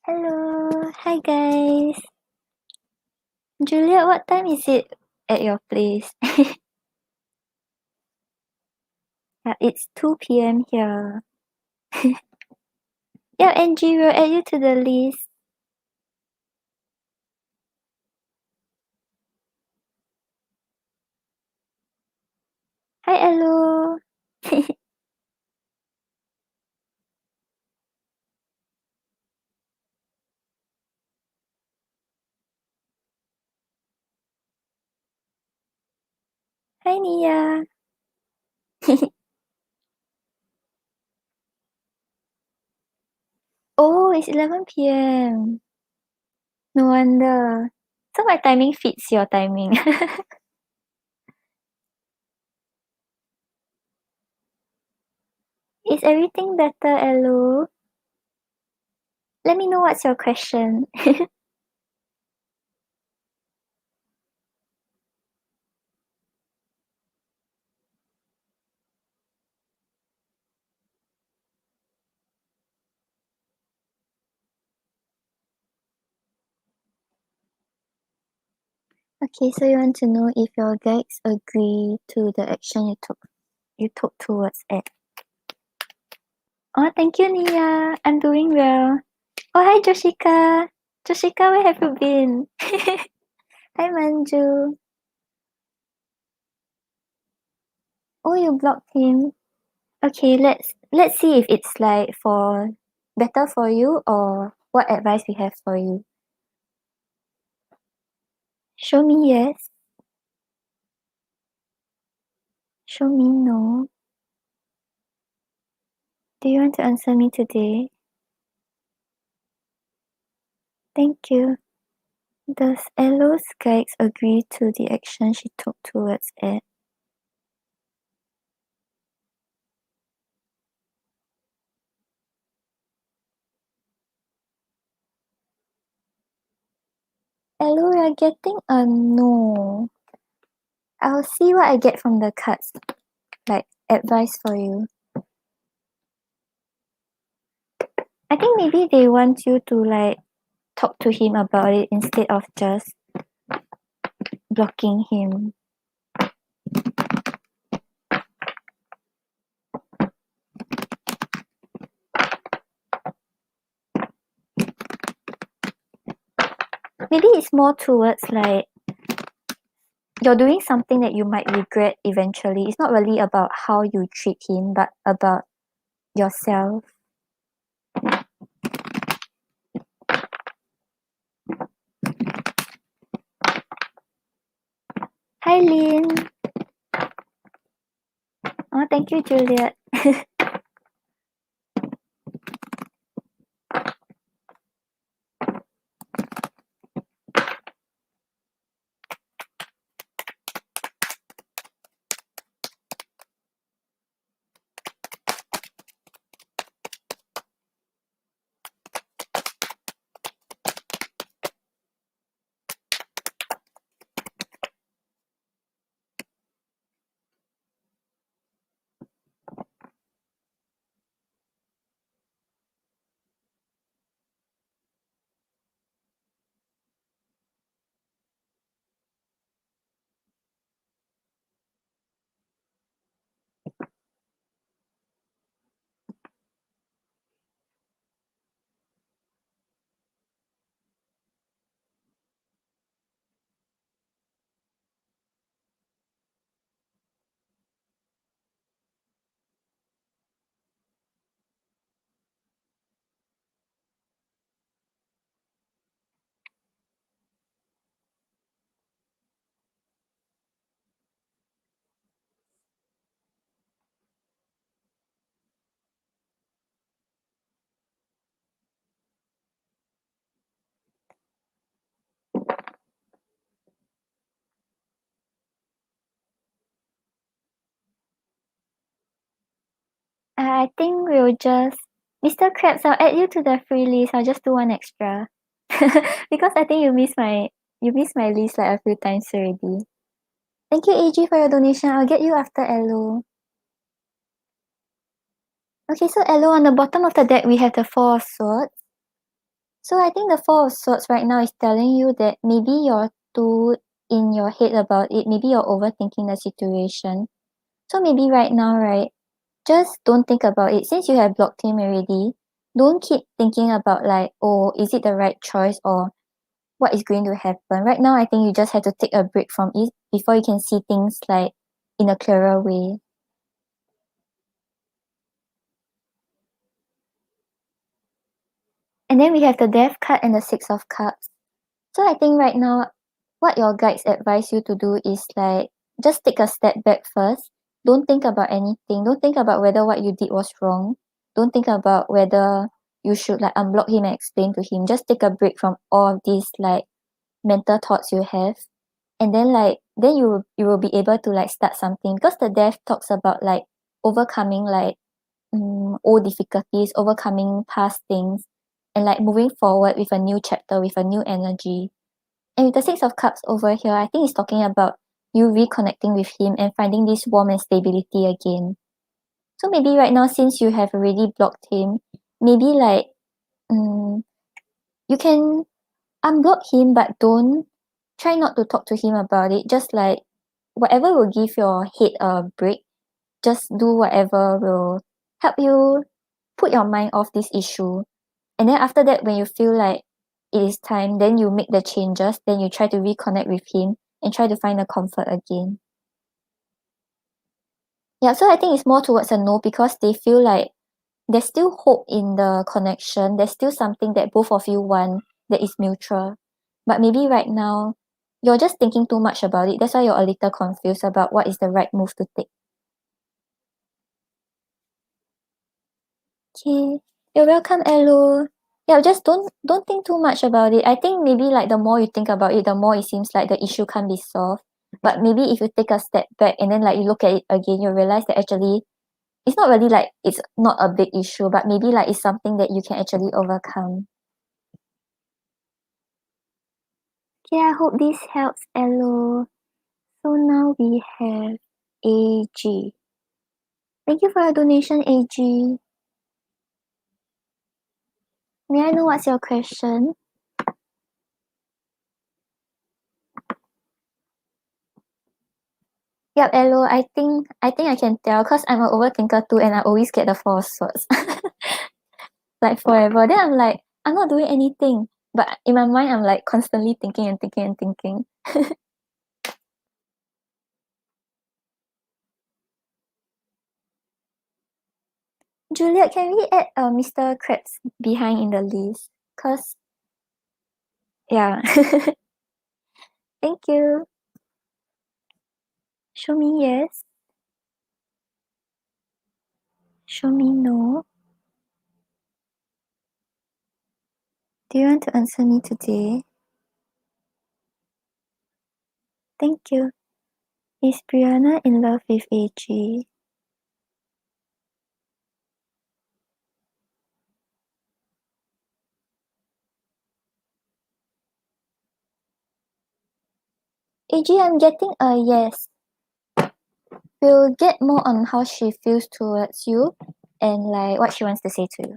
Hello, hi guys. Juliet, what time is it at your place? It's 2 p.m. here. Yeah, Angie, we'll add you to the list. Hi, Elu. Hi, Nia. Oh, it's 11 p.m. No wonder. So my timing fits your timing. Is everything better, Elu? Let me know what's your question. Okay, so you want to know if your guides agree to the action you took towards it. Oh, thank you, Nia. I'm doing well. Oh, hi, Joshika. Joshika, where have you been? Hi, Manju. Oh, you blocked him. Okay, let's see if it's like for better for you or what advice we have for you. Show me yes. Show me no. Do you want to answer me today? Thank you. Does Elo's guides agree to the action she took towards it? Elo, you're getting a no. I'll see what I get from the cards. Like advice for you. I think maybe they want you to like talk to him about it instead of just blocking him. Maybe it's more towards like you're doing something that you might regret eventually. It's not really about how you treat him, but about yourself. Hi, Lynn. Oh, thank you, Juliet. I think we'll just Mr. Krabs, I'll add you to the free list. I'll just do one extra. Because I think you missed my list like a few times already. Thank you, AG, for your donation. I'll get you after Elo. Okay, so Elo, on the bottom of the deck we have the Four of Swords. So I think the Four of Swords right now is telling you that maybe you're too in your head about it. Maybe you're overthinking the situation. So maybe right now, right, just don't think about it. Since you have blocked him already, don't keep thinking about like, oh, is it the right choice or what is going to happen. Right now, I think you just have to take a break from it before you can see things like in a clearer way. And then we have the Death card and the Six of Cups. So I think right now, what your guides advise you to do is like just take a step back first. Don't think about anything. Don't think about whether what you did was wrong. Don't think about whether you should like unblock him and explain to him. Just take a break from all of these like mental thoughts you have. And then like then you will be able to like start something because the Death talks about like overcoming like old difficulties, overcoming past things, and like moving forward with a new chapter with a new energy. And with the Six of Cups over here, I think it's talking about you reconnecting with him and finding this warmth and stability again. So maybe right now, since you have already blocked him, maybe like you can unblock him, but don't try not to talk to him about it. Just like whatever will give your head a break, just do whatever will help you put your mind off this issue. And then after that, when you feel like it is time, then you make the changes, then you try to reconnect with him and try to find the comfort again. Yeah, so I think it's more towards a no because they feel like there's still hope in the connection. There's still something that both of you want that is mutual. But maybe right now, you're just thinking too much about it. That's why you're a little confused about what is the right move to take. Okay. You're welcome, Elo. Yeah, just don't think too much about it. I think maybe like the more you think about it, the more it seems like the issue can't be solved. But maybe if you take a step back and then like you look at it again, you realize that actually it's not really like it's not a big issue, but maybe like it's something that you can actually overcome. Okay, I hope this helps, Elo. So now we have AG. Thank you for your donation, AG. May I know what's your question? Yup, Elo, I think I can tell because I'm an overthinker too and I always get the Four of Swords. Like forever. Then I'm like, I'm not doing anything. But in my mind I'm like constantly thinking and thinking and thinking. Juliet, can we add Mr. Krebs behind in the list? Cause yeah. Thank you. Show me yes. Show me no. Do you want to answer me today? Thank you. Is Brianna in love with AG? AG, I'm getting a yes. We'll get more on how she feels towards you and like what she wants to say to you.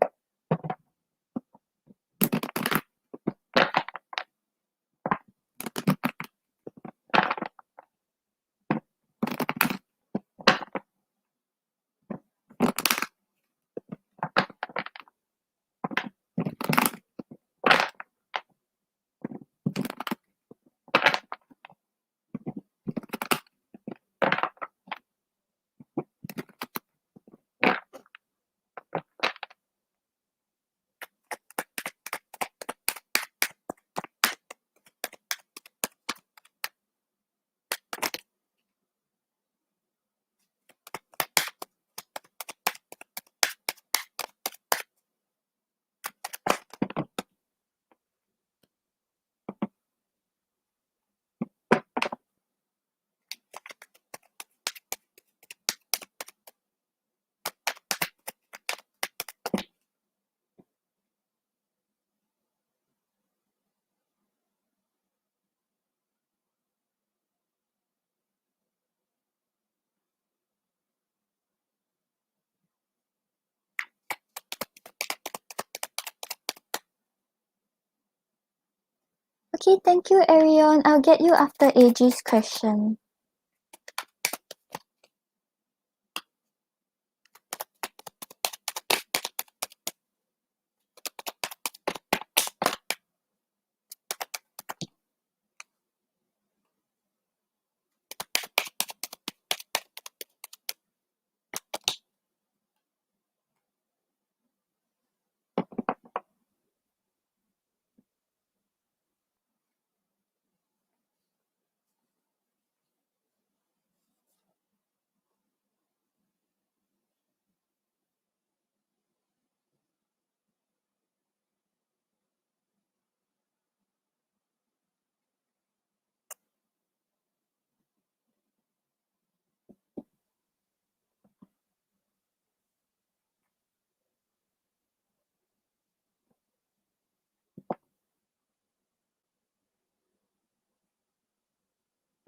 Okay, thank you, Arion. I'll get you after AG's question.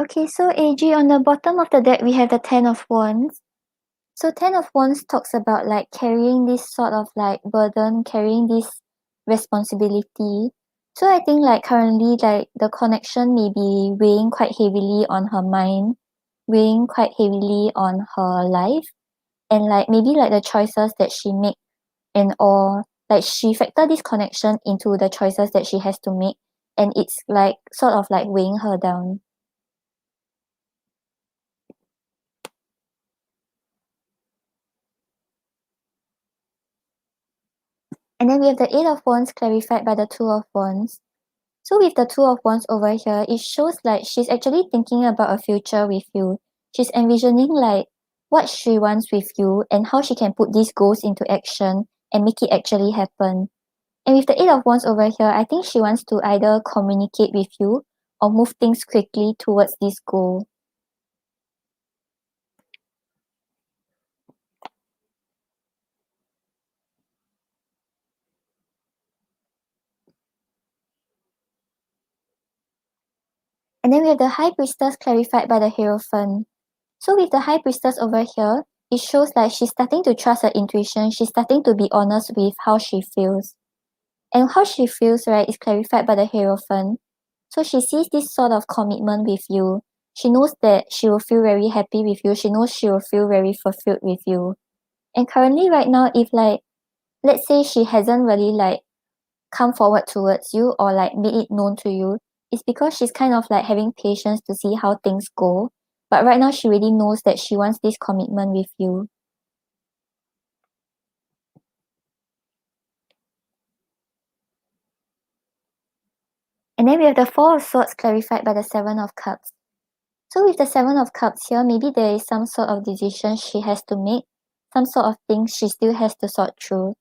Okay, so AG, on the bottom of the deck, we have the Ten of Wands. So Ten of Wands talks about like carrying this sort of like burden, carrying this responsibility. So I think like currently like the connection may be weighing quite heavily on her mind, weighing quite heavily on her life, and like maybe like the choices that she make and or like she factor this connection into the choices that she has to make, and it's like sort of like weighing her down. And then we have the Eight of Wands clarified by the Two of Wands. So with the Two of Wands over here, it shows like she's actually thinking about a future with you. She's envisioning like what she wants with you and how she can put these goals into action and make it actually happen. And with the Eight of Wands over here, I think she wants to either communicate with you or move things quickly towards this goal. And then we have the High Priestess clarified by the Hierophant. So with the High Priestess over here, it shows like she's starting to trust her intuition. She's starting to be honest with how she feels. And how she feels, right, is clarified by the Hierophant. So she sees this sort of commitment with you. She knows that she will feel very happy with you. She knows she will feel very fulfilled with you. And currently right now, if like, let's say she hasn't really like come forward towards you or like made it known to you, it's because she's kind of like having patience to see how things go. But right now she really knows that she wants this commitment with you. And then we have the Four of Swords clarified by the Seven of Cups. So with the Seven of Cups here, maybe there is some sort of decision she has to make, some sort of thing she still has to sort through.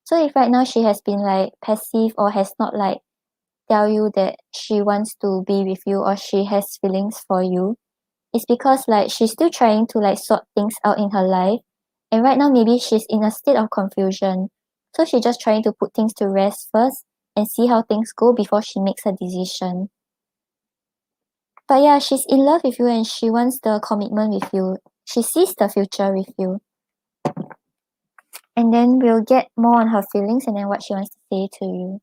So if right now she has been like passive or has not like tell you that she wants to be with you or she has feelings for you, it's because like she's still trying to like sort things out in her life. And right now maybe she's in a state of confusion. So she's just trying to put things to rest first and see how things go before she makes a decision. But yeah, she's in love with you and she wants the commitment with you. She sees the future with you. And then we'll get more on her feelings and then what she wants to say to you.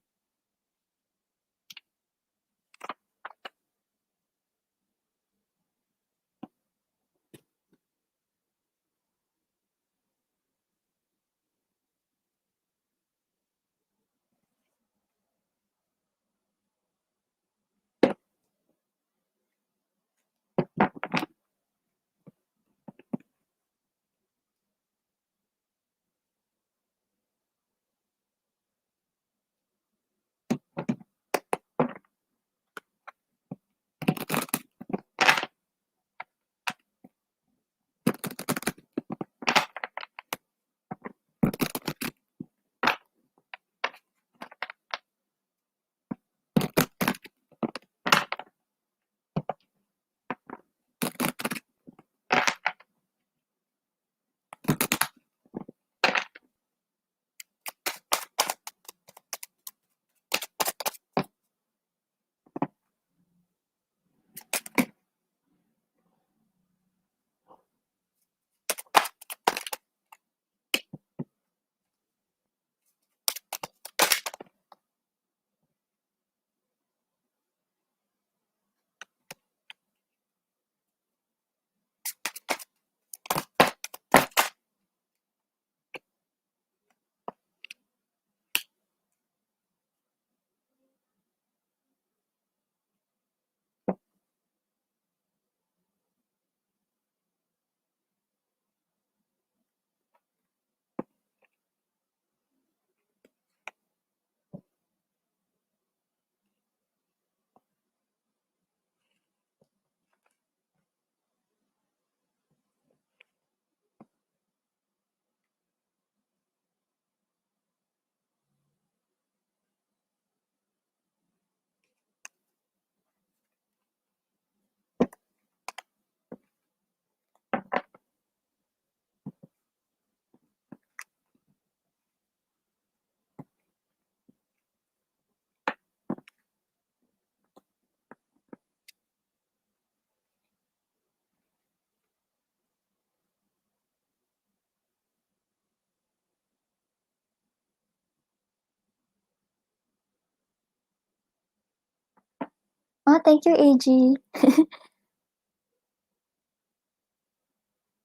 Oh, thank you, AG.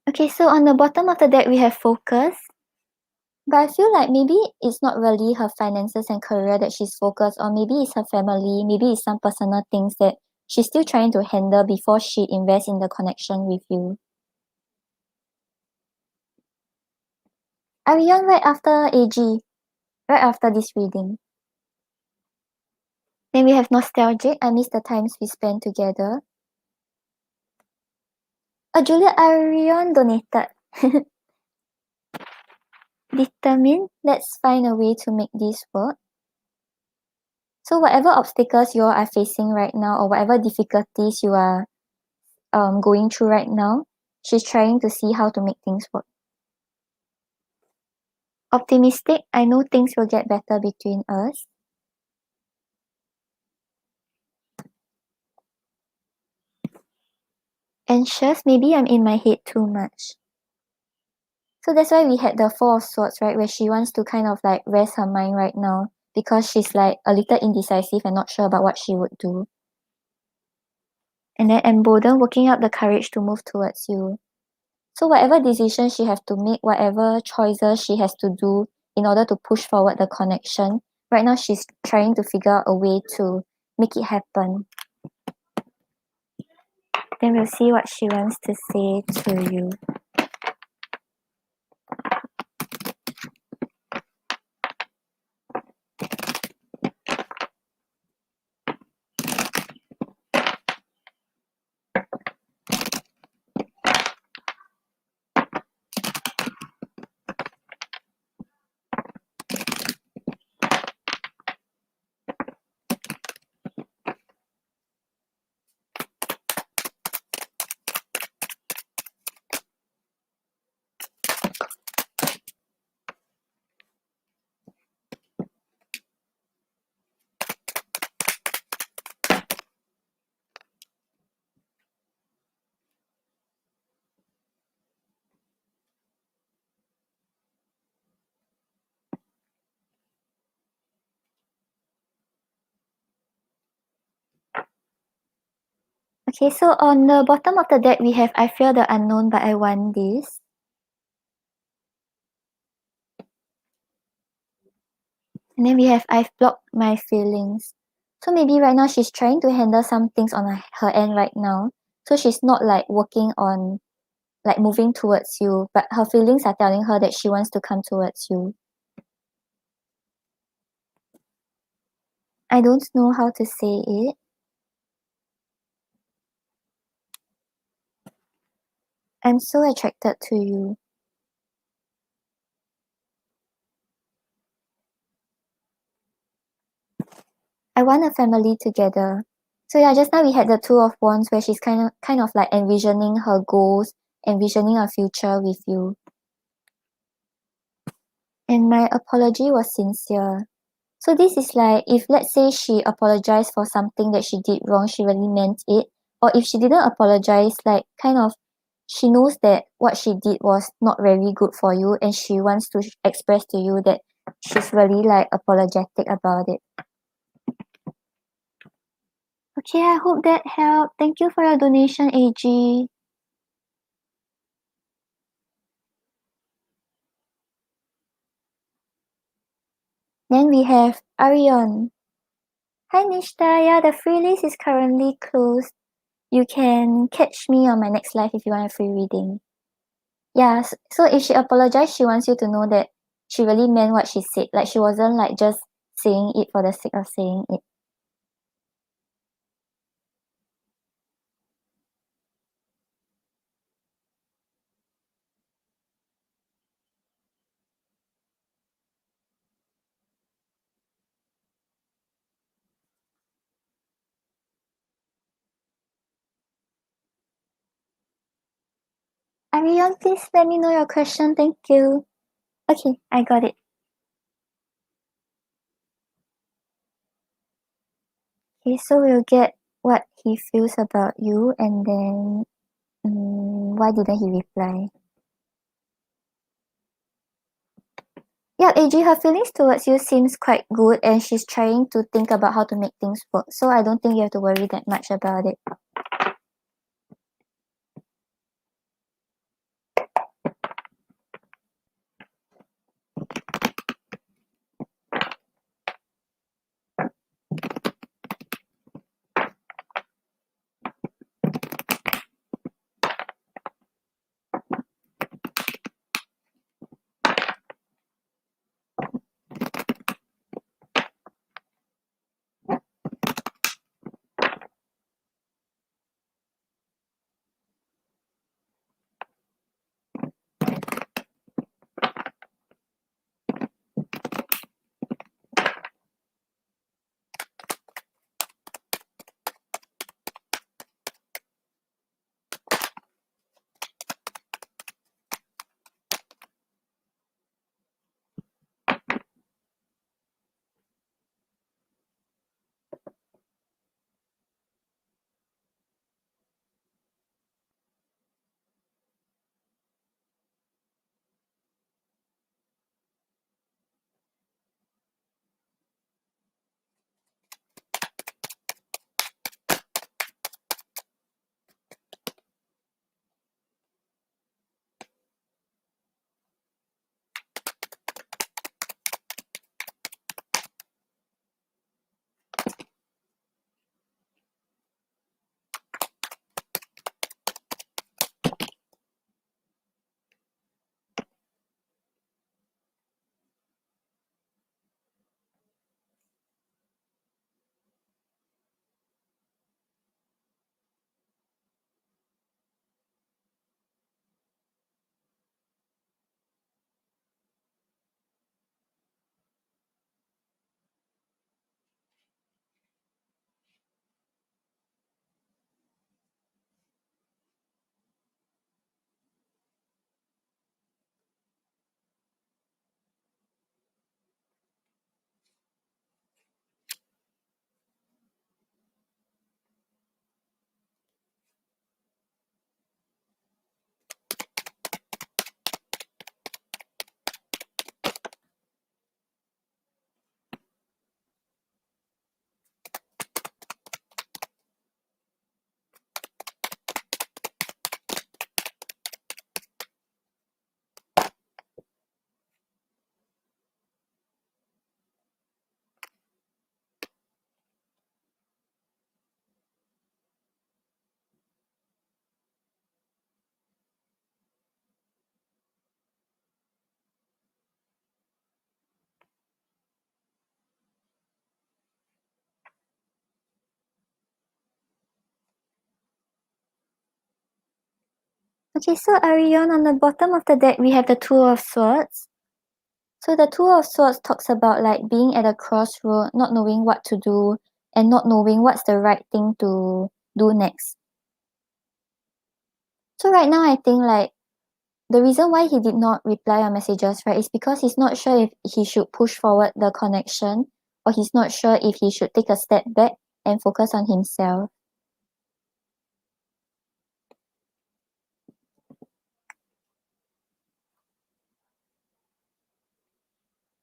Okay, so on the bottom of the deck, we have focus. But I feel like maybe it's not really her finances and career that she's focused on. Maybe it's her family. Maybe it's some personal things that she's still trying to handle before she invests in the connection with you. Arion right after AG. Right after this reading. Then we have nostalgic. I miss the times we spent together. Julia Arion donated. Determined. Let's find a way to make this work. So whatever obstacles you all are facing right now or whatever difficulties you are going through right now, she's trying to see how to make things work. Optimistic. I know things will get better between us. Anxious. Maybe I'm in my head too much. So that's why we had the Four of Swords, right? Where she wants to kind of like rest her mind right now because she's like a little indecisive and not sure about what she would do. And then emboldened, working up the courage to move towards you. So whatever decision she has to make, whatever choices she has to do in order to push forward the connection, right now she's trying to figure out a way to make it happen. Then we'll see what she wants to say to you. Okay, so on the bottom of the deck, we have I fear the unknown, but I want this. And then we have I've blocked my feelings. So maybe right now she's trying to handle some things on her end right now. So she's not like working on like moving towards you, but her feelings are telling her that she wants to come towards you. I don't know how to say it. I'm so attracted to you. I want a family together. So yeah, just now we had the Two of Wands where she's kind of like envisioning her goals, envisioning a future with you. And my apology was sincere. So this is like if let's say she apologized for something that she did wrong, she really meant it. Or if she didn't apologize, like kind of she knows that what she did was not very good for you and she wants to express to you that she's really like apologetic about it. Okay, I hope that helped. Thank you for your donation, AG. Then we have Arion. Hi Nishta, yeah, the free list is currently closed. You can catch me on my next live if you want a free reading. Yeah, so if she apologized, she wants you to know that she really meant what she said. Like she wasn't like just saying it for the sake of saying it. Arion, please let me know your question. Thank you. Okay, I got it. Okay, so we'll get what he feels about you and then why didn't he reply? Yeah, Yeah, AG, her feelings towards you seems quite good and she's trying to think about how to make things work. So I don't think you have to worry that much about it. Okay, so Arion, on the bottom of the deck, we have the Two of Swords. So the Two of Swords talks about like being at a crossroad, not knowing what to do, and not knowing what's the right thing to do next. So right now, I think like the reason why he did not reply on messages, right, is because he's not sure if he should push forward the connection, or he's not sure if he should take a step back and focus on himself.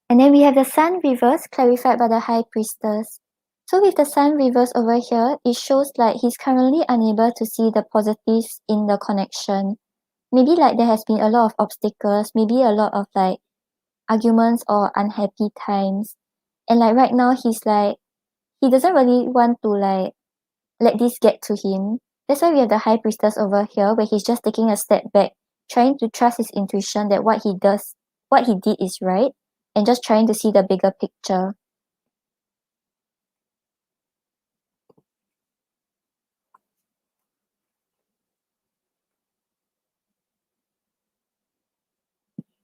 And then we have the Sun reverse, clarified by the High Priestess. So with the Sun reverse over here, it shows like he's currently unable to see the positives in the connection. Maybe like there has been a lot of obstacles, maybe a lot of like arguments or unhappy times. And like right now he's like, he doesn't really want to like let this get to him. That's why we have the High Priestess over here, where he's just taking a step back, trying to trust his intuition that what he did is right, and just trying to see the bigger picture.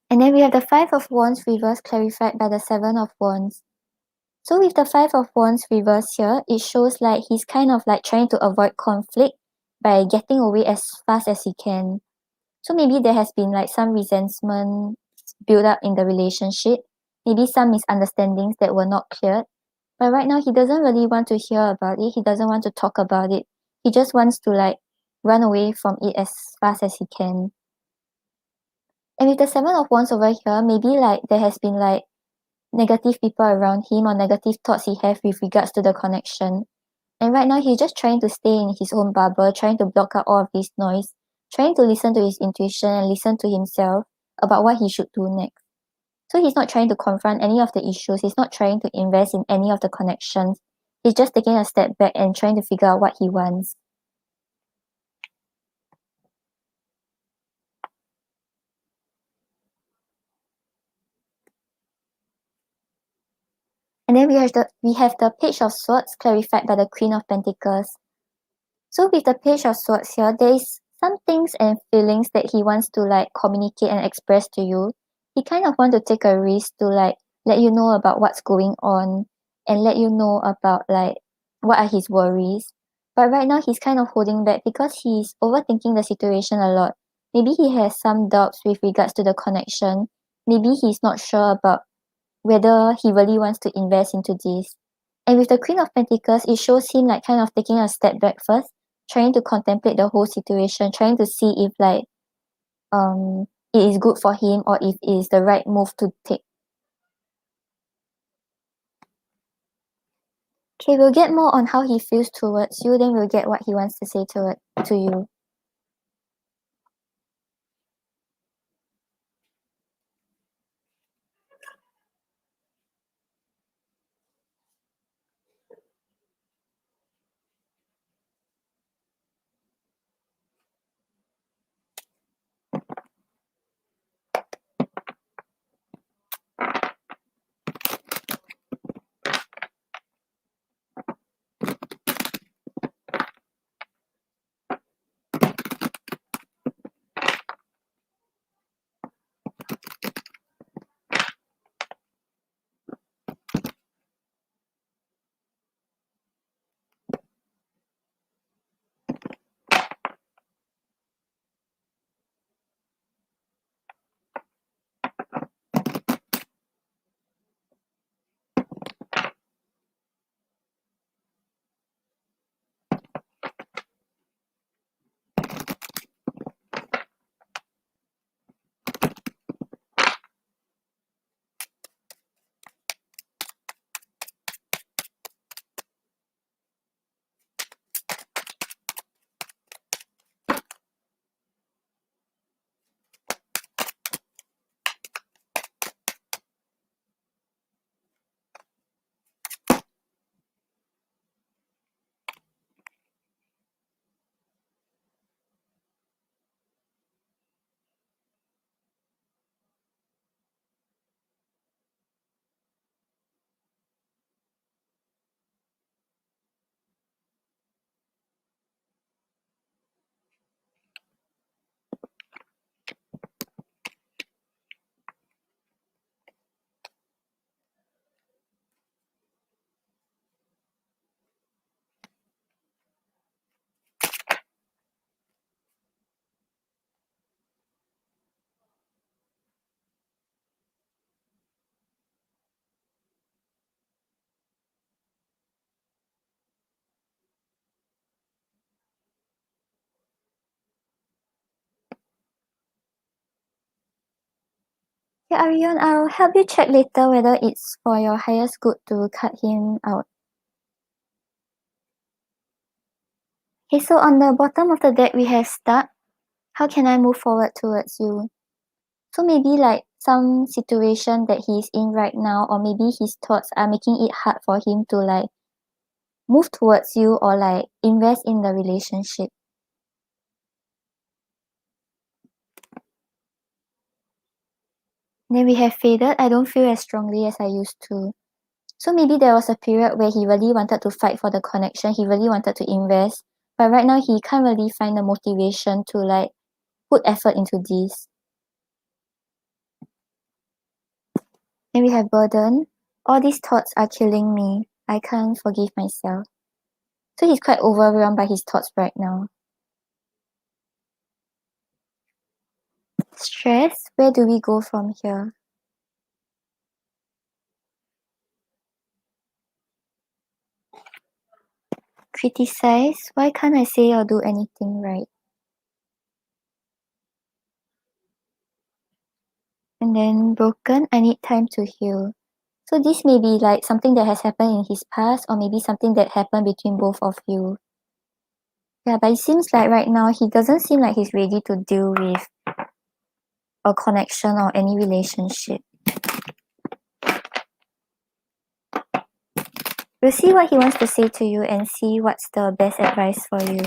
And then we have the Five of Wands reverse, clarified by the Seven of Wands. So with the Five of Wands reverse here, it shows like he's kind of like trying to avoid conflict by getting away as fast as he can. So maybe there has been like some resentment built up in the relationship, maybe some misunderstandings that were not cleared. But right now he doesn't really want to hear about it. He doesn't want to talk about it. He just wants to like run away from it as fast as he can. And with the Seven of Wands over here, maybe like there has been like negative people around him or negative thoughts he has with regards to the connection. And right now he's just trying to stay in his own bubble, trying to block out all of this noise, trying to listen to his intuition and listen to himself about what he should do next. So he's not trying to confront any of the issues, he's not trying to invest in any of the connections. He's just taking a step back and trying to figure out what he wants. And then we have the Page of Swords clarified by the Queen of Pentacles. So with the Page of Swords here, there is some things and feelings that he wants to like communicate and express to you. He kind of want to take a risk to like let you know about what's going on and let you know about like what are his worries. But right now he's kind of holding back because he's overthinking the situation a lot. Maybe he has some doubts with regards to the connection. Maybe he's not sure about whether he really wants to invest into this. And with the Queen of Pentacles, it shows him like kind of taking a step back first, trying to contemplate the whole situation, trying to see if like it is good for him or if it is the right move to take. Okay, we'll get more on how he feels towards you, then we'll get what he wants to say to you. Yeah, Arion, I'll help you check later whether it's for your highest good to cut him out. Okay, so on the bottom of the deck we have stuck. How can I move forward towards you? So maybe like some situation that he's in right now, or maybe his thoughts are making it hard for him to like move towards you or like invest in the relationship. Then we have faded. I don't feel as strongly as I used to. So maybe there was a period where he really wanted to fight for the connection. He really wanted to invest. But right now he can't really find the motivation to like put effort into this. Then we have burden. All these thoughts are killing me. I can't forgive myself. So he's quite overwhelmed by his thoughts right now. Stress, where do we go from here? Criticize, why can't I say or do anything right? And then broken, I need time to heal. So this may be like something that has happened in his past, or maybe something that happened between both of you. Yeah, but it seems like right now he doesn't seem like he's ready to deal with a connection or any relationship. We'll see what he wants to say to you and see what's the best advice for you.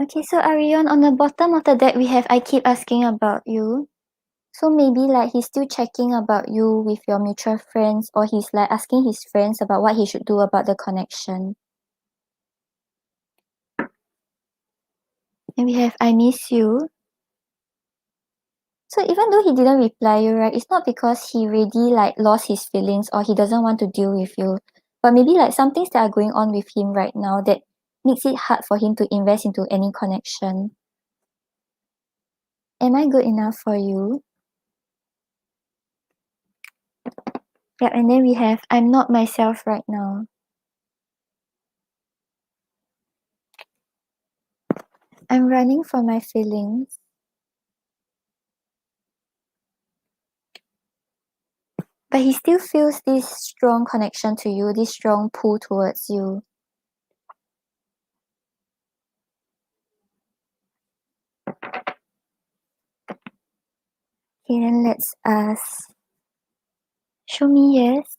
Okay, so Arion, on the bottom of the deck we have I keep asking about you. So maybe like he's still checking about you with your mutual friends, or he's like asking his friends about what he should do about the connection. And we have I miss you. So even though he didn't reply you, right, it's not because he really like lost his feelings or he doesn't want to deal with you. But maybe like some things that are going on with him right now that makes it hard for him to invest into any connection. Am I good enough for you? Yeah, and then we have I'm not myself right now. I'm running from my feelings. But he still feels this strong connection to you, this strong pull towards you. Okay, then let's ask. Show me yes.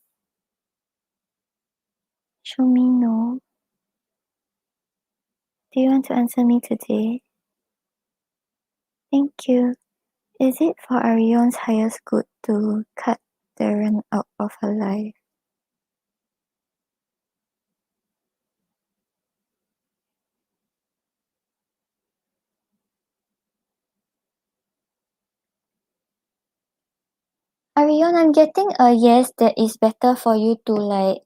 Show me no. Do you want to answer me today? Thank you. Is it for Arion's highest good to cut Darren out of her life? Arion, I'm getting a yes that is better for you to like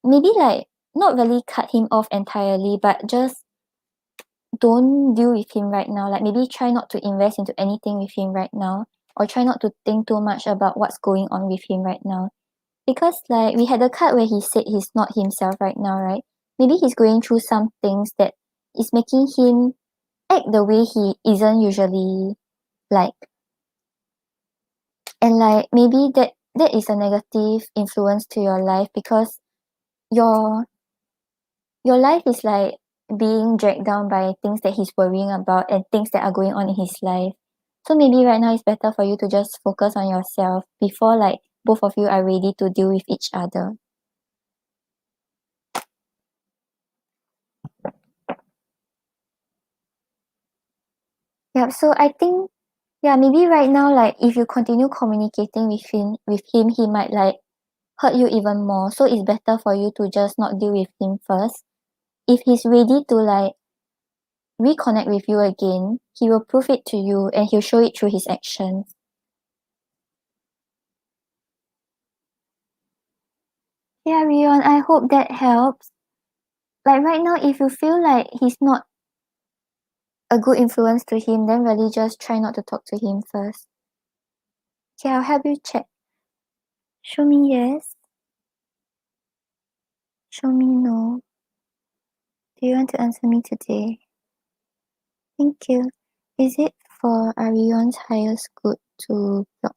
maybe like not really cut him off entirely, but just don't deal with him right now. Like maybe try not to invest into anything with him right now, or try not to think too much about what's going on with him right now. Because like we had a card where he said he's not himself right now, right? Maybe he's going through some things that is making him act the way he isn't usually like. And like maybe that is a negative influence to your life because your your life is like being dragged down by things that he's worrying about and things that are going on in his life. So maybe right now it's better for you to just focus on yourself before like both of you are ready to deal with each other. Yeah, so I think yeah, maybe right now like if you continue communicating with him, he might like hurt you even more. So it's better for you to just not deal with him first. If he's ready to like reconnect with you again, he will prove it to you and he'll show it through his actions. Yeah, Rion, I hope that helps. Like right now, if you feel like he's not a good influence to him, then really just try not to talk to him first. Okay, I'll help you check. Show me yes. Show me no. Do you want to answer me today? Thank you. Is it for Arion's highest good to block?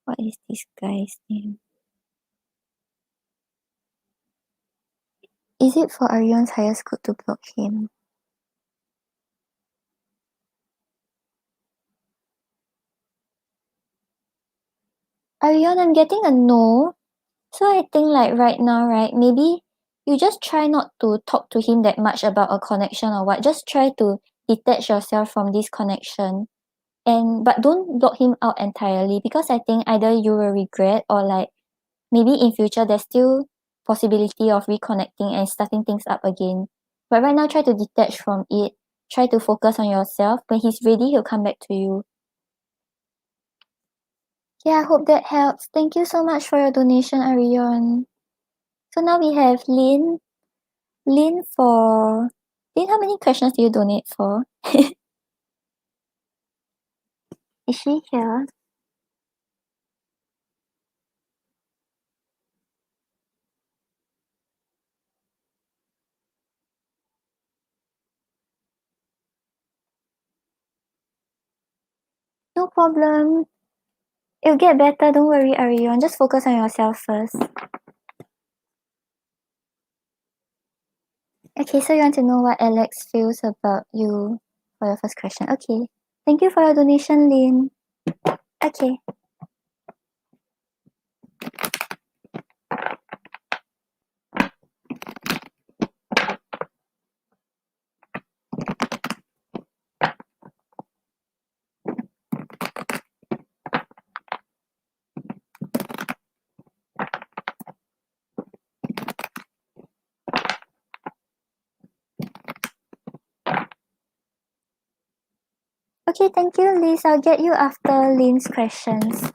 What is this guy's name? Is it for Arion's highest good to block him? Arion, I'm getting a no. So I think like right now, right, maybe you just try not to talk to him that much about a connection or what. Just try to detach yourself from this connection. But don't block him out entirely because I think either you will regret or like maybe in future there's still possibility of reconnecting and starting things up again. But right now, try to detach from it. Try to focus on yourself. When he's ready, he'll come back to you. Yeah, I hope that helps. Thank you so much for your donation, Arion. So now we have Lynn. Lynn, how many questions do you donate for? Is she here? No problem. It'll get better. Don't worry, Arion. Just focus on yourself first. Okay, so you want to know what Alex feels about you for your first question. Okay. Thank you for your donation, Lynn. Okay. Okay, thank you, Liz. I'll get you after Lynn's questions.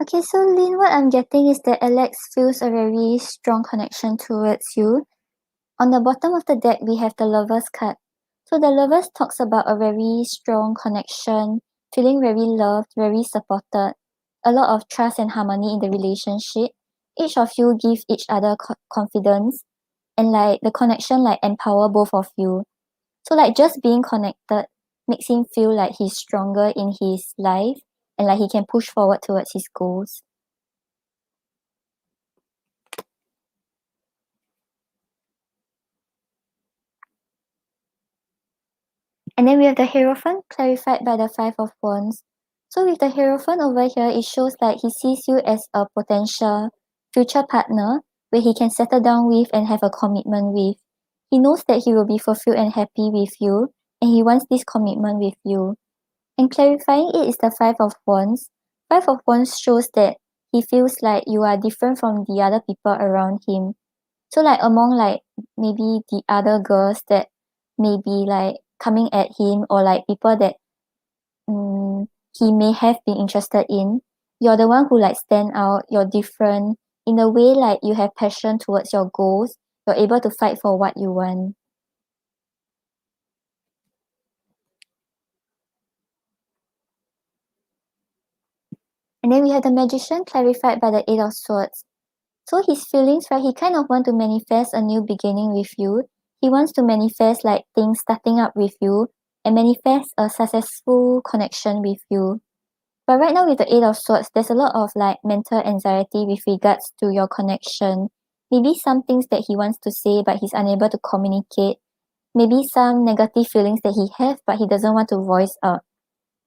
Okay, so Lynn, what I'm getting is that Alex feels a very strong connection towards you. On the bottom of the deck, we have the Lovers card. So the Lovers talks about a very strong connection, feeling very loved, very supported, a lot of trust and harmony in the relationship. Each of you give each other confidence, and like the connection like empower both of you. So like just being connected makes him feel like he's stronger in his life and like he can push forward towards his goals. And then we have the Hierophant clarified by the Five of Wands. So with the Hierophant over here, it shows that he sees you as a potential future partner where he can settle down with and have a commitment with. He knows that he will be fulfilled and happy with you, and he wants this commitment with you. And clarifying it is the Five of Wands. Five of Wands shows that he feels like you are different from the other people around him. So like among like maybe the other girls that may be like coming at him or like people that he may have been interested in, you're the one who like stand out, you're different. In a way like you have passion towards your goals, you're able to fight for what you want. And then we have the Magician clarified by the Eight of Swords. So his feelings, right, he kind of want to manifest a new beginning with you. He wants to manifest like things starting up with you and manifest a successful connection with you. But right now with the Eight of Swords, there's a lot of like mental anxiety with regards to your connection. Maybe some things that he wants to say but he's unable to communicate. maybe some negative feelings that he has, but he doesn't want to voice out.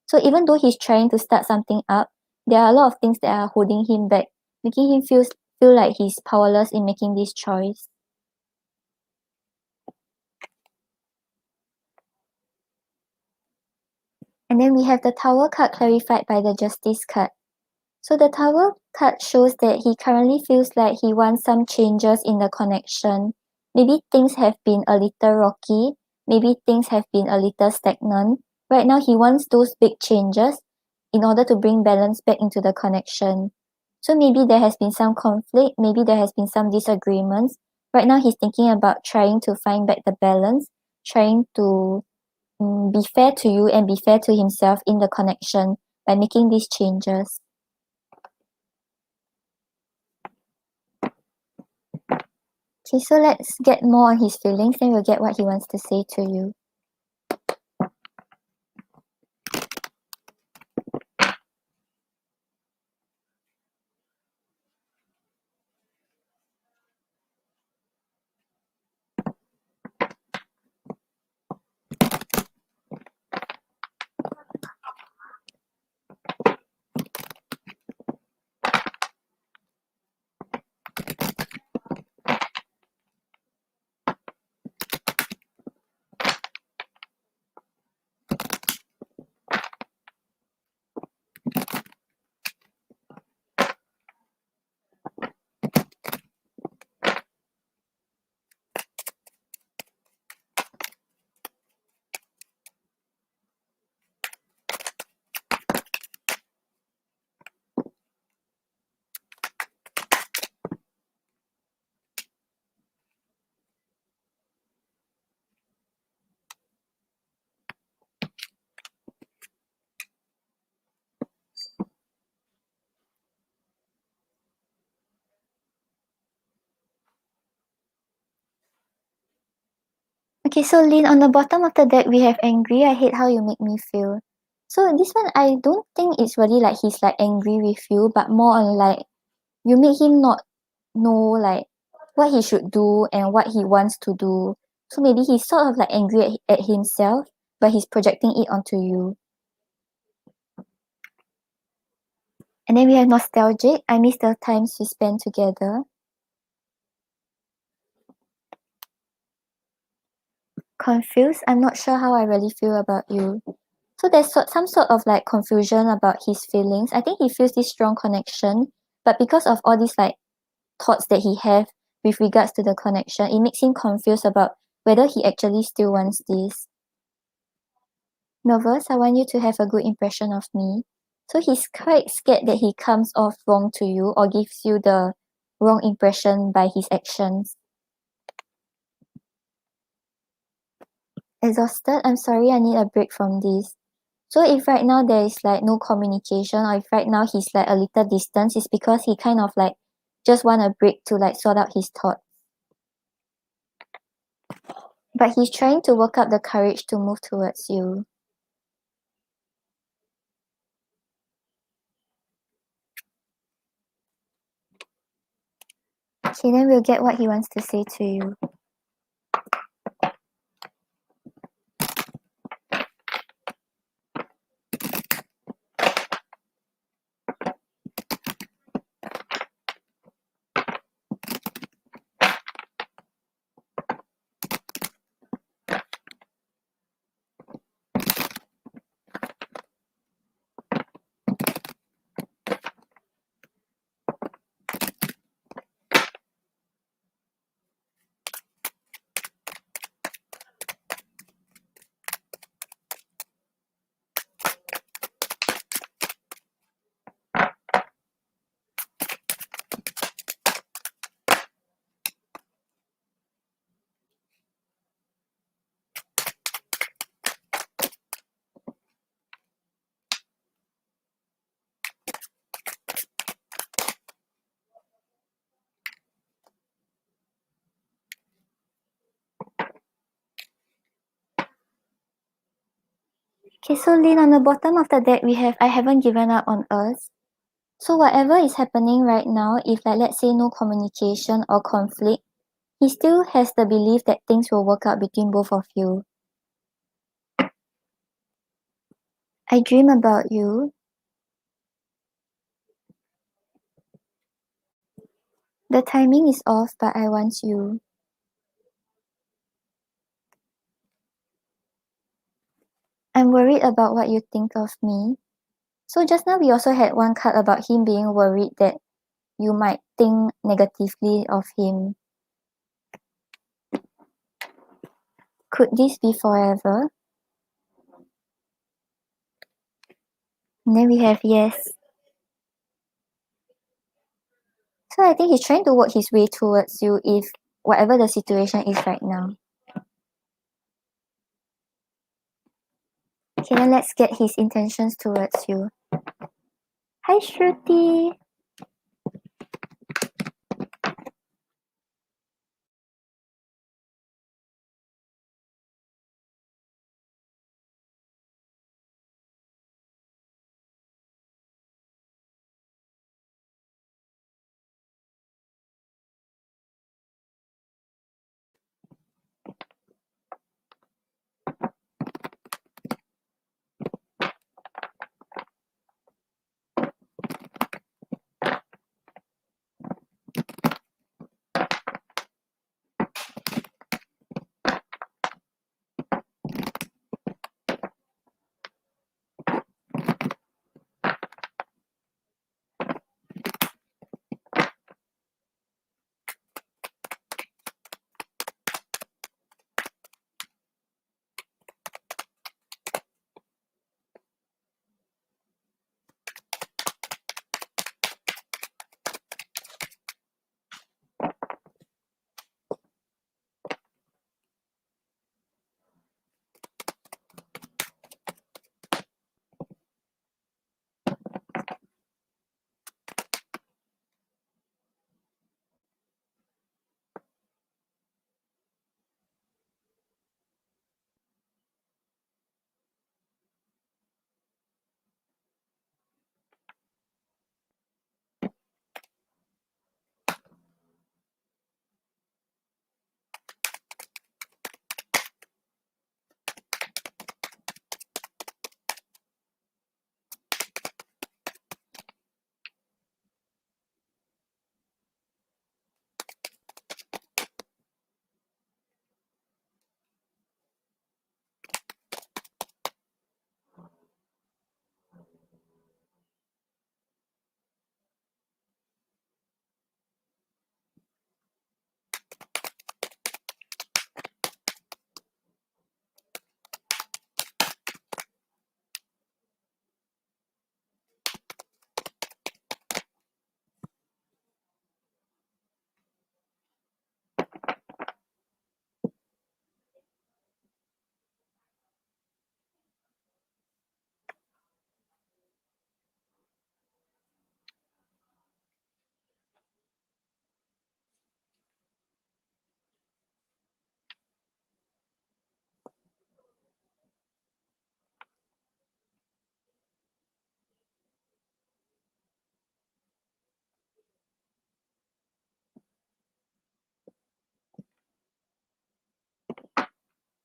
So even though he's trying to start something up, there are a lot of things that are holding him back, making him feel like he's powerless in making this choice. And then we have the Tower card clarified by the Justice card. So the Tower card shows that he currently feels like he wants some changes in the connection. Maybe things have been a little rocky, maybe things have been a little stagnant. Right now he wants those big changes in order to bring balance back into the connection. So maybe there has been some conflict, maybe there has been some disagreements. Right now he's thinking about trying to find back the balance, trying to be fair to you and be fair to himself in the connection by making these changes. Okay, so let's get more on his feelings, then we'll get what he wants to say to you. Okay, so Lynn, on the bottom of the deck we have angry. I hate how you make me feel. So this one, I don't think it's really like he's like angry with you, but more on like you make him not know like what he should do and what he wants to do. So maybe he's sort of like angry at himself, but he's projecting it onto you. And then we have nostalgic. I miss the times we spent together. Confused. I'm not sure how I really feel about you. So there's some sort of like confusion about his feelings. I think he feels this strong connection, but because of all these like thoughts that he have with regards to the connection, it makes him confused about whether he actually still wants this. Nervous. I want you to have a good impression of me. So he's quite scared that he comes off wrong to you or gives you the wrong impression by his actions. Exhausted. I'm sorry, I need a break from this. So if right now there is like no communication, or if right now he's like a little distance, it's because he kind of like just want a break to like sort out his thoughts. But he's trying to work up the courage to move towards you. Okay, then we'll get what he wants to say to you. Okay, so Lynn, on the bottom of the deck we have I haven't given up on us. So whatever is happening right now, if like let's say no communication or conflict, he still has the belief that things will work out between both of you. I dream about you. The timing is off, but I want you. I'm worried about what you think of me. So just now we also had one card about him being worried that you might think negatively of him. Could this be forever? And then we have yes. So I think he's trying to work his way towards you if whatever the situation is right now. Okay, then let's get his intentions towards you. Hi, Shruti.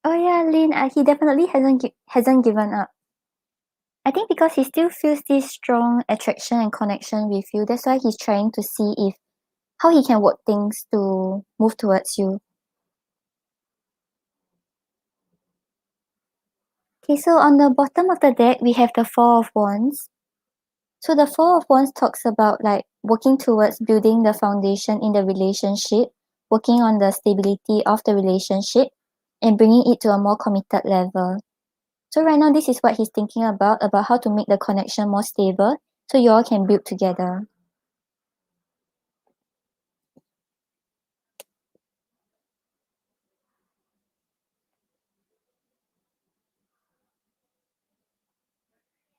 Oh yeah, Lynn, he definitely hasn't given up. I think because he still feels this strong attraction and connection with you. That's why he's trying to see if how he can work things to move towards you. Okay, so on the bottom of the deck, we have the Four of Wands. So the Four of Wands talks about like working towards building the foundation in the relationship, working on the stability of the relationship, and bringing it to a more committed level. So right now, this is what he's thinking about how to make the connection more stable so you all can build together.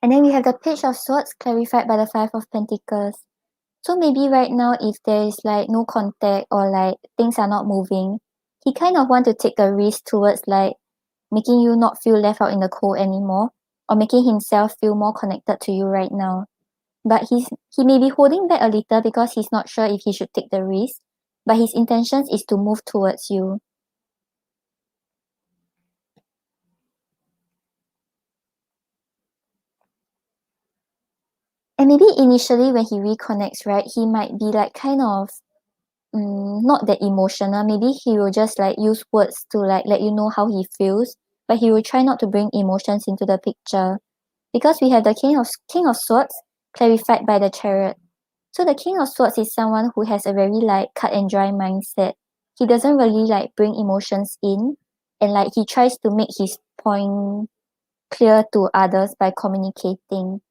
And then we have the Page of Swords clarified by the Five of Pentacles. So maybe right now, if there is like no contact or like things are not moving, he kind of want to take a risk towards like making you not feel left out in the cold anymore, or making himself feel more connected to you right now. But he may be holding back a little because he's not sure if he should take the risk. but his intentions is to move towards you. And maybe initially when he reconnects, right, he might be like kind of not that emotional. Maybe he will just like use words to like let you know how he feels, but he will try not to bring emotions into the picture. Because we have the King of Swords clarified by the Chariot. So the King of Swords is someone who has a very like cut and dry mindset. He doesn't really like bring emotions in, and like he tries to make his point clear to others by communicating.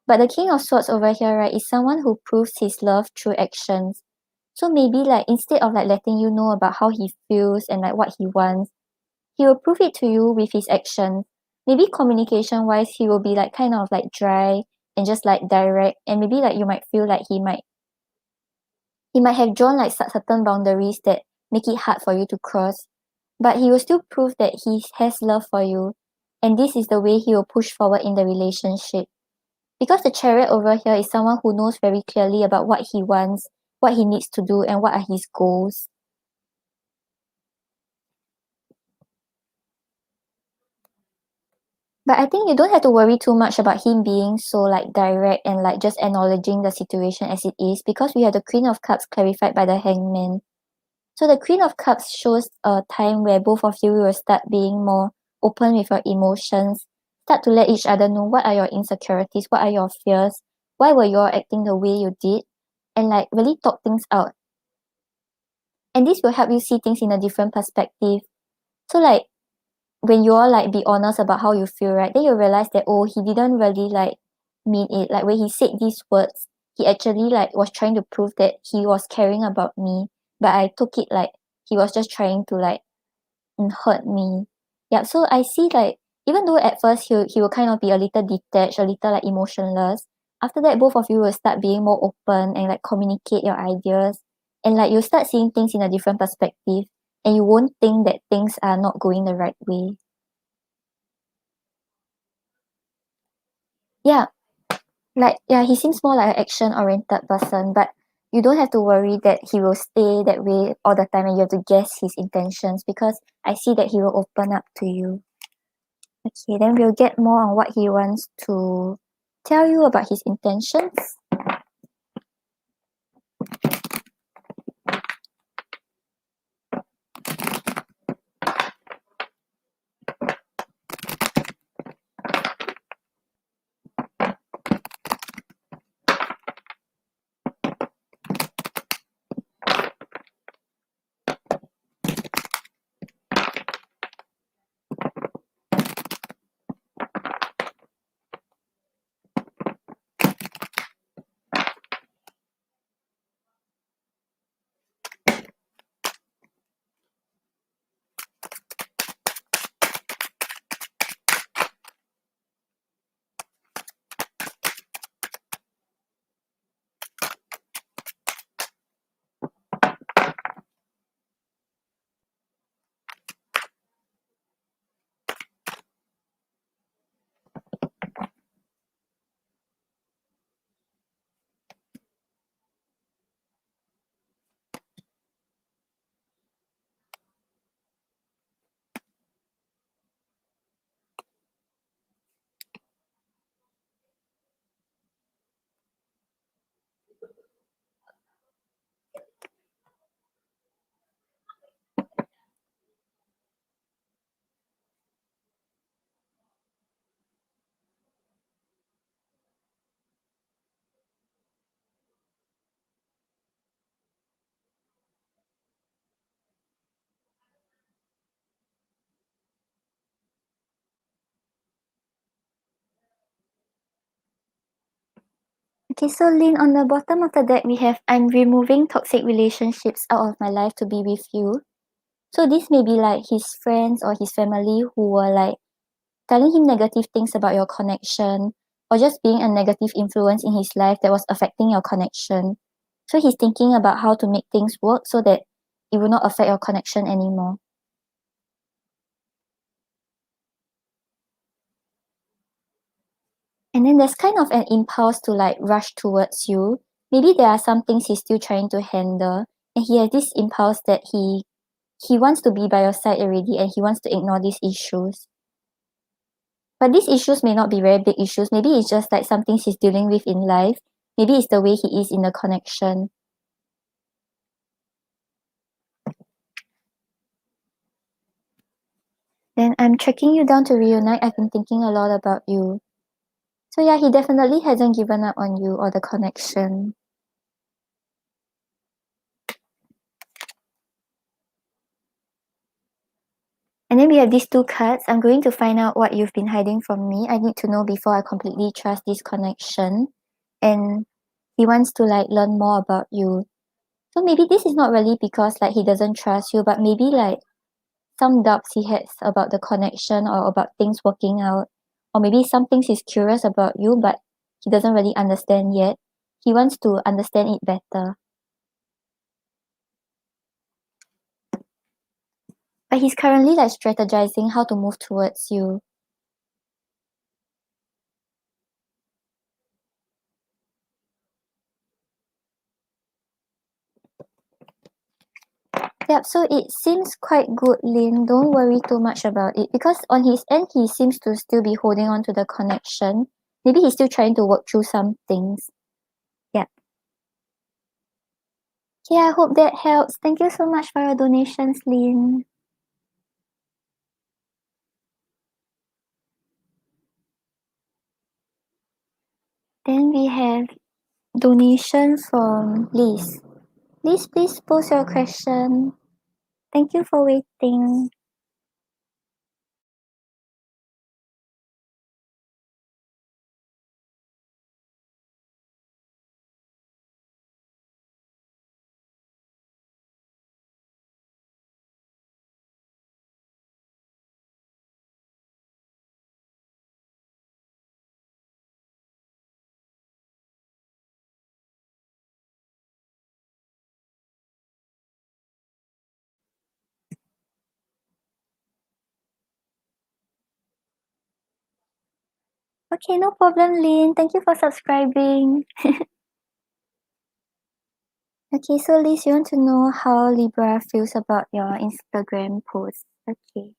But the King of Swords over here, right, is someone who proves his love through actions. So maybe like instead of like letting you know about how he feels and like what he wants, he will prove it to you with his actions. Maybe communication wise, he will be like kind of like dry and just like direct, and maybe like you might feel like he might have drawn like certain boundaries that make it hard for you to cross. But he will still prove that he has love for you, and this is the way he will push forward in the relationship. Because the Chariot over here is someone who knows very clearly about what he wants, what he needs to do, and what are his goals. But I think you don't have to worry too much about him being so like direct and like just acknowledging the situation as it is, because we have the Queen of Cups clarified by the Hangman. So the Queen of Cups shows a time where both of you will start being more open with your emotions, start to let each other know what are your insecurities, what are your fears, why were you all acting the way you did, and like really talk things out. And this will help you see things in a different perspective. So like when you all like be honest about how you feel, right, then you realize that oh, he didn't really like mean it. Like when he said these words, he actually like was trying to prove that he was caring about me, but I took it like he was just trying to like hurt me. Yeah, so I see like even though at first he will kind of be a little detached, a little like emotionless, after that both of you will start being more open and like communicate your ideas, and like you'll start seeing things in a different perspective, and you won't think that things are not going the right way. Yeah, like yeah, he seems more like an action oriented person, but you don't have to worry that he will stay that way all the time and you have to guess his intentions, because I see that he will open up to you. Okay, then we'll get more on what he wants to tell you about his intentions. Okay, so Lynn, on the bottom of the deck, we have I'm removing toxic relationships out of my life to be with you. So this may be like his friends or his family who were like telling him negative things about your connection, or just being a negative influence in his life that was affecting your connection. So he's thinking about how to make things work so that it will not affect your connection anymore. And then there's kind of an impulse to like rush towards you. Maybe there are some things he's still trying to handle, And he has this impulse that he wants to be by your side already, and he wants to ignore these issues. But these issues may not be very big issues. Maybe it's just like some things he's dealing with in life. Maybe it's the way he is in the connection. Then I'm tracking you down to reunite. I've been thinking a lot about you. So yeah, he definitely hasn't given up on you or the connection. And then we have these two cards. I'm going to find out what you've been hiding from me. I need to know before I completely trust this connection. And he wants to like learn more about you. So maybe this is not really because like he doesn't trust you, but maybe like some doubts he has about the connection or about things working out. Or maybe some things he's curious about you, but he doesn't really understand yet. He wants to understand it better. But he's currently like strategizing how to move towards you. Yep, so it seems quite good, Lin. Don't worry too much about it because on his end, he seems to still be holding on to the connection. Maybe he's still trying to work through some things. Yeah. Okay, I hope that helps. Thank you so much for your donations, Lin. Then we have donation from Liz. Liz, please post your question. Thank you for waiting. Okay, no problem, Lin. Thank you for subscribing. Okay, so Liz, you want to know how Libra feels about your Instagram post. Okay.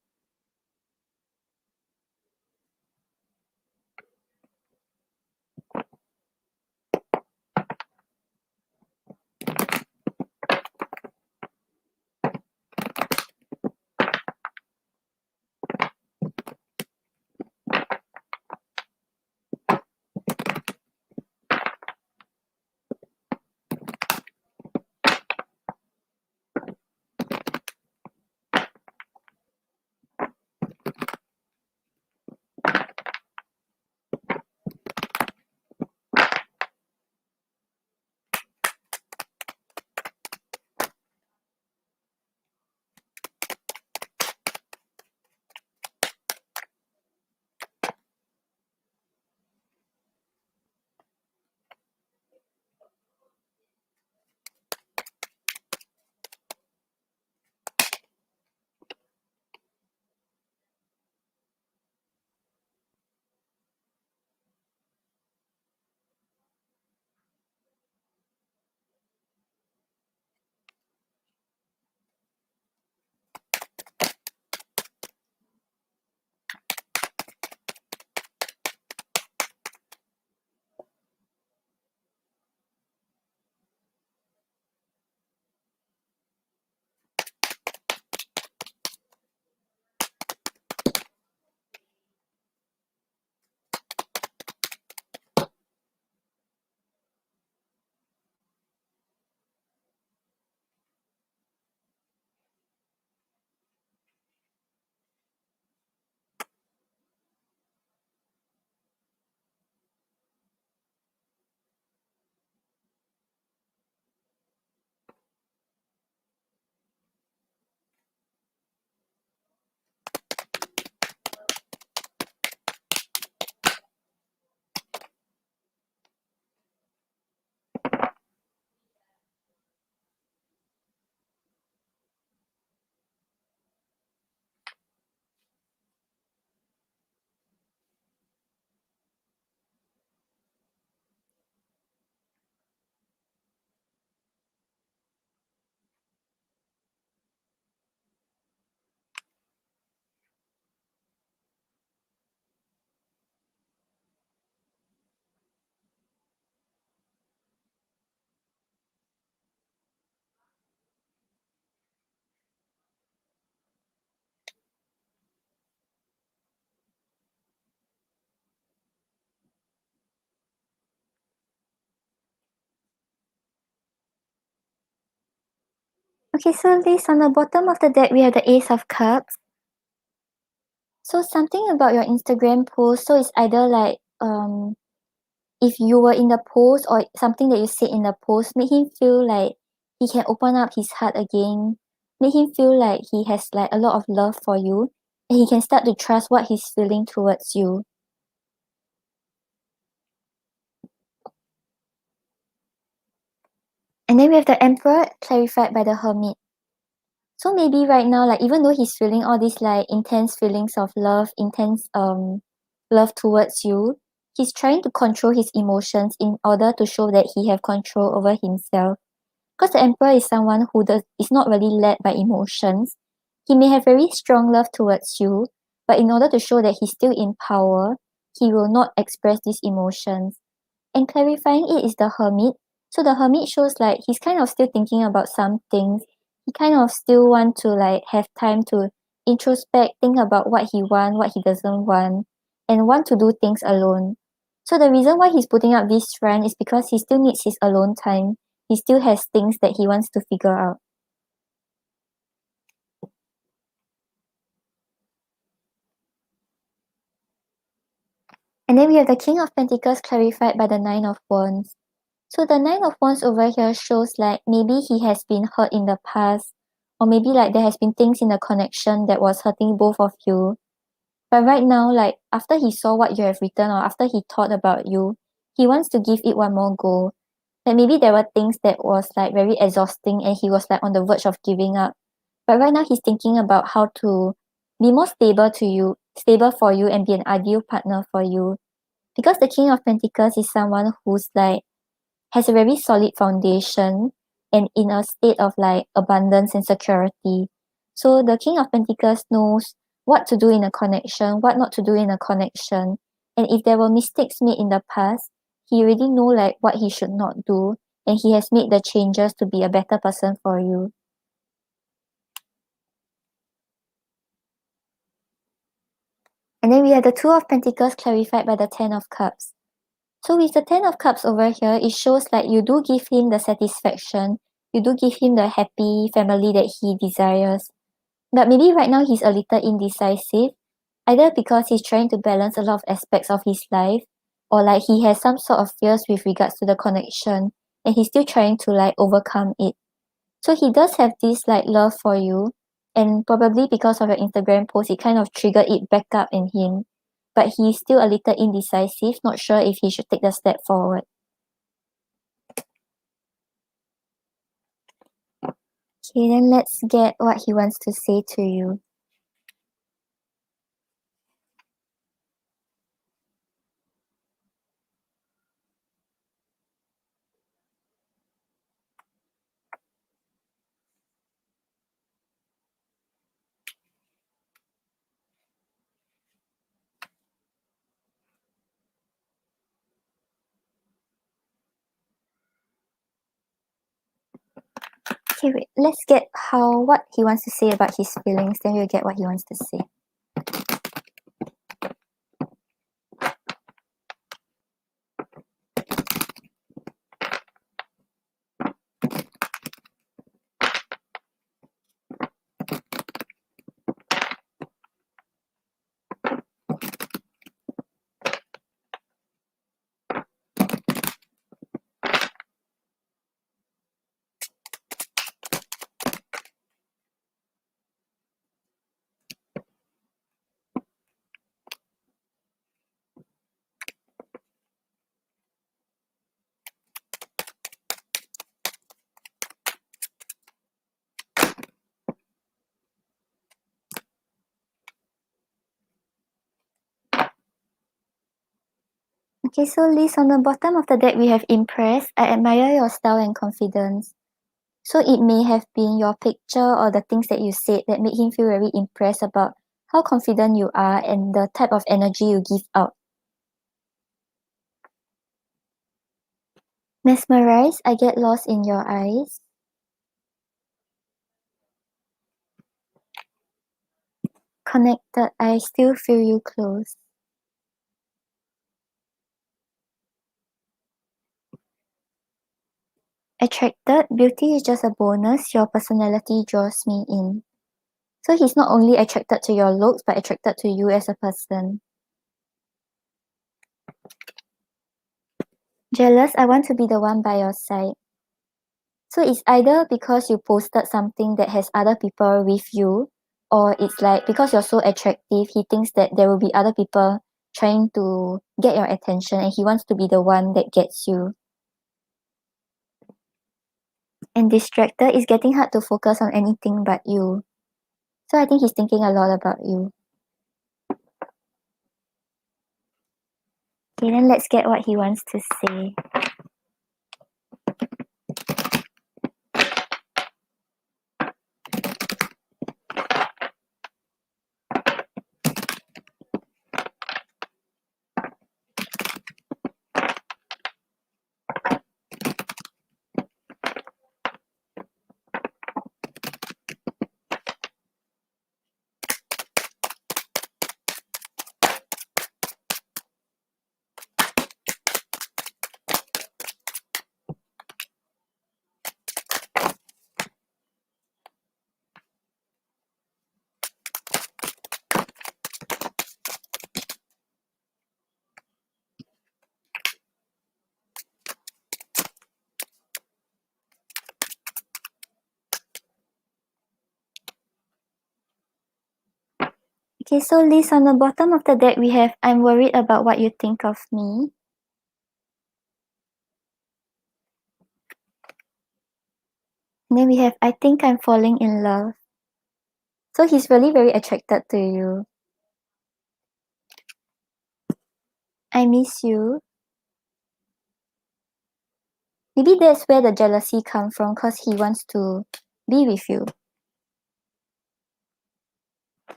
Okay, so Liz, on the bottom of the deck, we have the Ace of Cups. So something about your Instagram post, so it's either like, if you were in the post or something that you said in the post, make him feel like he can open up his heart again, make him feel like he has like a lot of love for you, and he can start to trust what he's feeling towards you. And then we have the Emperor clarified by the Hermit. So maybe right now, like even though he's feeling all these like intense feelings of love, intense love towards you, he's trying to control his emotions in order to show that he have control over himself. Because the Emperor is someone who is not really led by emotions. He may have very strong love towards you, but in order to show that he's still in power, he will not express these emotions. And clarifying it is the Hermit. So the Hermit shows like he's kind of still thinking about some things. He kind of still want to like have time to introspect, think about what he want, what he doesn't want, and want to do things alone. So the reason why he's putting up this front is because he still needs his alone time. He still has things that he wants to figure out. And then we have the King of Pentacles clarified by the Nine of Wands. So the Nine of Wands over here shows like maybe he has been hurt in the past, or maybe like there has been things in the connection that was hurting both of you. But right now, like after he saw what you have written or after he thought about you, he wants to give it one more go. Like maybe there were things that was like very exhausting and he was like on the verge of giving up. But right now he's thinking about how to be more stable for you and be an ideal partner for you. Because the King of Pentacles is someone who's like has a very solid foundation and in a state of like abundance and security. So the King of Pentacles knows what to do in a connection, what not to do in a connection. And if there were mistakes made in the past, he already know like what he should not do, and he has made the changes to be a better person for you. And then we have the Two of Pentacles clarified by the Ten of Cups. So with the Ten of Cups over here, it shows like you do give him the satisfaction, you do give him the happy family that he desires. But maybe right now he's a little indecisive, either because he's trying to balance a lot of aspects of his life, or like he has some sort of fears with regards to the connection, and he's still trying to like overcome it. So he does have this like love for you, and probably because of your Instagram post, it kind of triggered it back up in him. But he's still a little indecisive, not sure if he should take the step forward. Okay, then let's get what he wants to say to you. Okay, wait, let's get what he wants to say about his feelings, then we'll get what he wants to say. Okay, so Liz, on the bottom of the deck, we have impressed. I admire your style and confidence. So it may have been your picture or the things that you said that made him feel very impressed about how confident you are and the type of energy you give out. Mesmerized, I get lost in your eyes. Connected, I still feel you close. Attracted, beauty is just a bonus. Your personality draws me in. So he's not only attracted to your looks, but attracted to you as a person. Jealous, I want to be the one by your side. So it's either because you posted something that has other people with you, or it's like because you're so attractive, he thinks that there will be other people trying to get your attention and he wants to be the one that gets you. And distracted is getting hard to focus on anything but you. So I think he's thinking a lot about you. Okay, then let's get what he wants to say. Okay, so Liz, on the bottom of the deck we have, I'm worried about what you think of me. And then we have, I think I'm falling in love. So he's really very attracted to you. I miss you. Maybe that's where the jealousy comes from, because he wants to be with you.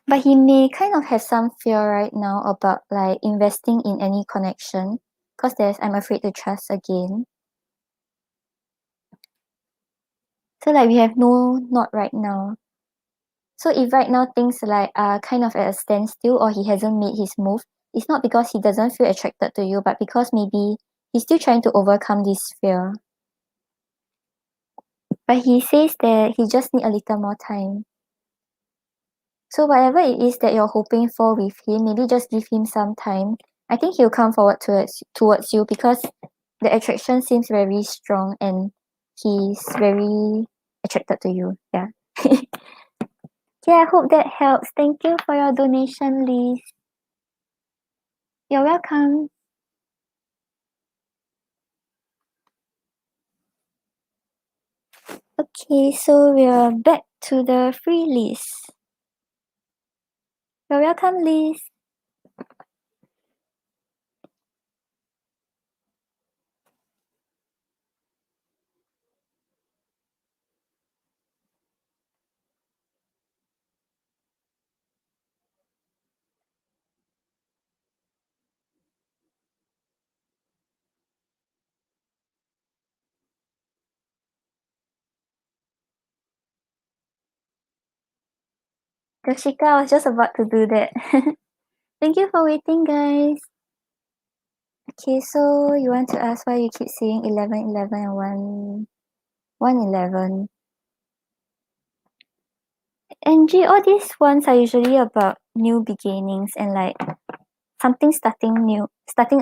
But he may kind of have some fear right now about like investing in any connection, because there's I'm afraid to trust again. So like we have no, not right now. So if right now things like are kind of at a standstill or he hasn't made his move, it's not because he doesn't feel attracted to you, but because maybe he's still trying to overcome this fear. But he says that he just need a little more time. So whatever it is that you're hoping for with him, maybe just give him some time. I think he'll come forward towards you because the attraction seems very strong and he's very attracted to you. Yeah. Yeah, I hope that helps. Thank you for your donation, Liz. You're welcome. Okay, so we're back to the free list. You're welcome, Liz. Yoshika, I was just about to do that. Thank you for waiting, guys. Okay, so you want to ask why you keep saying 11, 11 and 111. Angie, all these ones are usually about new beginnings and like something starting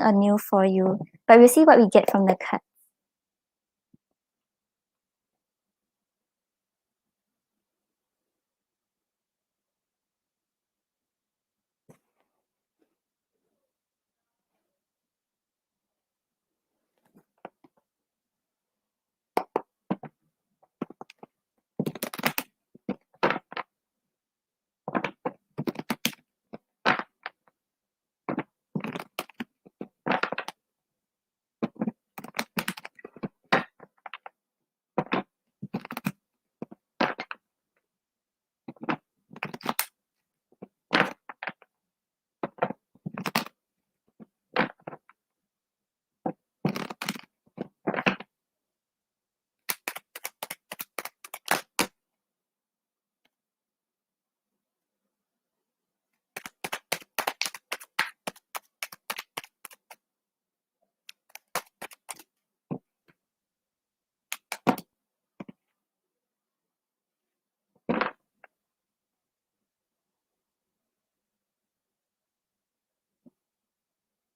anew for you. But we'll see what we get from the card.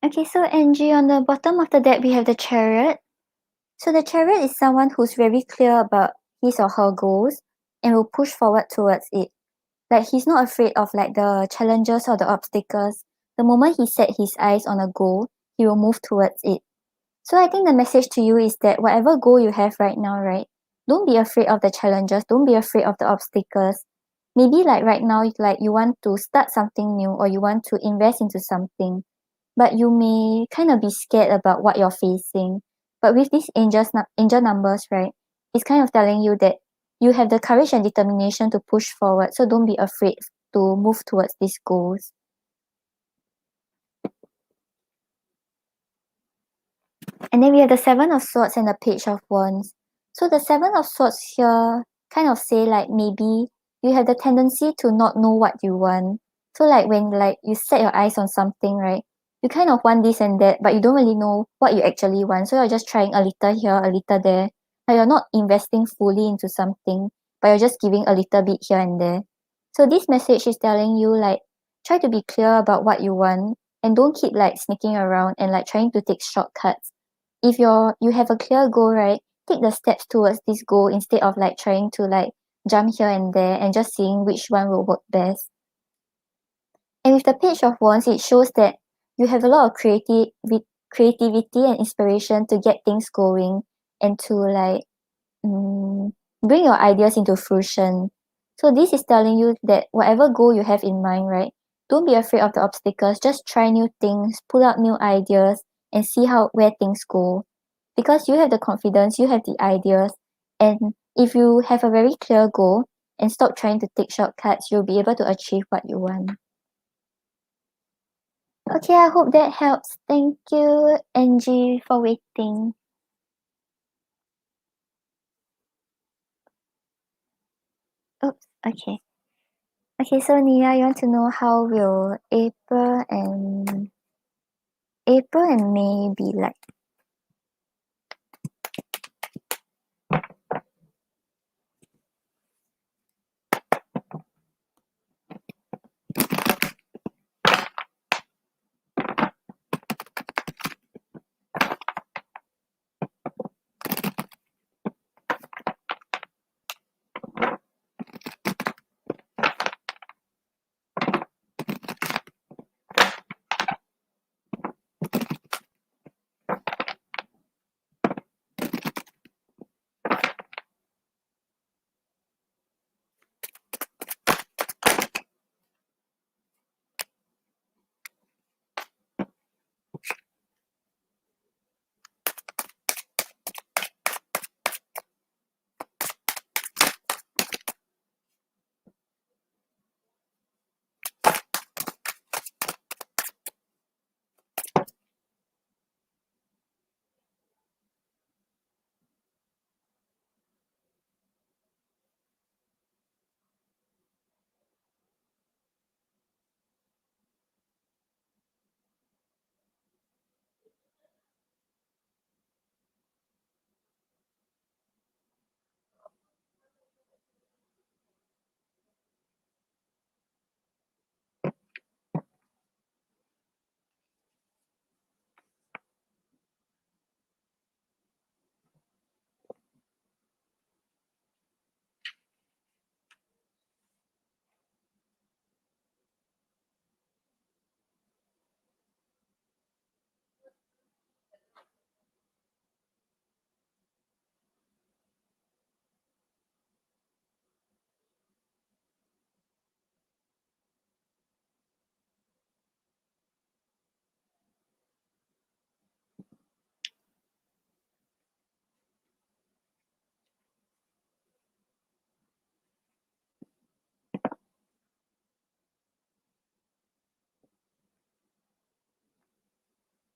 Okay, so Angie, on the bottom of the deck, we have the Chariot. So the Chariot is someone who's very clear about his or her goals and will push forward towards it. Like he's not afraid of like the challenges or the obstacles. The moment he set his eyes on a goal, he will move towards it. So I think the message to you is that whatever goal you have right now, right? Don't be afraid of the challenges. Don't be afraid of the obstacles. Maybe like right now, like you want to start something new or you want to invest into something, but you may kind of be scared about what you're facing. But with these angel numbers, right? It's kind of telling you that you have the courage and determination to push forward. So don't be afraid to move towards these goals. And then we have the Seven of Swords and the Page of Wands. So the Seven of Swords here kind of say like maybe you have the tendency to not know what you want. So like when like you set your eyes on something, right? You kind of want this and that, but you don't really know what you actually want. So you're just trying a little here, a little there. Like you're not investing fully into something, but you're just giving a little bit here and there. So this message is telling you like try to be clear about what you want and don't keep like sneaking around and like trying to take shortcuts. If you have a clear goal, right, take the steps towards this goal instead of like trying to like jump here and there and just seeing which one will work best. And with the Page of Wands, it shows that you have a lot of creativity and inspiration to get things going and to like bring your ideas into fruition. So this is telling you that whatever goal you have in mind, right, don't be afraid of the obstacles. Just try new things, pull out new ideas, and see how where things go. Because you have the confidence, you have the ideas, and if you have a very clear goal and stop trying to take shortcuts, you'll be able to achieve what you want. Okay, I hope that helps. Thank you, Angie, for waiting. Oops, okay. Okay, so Nia, you want to know how will April and May be like?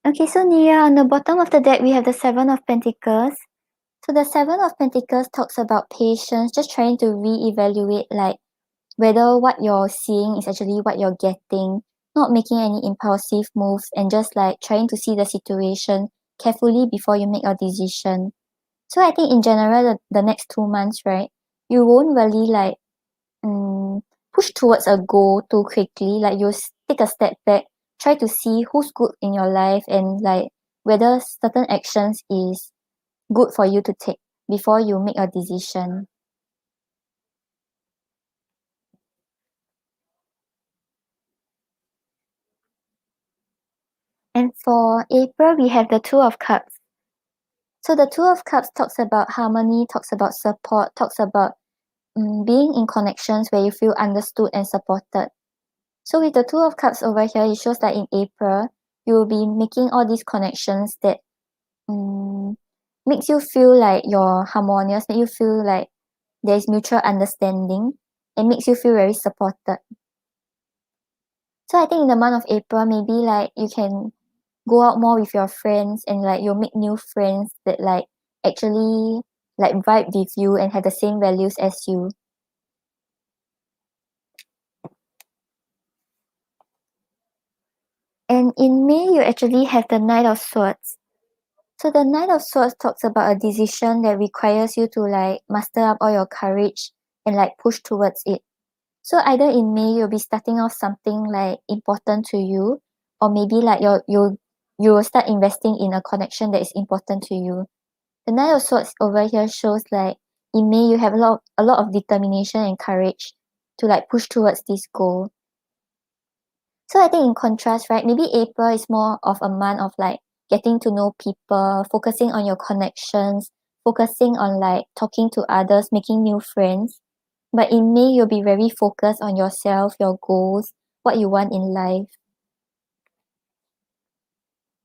Okay, so Nia, on the bottom of the deck, we have the Seven of Pentacles. So the Seven of Pentacles talks about patience, just trying to reevaluate like whether what you're seeing is actually what you're getting, not making any impulsive moves and just like trying to see the situation carefully before you make your decision. So I think in general, the next 2 months, right, you won't really like push towards a goal too quickly. Like you take a step back, try to see who's good in your life and like whether certain actions is good for you to take before you make a decision. And for April, we have the Two of Cups. So the Two of Cups talks about harmony, talks about support, talks about being in connections where you feel understood and supported. So with the Two of Cups over here, it shows that in April, you will be making all these connections that makes you feel like you're harmonious, make you feel like there's mutual understanding, and makes you feel very supported. So I think in the month of April, maybe like you can go out more with your friends and like you'll make new friends that like actually like vibe with you and have the same values as you. And in May, you actually have the Knight of Swords. So the Knight of Swords talks about a decision that requires you to like muster up all your courage and like push towards it. So either in May you'll be starting off something like important to you, or maybe like you will start investing in a connection that is important to you. The Knight of Swords over here shows like in May you have a lot of determination and courage to like push towards this goal. So I think in contrast, right, maybe April is more of a month of like getting to know people, focusing on your connections, focusing on like talking to others, making new friends. But in May, you'll be very focused on yourself, your goals, what you want in life.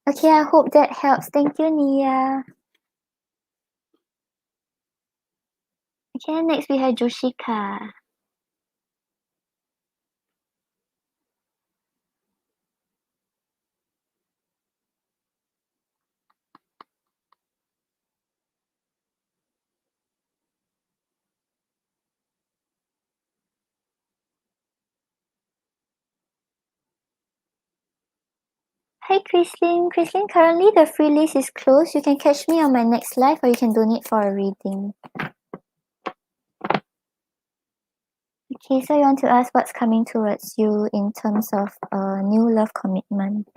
Okay, I hope that helps. Thank you, Nia. Okay, next we have Joshika. Hi, Chrislyn. Chrislyn, currently the free list is closed. You can catch me on my next live or you can donate for a reading. Okay, so you want to ask what's coming towards you in terms of a new love commitment.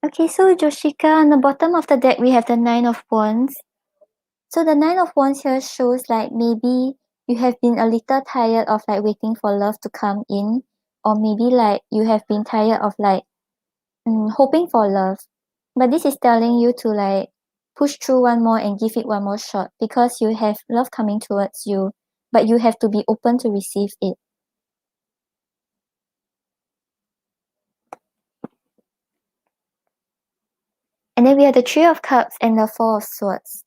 Okay, so Joshika, on the bottom of the deck, we have the Nine of Wands. So the Nine of Wands here shows like maybe you have been a little tired of like waiting for love to come in, or maybe like you have been tired of like hoping for love. But this is telling you to like push through one more and give it one more shot because you have love coming towards you, but you have to be open to receive it. And then we have the Three of Cups and the Four of Swords.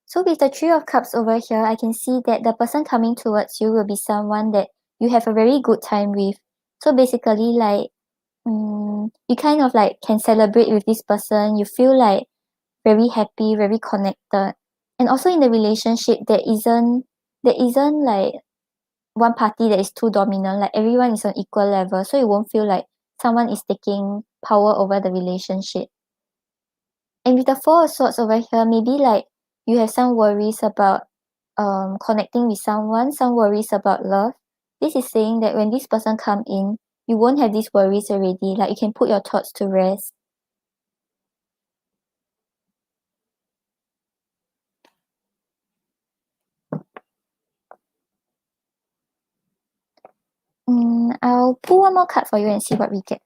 So with the Three of Cups over here, I can see that the person coming towards you will be someone that you have a very good time with. So basically like you kind of like can celebrate with this person. You feel like very happy, very connected. And also in the relationship, there isn't like one party that is too dominant, like everyone is on equal level, so you won't feel like someone is taking power over the relationship. And with the Four of Swords over here, maybe like you have some worries about connecting with someone, some worries about love. This is saying that when this person come in, you won't have these worries already. Like you can put your thoughts to rest. I'll pull one more card for you and see what we get.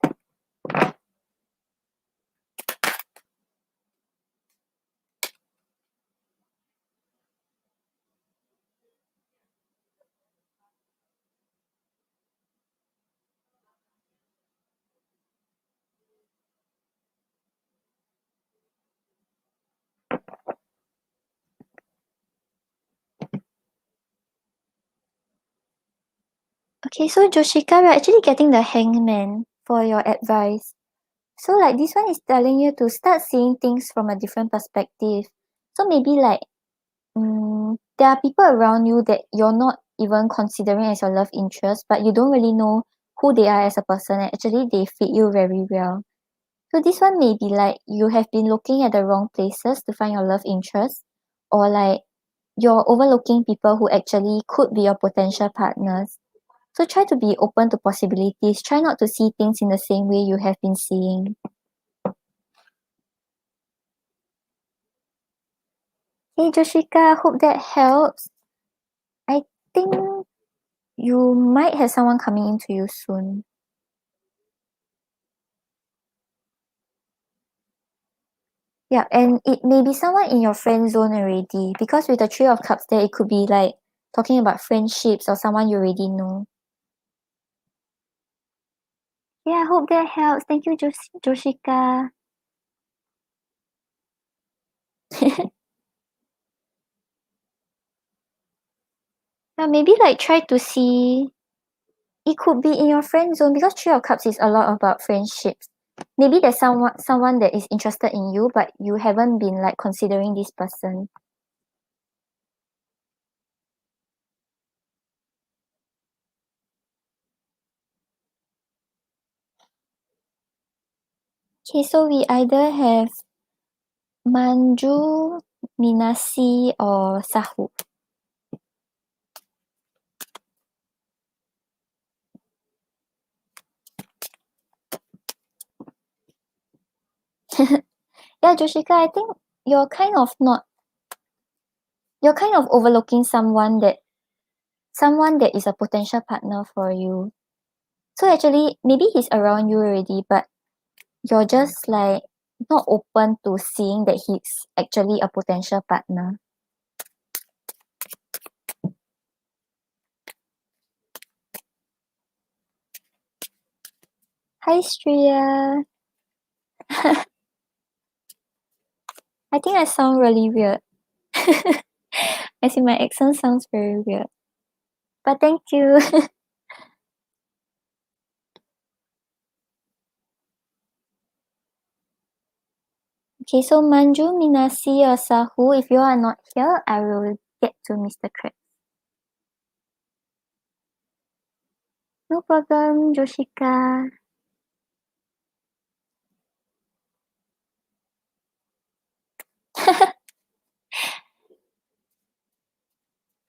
Okay, so Joshika, we're actually getting the Hangman for your advice. So like this one is telling you to start seeing things from a different perspective. So maybe like there are people around you that you're not even considering as your love interest, but you don't really know who they are as a person, and actually they fit you very well. So this one may be like you have been looking at the wrong places to find your love interest, or like you're overlooking people who actually could be your potential partners. So try to be open to possibilities. Try not to see things in the same way you have been seeing. Hey Joshika, hope that helps. I think you might have someone coming into you soon. Yeah, and it may be someone in your friend zone already, because with the Three of Cups there, it could be like talking about friendships or someone you already know. Yeah, I hope that helps. Thank you, Joshika. Yeah, maybe like try to see. It could be in your friend zone, because Three of Cups is a lot about friendships. Maybe there's someone that is interested in you, but you haven't been like considering this person. Okay, so we either have Manju, Minasi, or Sahu. Yeah, Joshika, I think you're kind of not you're kind of overlooking someone that is a potential partner for you. So actually maybe he's around you already, but you're just like not open to seeing that he's actually a potential partner. Hi Striya. I think I sound really weird. As in my accent sounds very weird. But thank you. Okay, so Manju, Minasi, or Sahu, if you are not here, I will get to Mr. Crab. No problem, Joshika.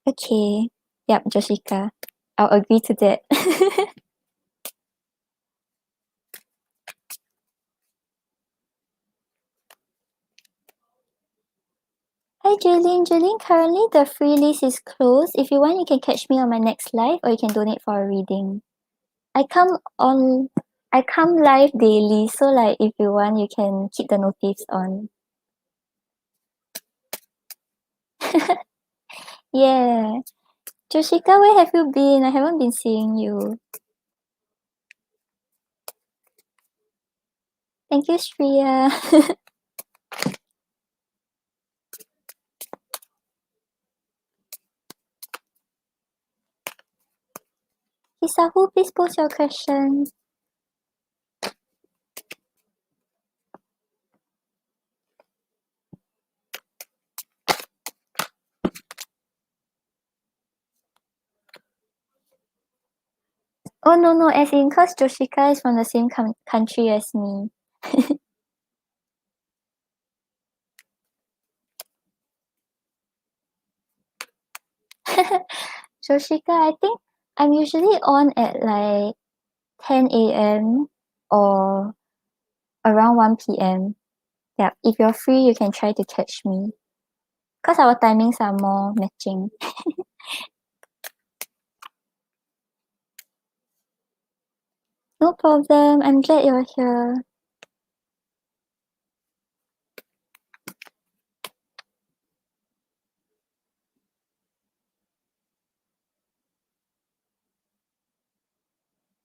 Okay. Yep, Joshika. I'll agree to that. Hi Jaylene. Jaylene, currently the free list is closed. If you want, you can catch me on my next live, or you can donate for a reading. I come on I come live daily, so like if you want, you can keep the notice on. Yeah. Joshika, where have you been? I haven't been seeing you. Thank you, Shreya. Hisahu, please post your questions. Oh no, as in cause Joshika is from the same country as me. Joshika, I think I'm usually on at like 10 a.m. or around 1 p.m. Yeah, if you're free, you can try to catch me. Cause our timings are more matching. No problem. I'm glad you're here.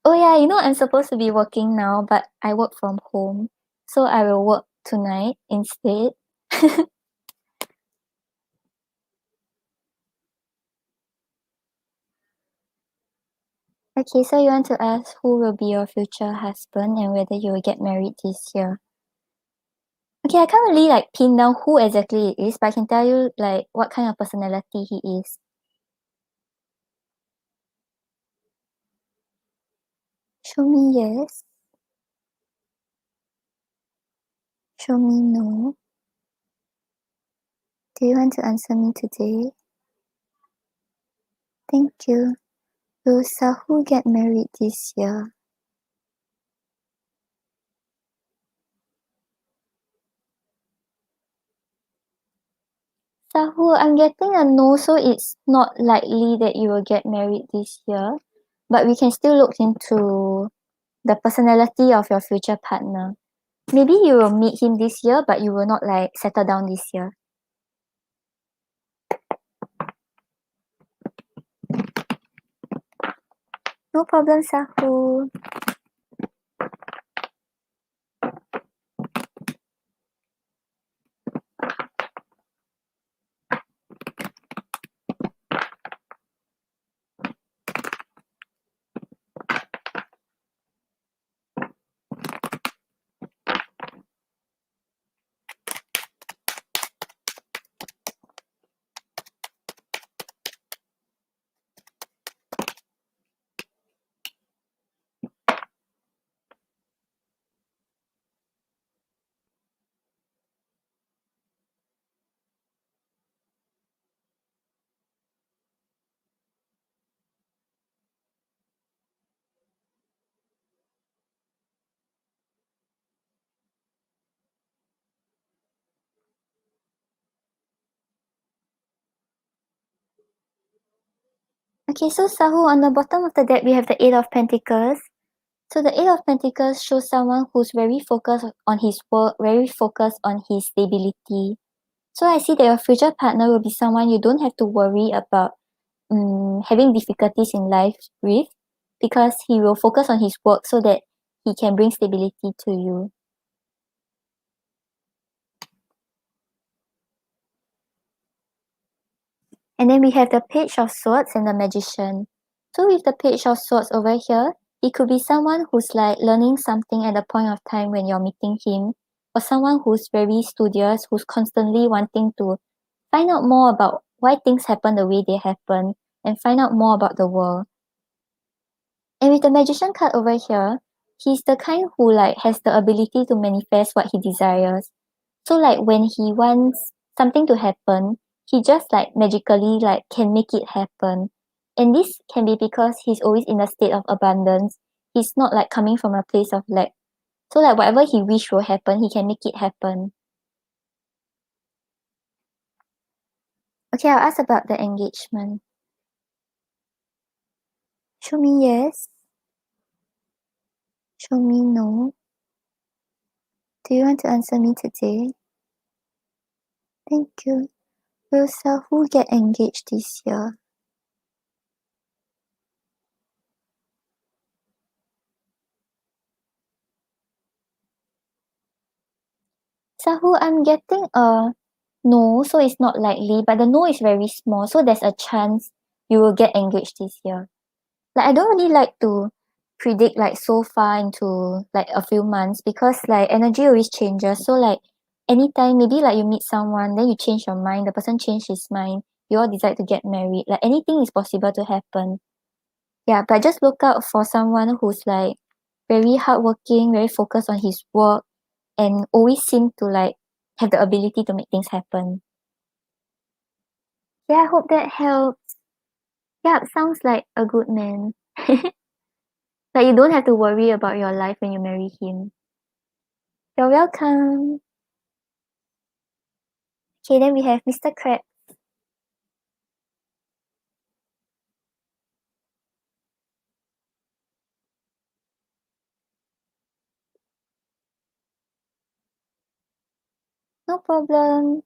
Oh yeah, I'm supposed to be working now, but I work from home. So I will work tonight instead. Okay, so you want to ask who will be your future husband and whether you will get married this year. Okay, I can't really like pin down who exactly it is, but I can tell you like what kind of personality he is. Show me yes. Show me no. Do you want to answer me today? Thank you. Will Sahu get married this year? Sahu, I'm getting a no, so it's not likely that you will get married this year. But we can still look into the personality of your future partner. Maybe you will meet him this year, but you will not like settle down this year. No problem, Sahu. Okay, so Sahu, on the bottom of the deck, we have the Eight of Pentacles. So the Eight of Pentacles shows someone who's very focused on his work, very focused on his stability. So I see that your future partner will be someone you don't have to worry about having difficulties in life with, because he will focus on his work so that he can bring stability to you. And then we have the Page of Swords and the Magician. So with the Page of Swords over here, it could be someone who's like learning something at the point of time when you're meeting him, or someone who's very studious, who's constantly wanting to find out more about why things happen the way they happen and find out more about the world. And with the Magician card over here, he's the kind who like has the ability to manifest what he desires. So like when he wants something to happen, he just like magically like can make it happen. And this can be because he's always in a state of abundance. He's not like coming from a place of lack. So like whatever he wish will happen, he can make it happen. Okay, I'll ask about the engagement. Show me yes. Show me no. Do you want to answer me today? Thank you. Will Sahu get engaged this year? Sahu, I'm getting a no, so it's not likely, but the no is very small, so there's a chance you will get engaged this year. Like I don't really like to predict like so far into like a few months, because like energy always changes. So like anytime maybe like you meet someone, then you change your mind, the person changed his mind, you all decide to get married. Like anything is possible to happen. Yeah, but just look out for someone who's like very hardworking, very focused on his work, and always seem to like have the ability to make things happen. Yeah, I hope that helps. Yeah, sounds like a good man. Like you don't have to worry about your life when you marry him. You're welcome. Okay, then we have Mr. Crab. No problem.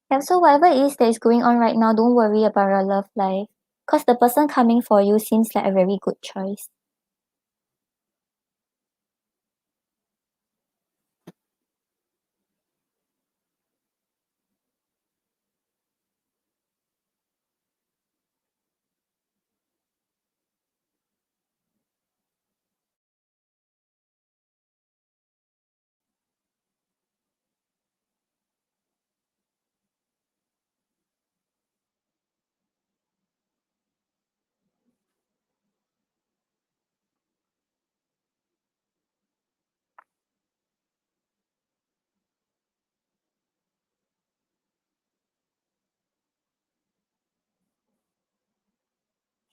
Yeah, so whatever it is that is going on right now, don't worry about your love life. Because the person coming for you seems like a very good choice.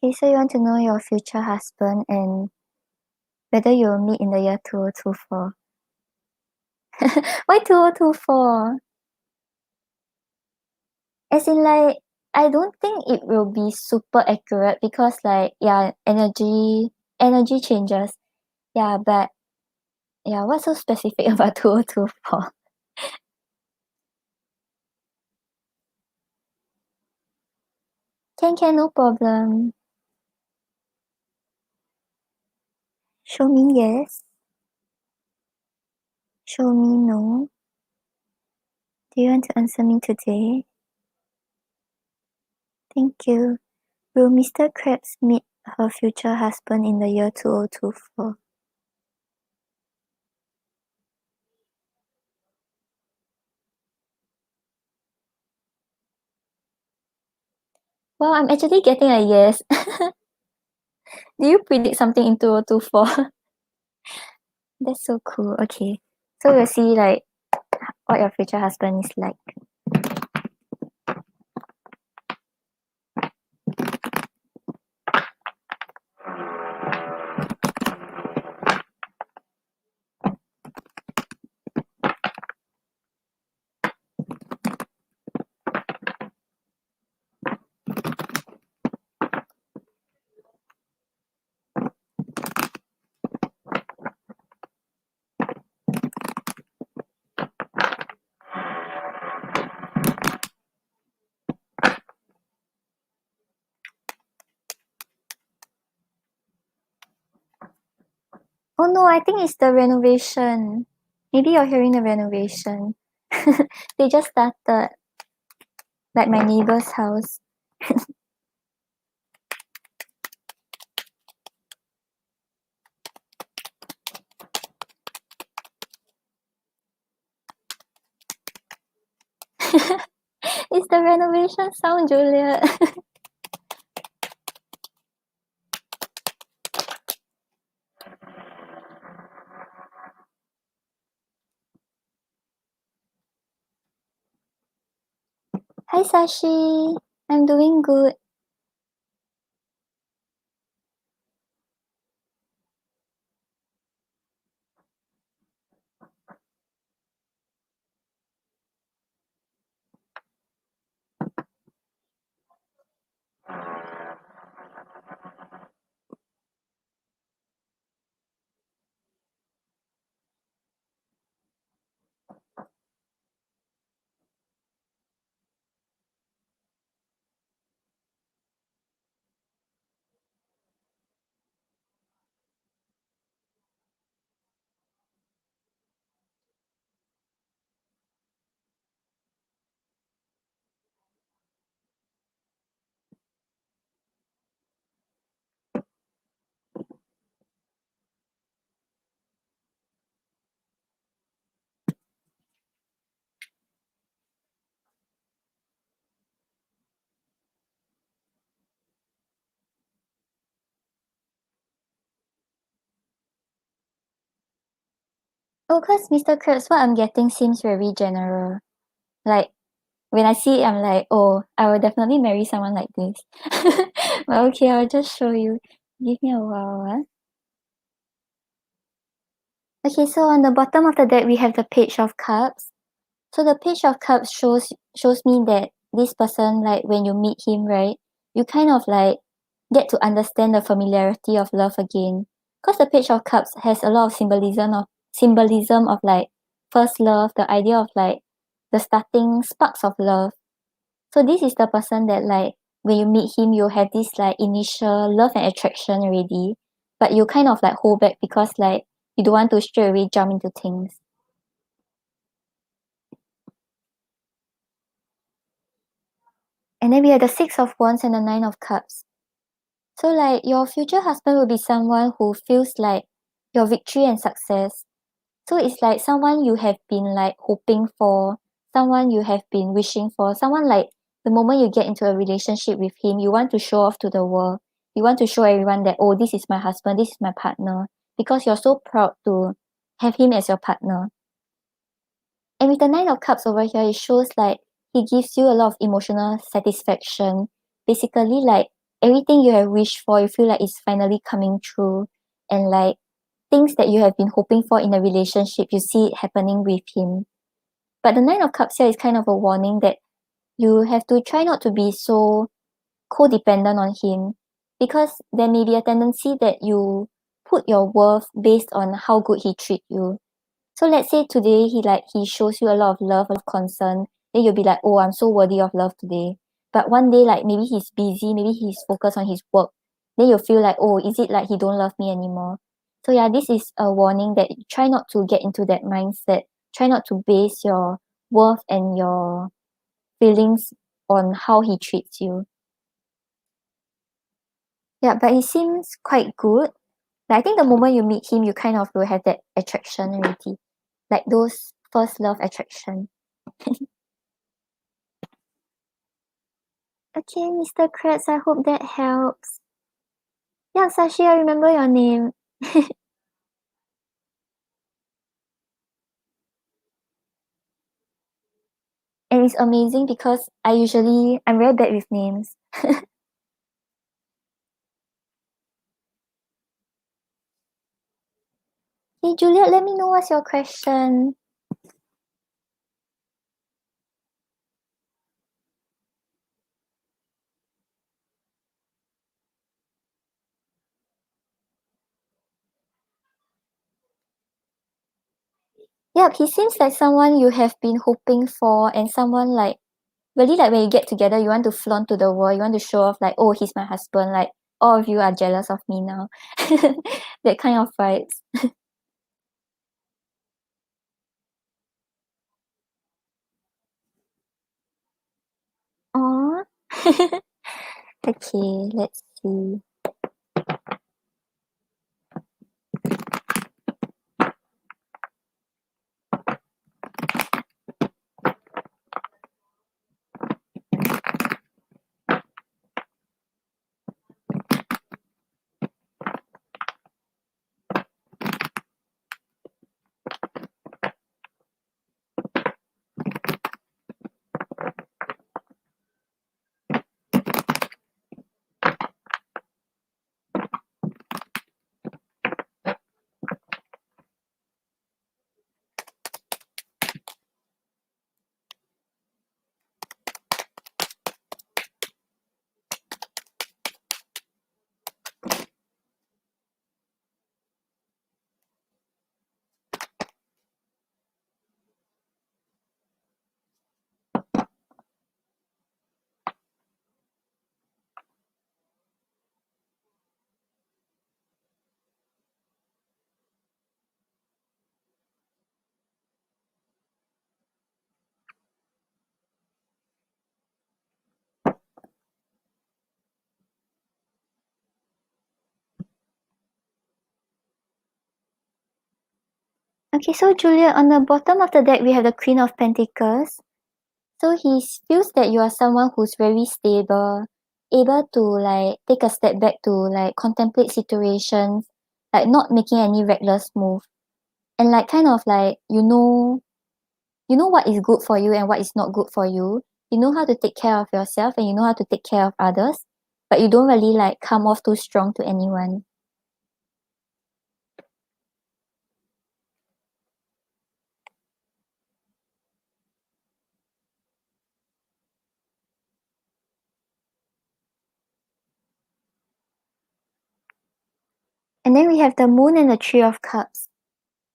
Okay, so you want to know your future husband and whether you'll meet in the year 2024. Why 2024? As in like I don't think it will be super accurate because like yeah, energy changes. Yeah, but yeah, what's so specific about 2024? Can, no problem. Show me yes. Show me no. Do you want to answer me today? Thank you. Will Mr. Krabs meet her future husband in the year 2024? Well, I'm actually getting a yes. Do you predict something in 2024? That's so cool. Okay. So we'll see like what your future husband is like. Oh no, I think it's the renovation. Maybe you're hearing the renovation. They just started, like my neighbor's house. It's the renovation sound, Juliet. Hi, Sashi. I'm doing good. Oh, cause Mr. Krabs, what I'm getting seems very general. Like when I see it, I'm like, oh, I will definitely marry someone like this. But okay, I'll just show you. Give me a while. Okay, so on the bottom of the deck, we have the Page of Cups. So the Page of Cups shows me that this person, like when you meet him, right, you kind of like get to understand the familiarity of love again. Because the Page of Cups has a lot of symbolism of like first love, the idea of like the starting sparks of love. So this is the person that like when you meet him, you have this like initial love and attraction already, but you kind of like hold back because like you don't want to straight away jump into things. And then we have the Six of Wands and the Nine of Cups. So like your future husband will be someone who feels like your victory and success. So it's like someone you have been like hoping for, someone you have been wishing for, someone like the moment you get into a relationship with him, you want to show off to the world. You want to show everyone that, oh, this is my husband, this is my partner, because you're so proud to have him as your partner. And with the Nine of Cups over here, it shows like he gives you a lot of emotional satisfaction. Basically, like everything you have wished for, you feel like it's finally coming true. And like things that you have been hoping for in a relationship, you see it happening with him. But the Nine of Cups here is kind of a warning that you have to try not to be so codependent on him, because there may be a tendency that you put your worth based on how good he treat you. So let's say today he shows you a lot of love, of concern, then you'll be like, oh, I'm so worthy of love today. But one day like maybe he's busy, maybe he's focused on his work, then you'll feel like, oh, is it like he don't love me anymore? So yeah, this is a warning that you try not to get into that mindset. Try not to base your worth and your feelings on how he treats you. Yeah, but he seems quite good. Like, I think the moment you meet him, you kind of will have that attraction already. Like those first love attraction. Okay, Mr. Kratz, I hope that helps. Yeah, Sashi, I remember your name. And it's amazing because I'm very bad with names. Hey, Juliet, let me know what's your question. Yep, he seems like someone you have been hoping for and someone like really like when you get together, you want to flaunt to the world, you want to show off like, oh, he's my husband, like all of you are jealous of me now. That kind of vibes. Aw. Okay, let's see. Okay, so Julia, on the bottom of the deck, we have the Queen of Pentacles. So he feels that you are someone who's very stable, able to like take a step back to like contemplate situations, like not making any reckless move. and like kind of like you know what is good for you and what is not good for you. You know how to take care of yourself and you know how to take care of others, but you don't really like come off too strong to anyone. And then we have the moon and the three of cups.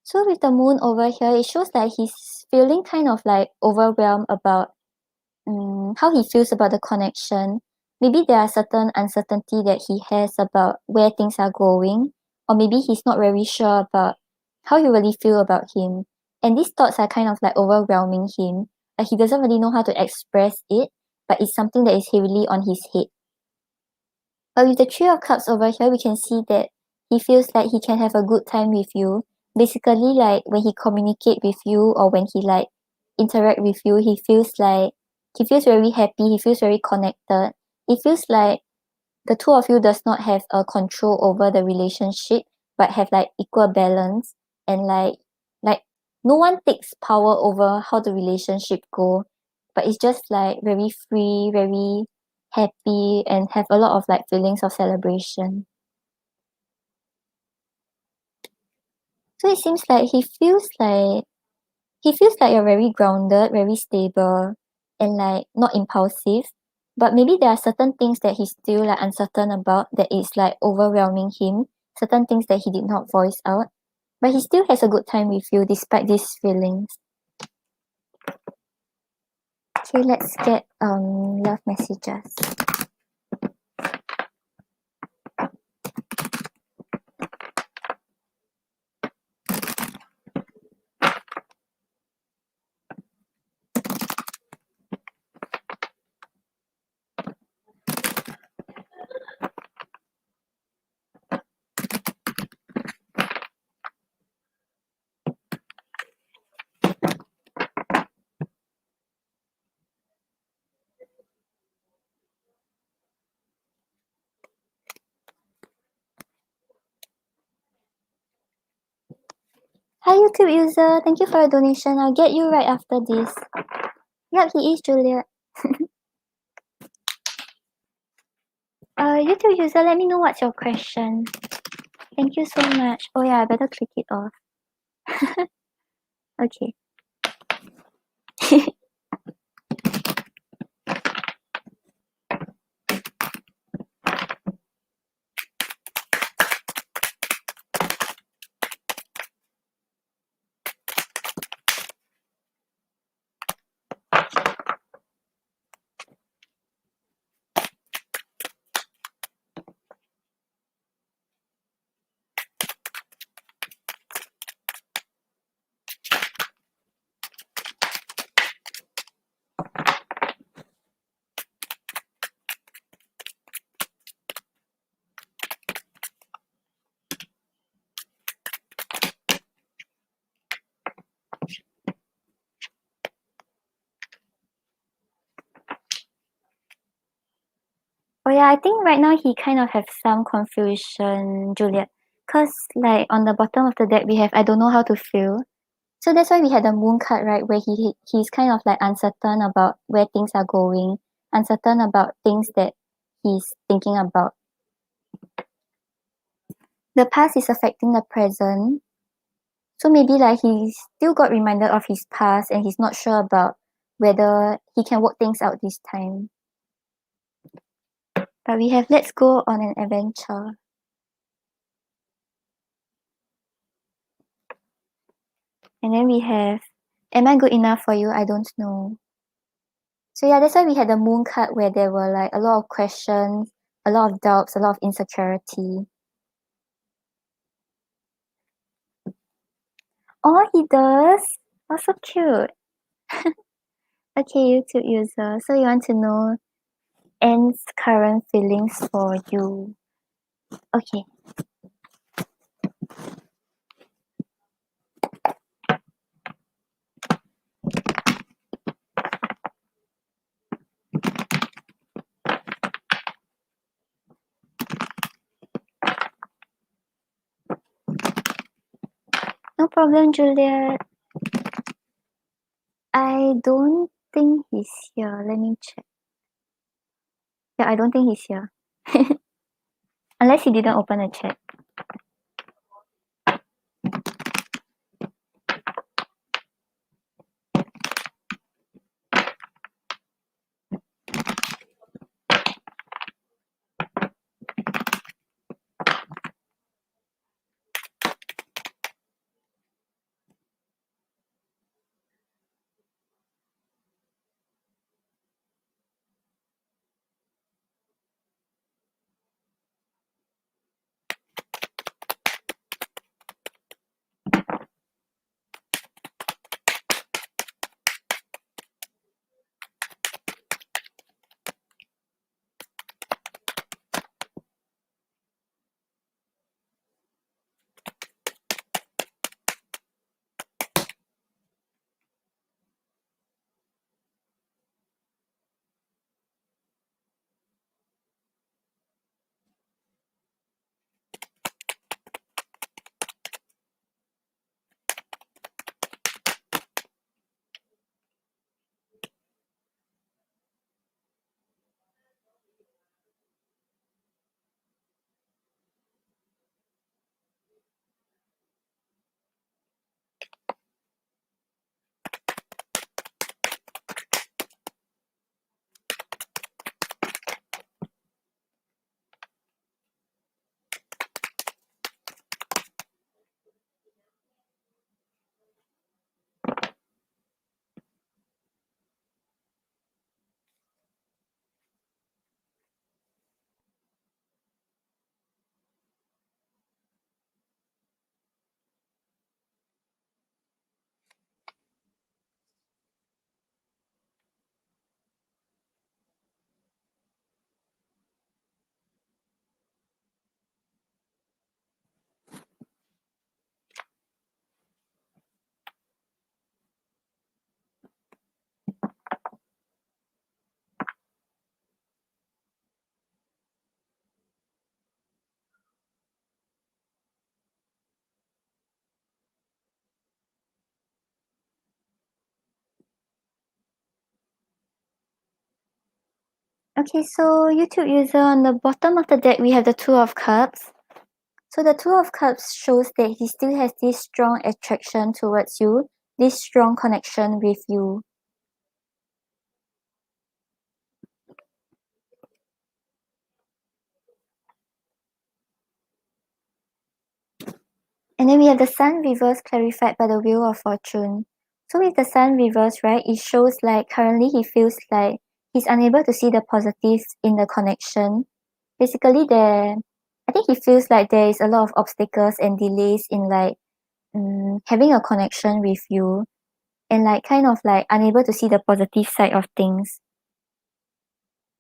So with the moon over here, it shows that he's feeling kind of like overwhelmed about how he feels about the connection. Maybe there are certain uncertainty that he has about where things are going, or maybe he's not very sure about how you really feel about him. And these thoughts are kind of like overwhelming him. Like he doesn't really know how to express it, but it's something that is heavily on his head. But with the three of cups over here, we can see that he feels like he can have a good time with you. Basically, like when he communicate with you or when he like interact with you, he feels very happy, he feels very connected. It feels like the two of you does not have a control over the relationship, but have like equal balance, and like no one takes power over how the relationship go, but it's just like very free, very happy, and have a lot of like feelings of celebration. So it seems like he feels like you're very grounded, very stable, and like not impulsive. But maybe there are certain things that he's still like uncertain about that is like overwhelming him, certain things that he did not voice out. But he still has a good time with you despite these feelings. Okay, let's get love messages. Hi YouTube user, thank you for your donation. I'll get you right after this. Yep, he is Juliet. YouTube user, let me know what's your question. Thank you so much. Oh yeah, I better click it off. Okay. Oh yeah, I think right now he kind of have some confusion, Juliet. Cause like on the bottom of the deck we have I don't know how to feel. So that's why we had the moon card, right? Where he's kind of like uncertain about where things are going, uncertain about things that he's thinking about. The past is affecting the present. So maybe like he still got reminded of his past and he's not sure about whether he can work things out this time. But we have let's go on an adventure. And then we have am I good enough for you? I don't know. So yeah, that's why we had the moon card where there were like a lot of questions, a lot of doubts, a lot of insecurity. Oh, he does? Oh, so cute. Okay, YouTube user. So you want to know Anne's current feelings for you. Okay. No problem, Juliet. I don't think he's here. Let me check. Yeah, I don't think he's here. Unless he didn't open a chat. Okay, so YouTube user, on the bottom of the deck, we have the Two of Cups. So the Two of Cups shows that he still has this strong attraction towards you, this strong connection with you. And then we have the Sun reverse clarified by the Wheel of Fortune. So with the Sun reverse, right, it shows like currently he feels like he's unable to see the positives in the connection. Basically, I think he feels like there is a lot of obstacles and delays in like having a connection with you, and like kind of like unable to see the positive side of things.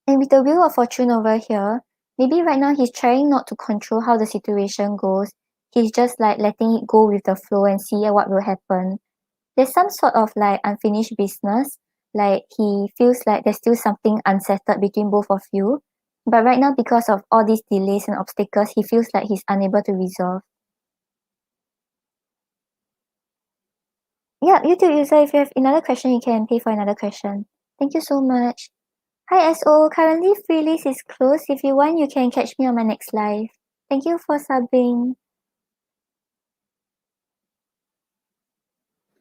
And with the Wheel of Fortune over here, maybe right now he's trying not to control how the situation goes. He's just like letting it go with the flow and see what will happen. There's some sort of like unfinished business. Like he feels like there's still something unsettled between both of you. But right now, because of all these delays and obstacles, he feels like he's unable to resolve. Yeah, YouTube user, if you have another question, you can pay for another question. Thank you so much. Hi SO, currently free list is closed. If you want, you can catch me on my next live. Thank you for subbing.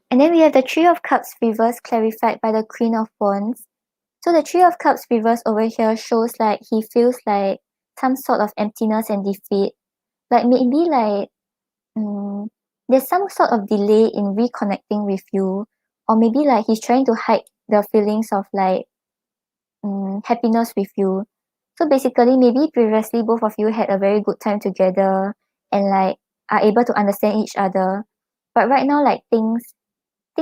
And then we have the Three of Cups reverse clarified by the Queen of Wands. So the Three of Cups reverse over here shows like he feels like some sort of emptiness and defeat. Like maybe like there's some sort of delay in reconnecting with you. Or maybe like he's trying to hide the feelings of like happiness with you. So basically, maybe previously both of you had a very good time together and like are able to understand each other. But right now, like things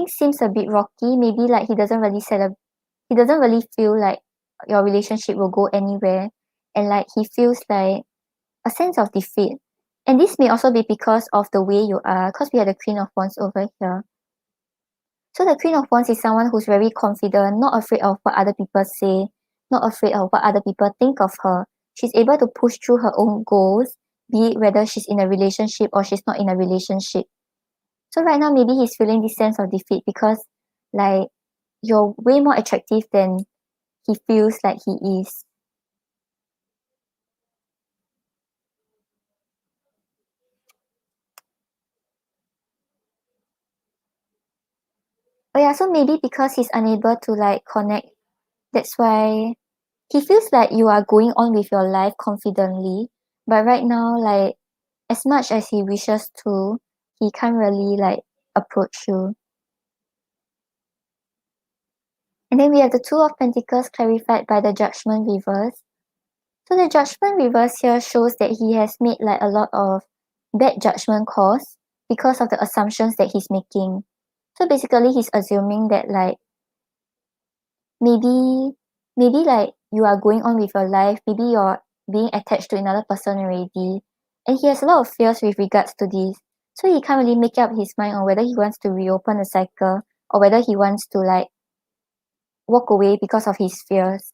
seems a bit rocky. Maybe like he doesn't really feel like your relationship will go anywhere, and like he feels like a sense of defeat. And this may also be because of the way you are, because we have the Queen of Wands over here. So the Queen of Wands is someone who's very confident, not afraid of what other people say, not afraid of what other people think of her. She's able to push through her own goals, be it whether she's in a relationship or she's not in a relationship. So right now, maybe he's feeling this sense of defeat because, like, you're way more attractive than he feels like he is. Oh yeah, so maybe because he's unable to like connect, that's why he feels like you are going on with your life confidently. But right now, like, as much as he wishes to, he can't really like approach you. And then we have the Two of Pentacles clarified by the Judgment reverse. So the Judgment reverse here shows that he has made like a lot of bad judgment calls because of the assumptions that he's making. So basically he's assuming that like maybe like you are going on with your life, maybe you're being attached to another person already. And he has a lot of fears with regards to this. So he can't really make up his mind on whether he wants to reopen the cycle or whether he wants to like walk away because of his fears.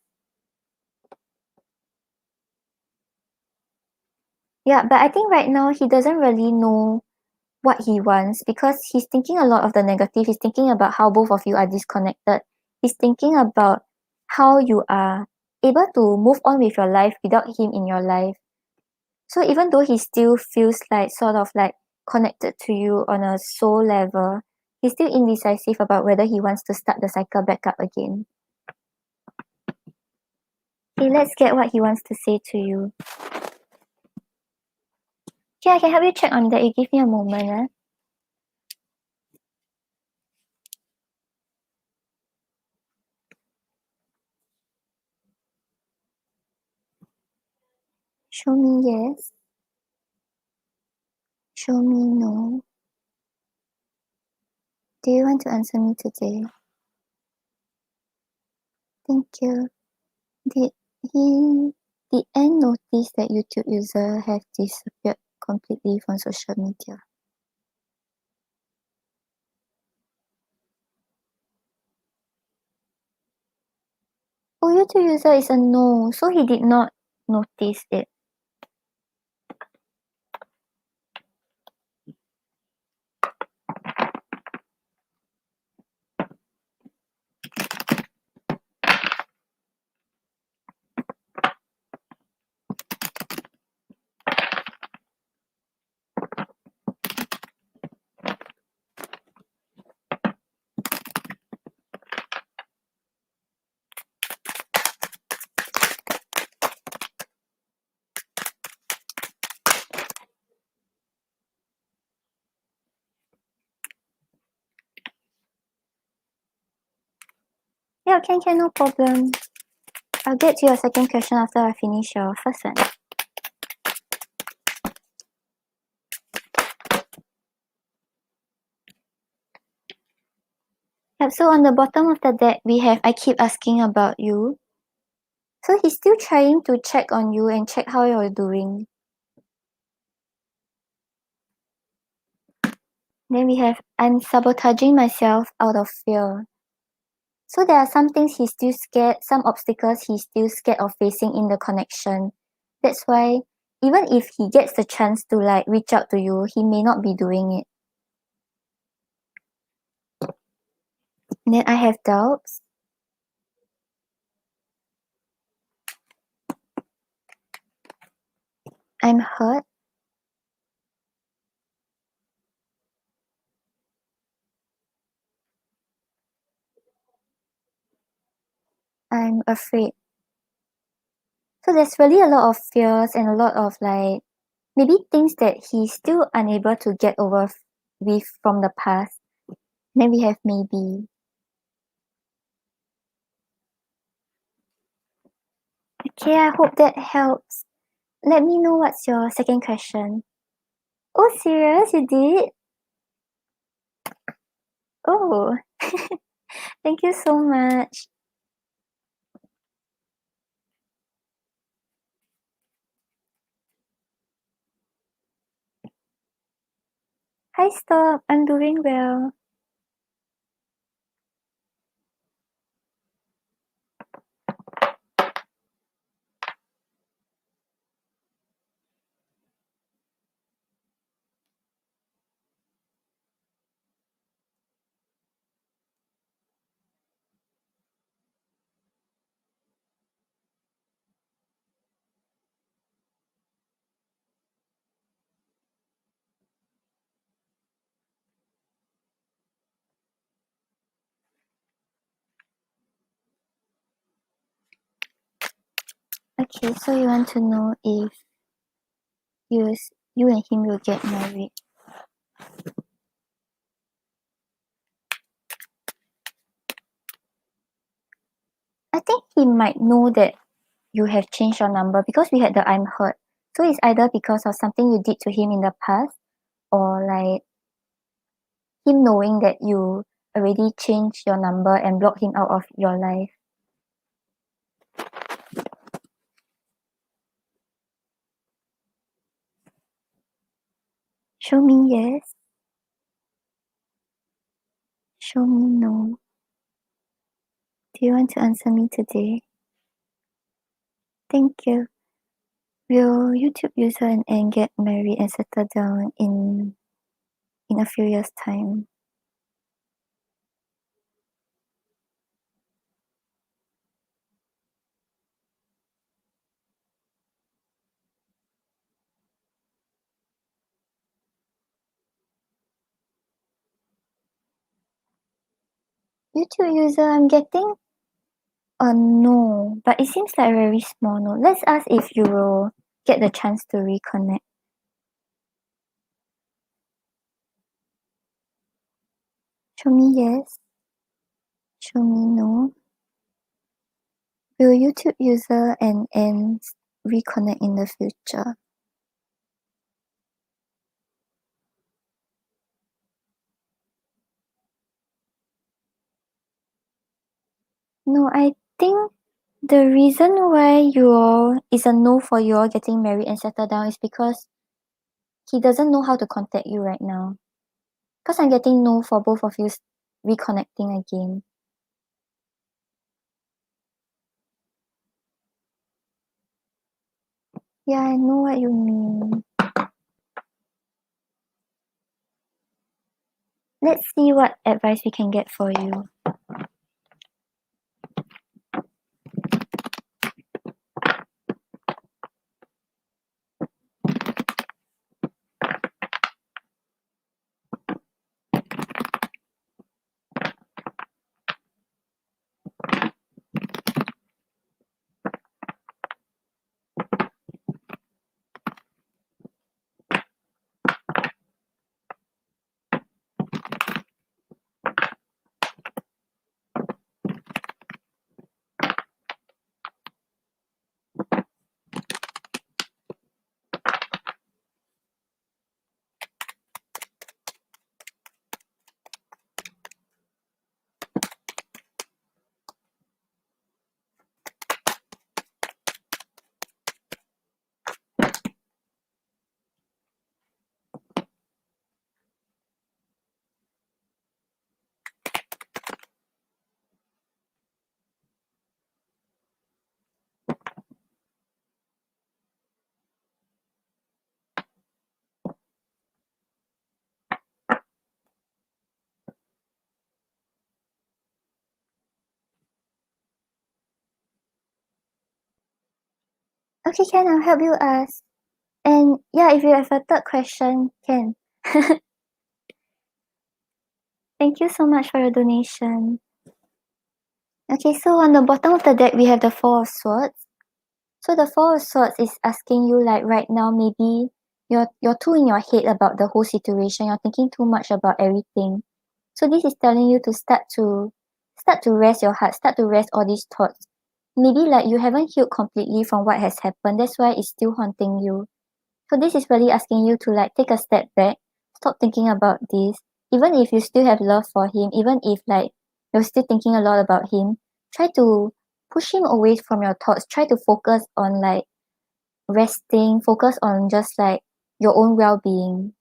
Yeah, but I think right now he doesn't really know what he wants because he's thinking a lot of the negative. He's thinking about how both of you are disconnected. He's thinking about how you are able to move on with your life without him in your life. So even though he still feels like sort of like connected to you on a soul level, he's still indecisive about whether he wants to start the cycle back up again. Okay, let's get what he wants to say to you. Okay, I can help you check on that. You give me a moment. Show me yes. Show me no. Do you want to answer me today? Thank you. Did he did Anne notice that YouTube user have disappeared completely from social media? Oh, YouTube user is a no, so he did not notice it. Yeah, can, no problem. I'll get to your second question after I finish your first one. Yep, so on the bottom of the deck, we have I keep asking about you. So he's still trying to check on you and check how you're doing. Then we have I'm sabotaging myself out of fear. So there are some things he's still scared, some obstacles he's still scared of facing in the connection. That's why even if he gets the chance to like reach out to you, he may not be doing it. And then I have doubts. I'm hurt. I'm afraid. So there's really a lot of fears and a lot of like maybe things that he's still unable to get over with from the past. Then we have maybe. Okay, I hope that helps. Let me know what's your second question. Oh, serious? You did? Oh, thank you so much. Hi, Stop. I'm doing well. Okay, so you want to know if you and him will get married. I think he might know that you have changed your number because we had the I'm hurt. So it's either because of something you did to him in the past or like him knowing that you already changed your number and blocked him out of your life. Show me yes. Show me no. Do you want to answer me today? Thank you. Will YouTube user and Anne get married and settle down in a few years' time? YouTube user, I'm getting a no, but it seems like a very small no. Let's ask if you will get the chance to reconnect. Show me yes. Show me no. Will YouTube user and Anne reconnect in the future? No, I think the reason why is a no for you all getting married and settle down is because he doesn't know how to contact you right now. Because I'm getting no for both of you reconnecting again. Yeah, I know what you mean. Let's see what advice we can get for you. Okay, Ken, I'll help you ask. And yeah, if you have a third question, Ken. Thank you so much for your donation. Okay, so on the bottom of the deck, we have the Four of Swords. So the Four of Swords is asking you like right now, maybe you're too in your head about the whole situation. You're thinking too much about everything. So this is telling you to start to rest your heart, start to rest all these thoughts. Maybe like you haven't healed completely from what has happened. That's why it's still haunting you. So this is really asking you to like take a step back, stop thinking about this. Even if you still have love for him, even if like you're still thinking a lot about him, try to push him away from your thoughts. Try to focus on like resting, focus on just like your own well-being.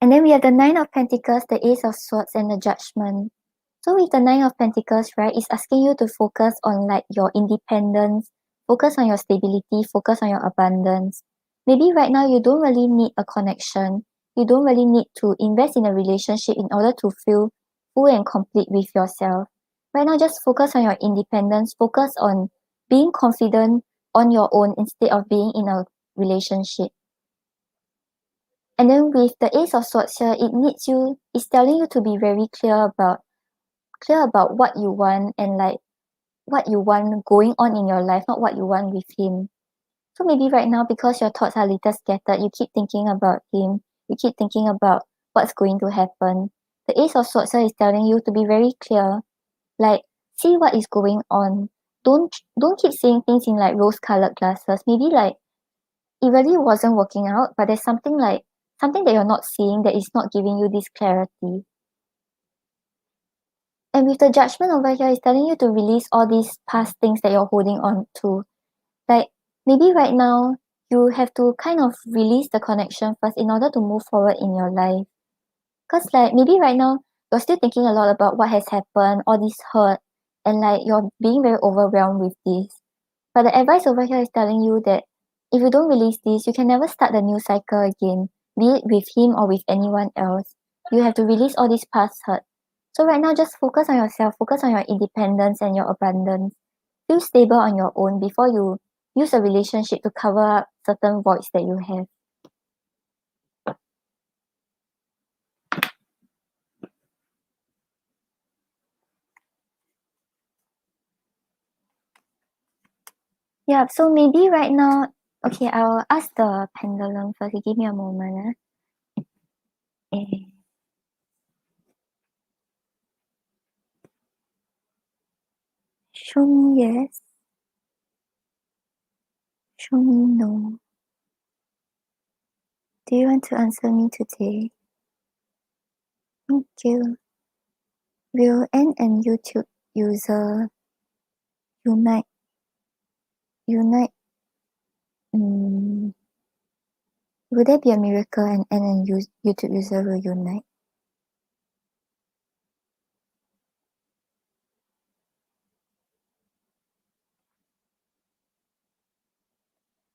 And then we have the Nine of Pentacles, the Ace of Swords, and the Judgment. So with the Nine of Pentacles, right, it's asking you to focus on like your independence, focus on your stability, focus on your abundance. Maybe right now you don't really need a connection. You don't really need to invest in a relationship in order to feel full and complete with yourself. Right now, just focus on your independence, focus on being confident on your own instead of being in a relationship. And then with the Ace of Swords here, it's telling you to be very clear about what you want and like what you want going on in your life, not what you want with him. So maybe right now, because your thoughts are a little scattered, you keep thinking about him, you keep thinking about what's going to happen. The Ace of Swords here is telling you to be very clear, like see what is going on. Don't keep saying things in like rose-colored glasses. Maybe like it really wasn't working out, but there's something that you're not seeing that is not giving you this clarity. And with the Judgment over here, it's telling you to release all these past things that you're holding on to. Like maybe right now you have to kind of release the connection first in order to move forward in your life. Cause like maybe right now you're still thinking a lot about what has happened, all this hurt, and like you're being very overwhelmed with this. But the advice over here is telling you that if you don't release this, you can never start the new cycle again, be it with him or with anyone else. You have to release all this past hurt. So right now, just focus on yourself, focus on your independence and your abundance. Feel stable on your own before you use a relationship to cover up certain voids that you have. Yeah, so maybe right now, okay, I'll ask the pendulum first. You give me a moment. Eh. Show me yes. Show me no. Do you want to answer me today? Thank you. Will an YouTube user unite? Mm, will there be a miracle and YouTube user will unite?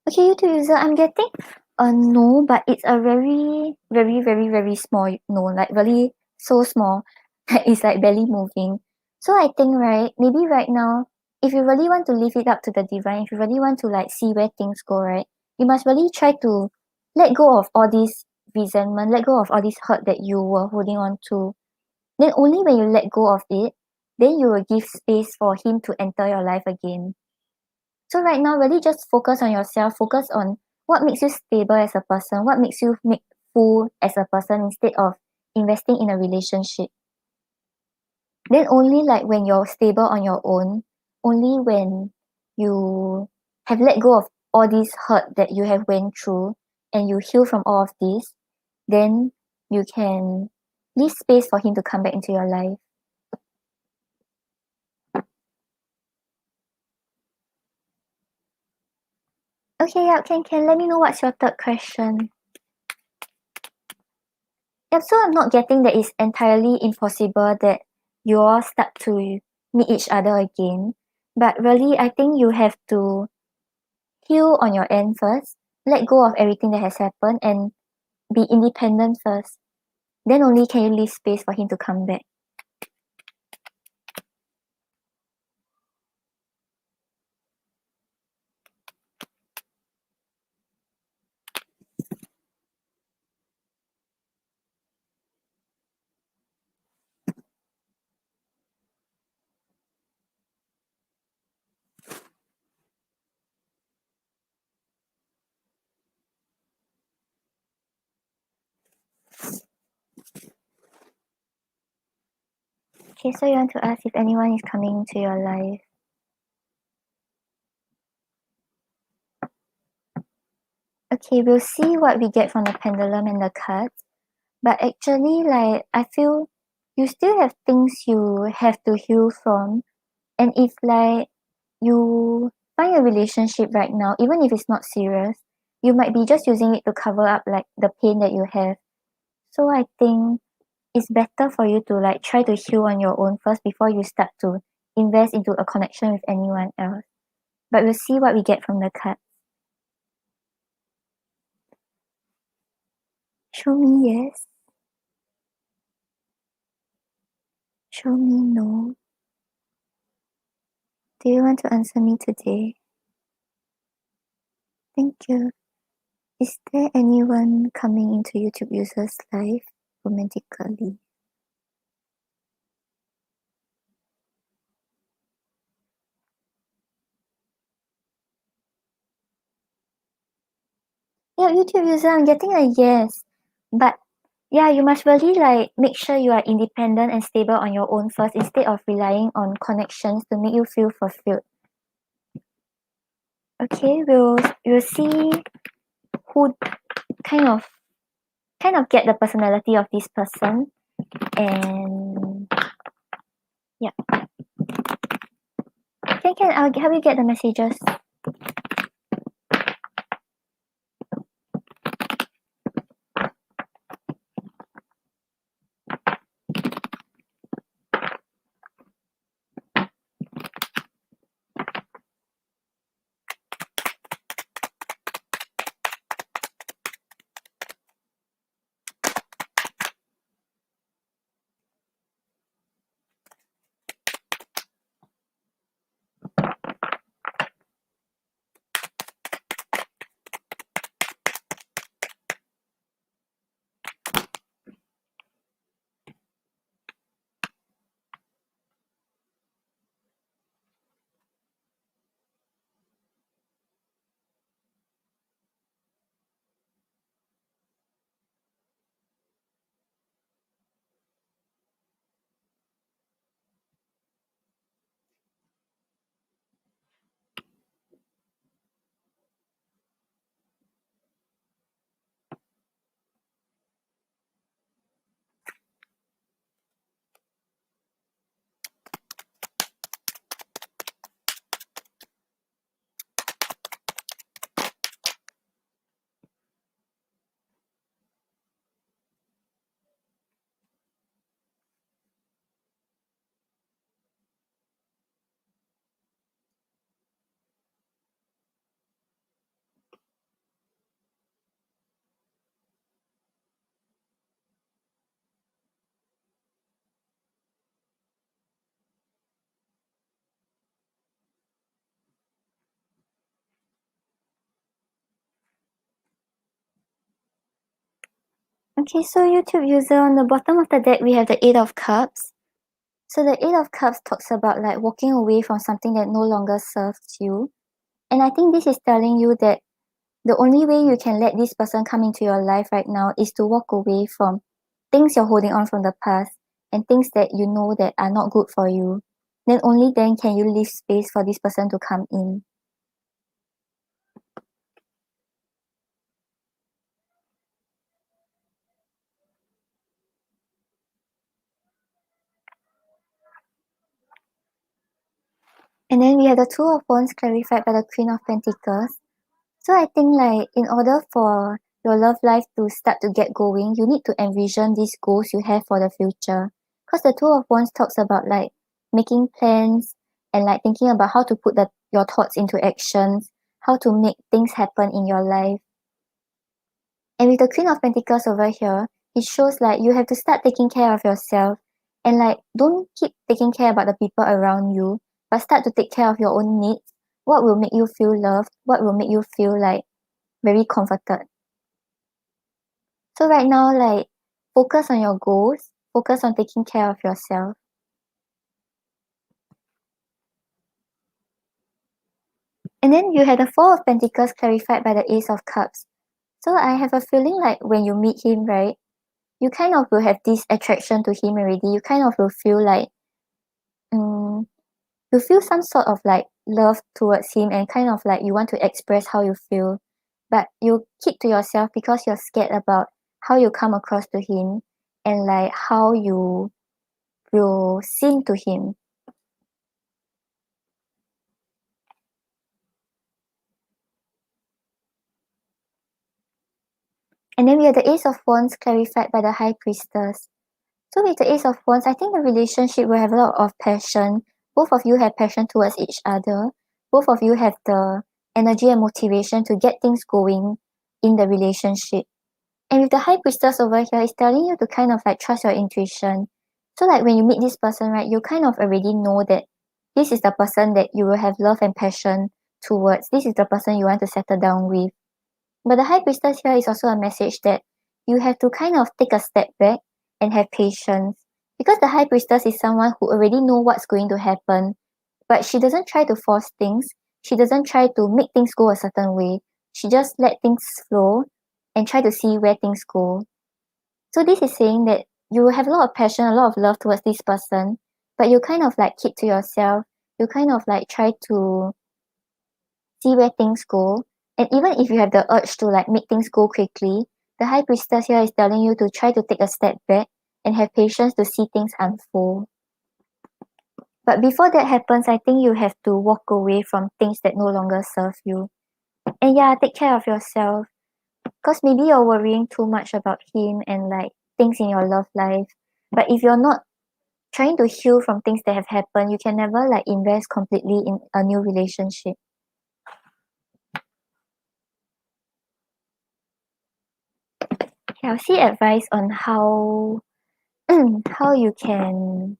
Okay, YouTube user, I'm getting a no, but it's a very, very, very, very small no, like really so small that it's like barely moving. So I think, right, maybe right now, if you really want to leave it up to the divine, if you really want to like see where things go, right, you must really try to let go of all this resentment, let go of all this hurt that you were holding on to. Then only when you let go of it, then you will give space for him to enter your life again. So right now, really just focus on yourself, focus on what makes you stable as a person, what makes you make full as a person instead of investing in a relationship. Then only like when you're stable on your own, only when you have let go of all this hurt that you have went through and you heal from all of this, then you can leave space for him to come back into your life. Okay, yeah, can let me know what's your third question. Yep, so I'm not getting that it's entirely impossible that you all start to meet each other again. But really, I think you have to heal on your end first, let go of everything that has happened, and be independent first. Then only can you leave space for him to come back. Okay, so you want to ask if anyone is coming into your life. Okay, we'll see what we get from the pendulum and the cards. But actually, like, I feel you still have things you have to heal from. And if like you find a relationship right now, even if it's not serious, you might be just using it to cover up like the pain that you have. So I think it's better for you to like try to heal on your own first before you start to invest into a connection with anyone else. But we'll see what we get from the card. Show me yes. Show me no. Do you want to answer me today? Thank you. Is there anyone coming into YouTube users' life romantically? Yeah, YouTube user, I'm getting a yes. But yeah, you must really like make sure you are independent and stable on your own first instead of relying on connections to make you feel fulfilled. Okay, we'll see who kind of get the personality of this person, and yeah. Can I'll help you get the messages. Okay, so YouTube user, on the bottom of the deck we have the Eight of Cups. So the Eight of Cups talks about like walking away from something that no longer serves you. And I think this is telling you that the only way you can let this person come into your life right now is to walk away from things you're holding on from the past and things that you know that are not good for you. Then only then can you leave space for this person to come in. And then we have the Two of Wands clarified by the Queen of Pentacles. So I think like in order for your love life to start to get going, you need to envision these goals you have for the future. Because the Two of Wands talks about like making plans and like thinking about how to put your thoughts into actions, how to make things happen in your life. And with the Queen of Pentacles over here, it shows like you have to start taking care of yourself and like don't keep taking care about the people around you, but start to take care of your own needs. What will make you feel loved? What will make you feel like very comforted? So right now, like focus on your goals, focus on taking care of yourself. And then you had the Four of Pentacles clarified by the Ace of Cups. So I have a feeling like when you meet him, right, you kind of will have this attraction to him already. You kind of will feel like um, you feel some sort of like love towards him and kind of like you want to express how you feel. But you keep to yourself because you're scared about how you come across to him and like how you will seem to him. And then we have the Ace of Wands clarified by the High Priestess. So with the Ace of Wands, I think the relationship will have a lot of passion. Both of you have passion towards each other. Both of you have the energy and motivation to get things going in the relationship. And with the High Priestess over here, it's telling you to kind of like trust your intuition. So like when you meet this person, right, you kind of already know that this is the person that you will have love and passion towards. This is the person you want to settle down with. But the High Priestess here is also a message that you have to kind of take a step back and have patience. Because the High Priestess is someone who already know what's going to happen, but she doesn't try to force things. She doesn't try to make things go a certain way. She just let things flow and try to see where things go. So this is saying that you have a lot of passion, a lot of love towards this person, but you kind of like keep to yourself. You kind of like try to see where things go. And even if you have the urge to like make things go quickly, the High Priestess here is telling you to try to take a step back and have patience to see things unfold. But before that happens, I think you have to walk away from things that no longer serve you. And yeah, take care of yourself. Because maybe you're worrying too much about him and like things in your love life. But if you're not trying to heal from things that have happened, you can never like invest completely in a new relationship. Okay, I'll see advice on how how you can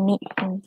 meet him.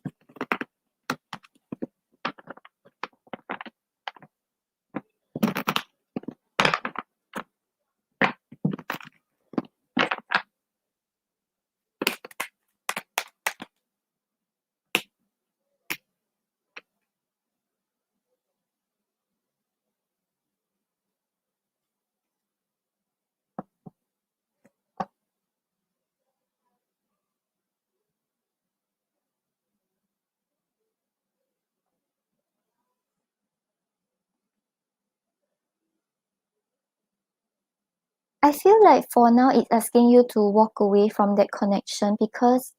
I feel like for now it's asking you to walk away from that connection because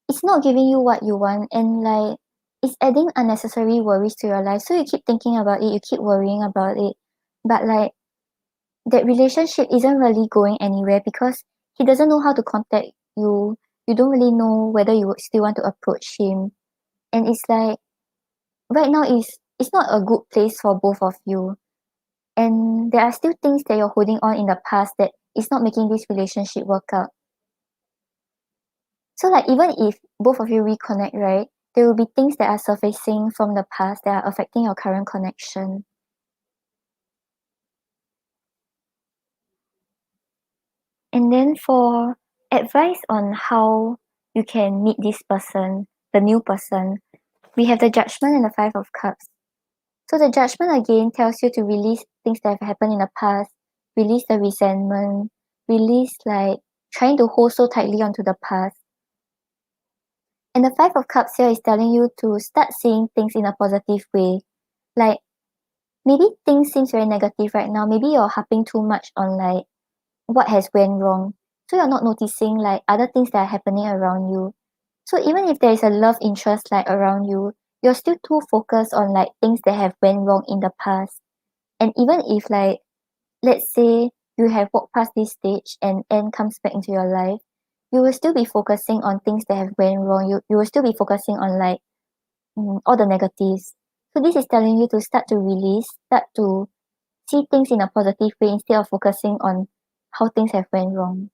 it's not giving you what you want and like it's adding unnecessary worries to your life. So you keep thinking about it, you keep worrying about it. But like that relationship isn't really going anywhere because he doesn't know how to contact you. You don't really know whether you would still want to approach him. And it's like right now it's not a good place for both of you. And there are still things that you're holding on in the past that is not making this relationship work out. So like even if both of you reconnect, right, there will be things that are surfacing from the past that are affecting your current connection. And then for advice on how you can meet this person, the new person, we have the Judgment and the Five of Cups. So the Judgment again tells you to release things that have happened in the past, release the resentment, release like trying to hold so tightly onto the past. And the Five of Cups here is telling you to start seeing things in a positive way. Like maybe things seems very negative right now. Maybe you're harping too much on like what has went wrong. So you're not noticing like other things that are happening around you. So even if there is a love interest like around you, you're still too focused on like things that have went wrong in the past. And even if like let's say you have walked past this stage and N comes back into your life, you will still be focusing on things that have went wrong. You will still be focusing on like all the negatives. So this is telling you to start to release, start to see things in a positive way instead of focusing on how things have went wrong.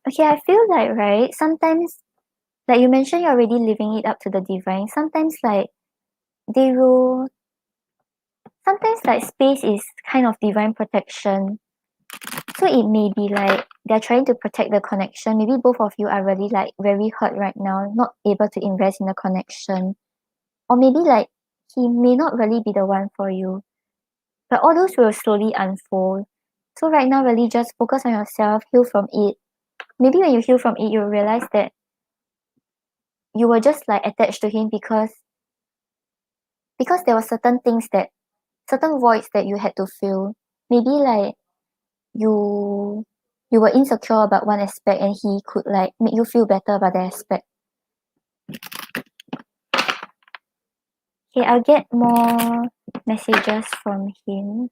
Okay, I feel like right, sometimes like you mentioned you're already living it up to the divine. Sometimes like they will sometimes like space is kind of divine protection. So it may be like they're trying to protect the connection. Maybe both of you are really like very hurt right now, not able to invest in the connection. Or maybe like he may not really be the one for you. But all those will slowly unfold. So right now really just focus on yourself, heal from it. Maybe when you heal from it, you'll realize that you were just like attached to him because there were certain voids that you had to fill. Maybe like you you were insecure about one aspect and he could like make you feel better about that aspect. Okay, I'll get more messages from him.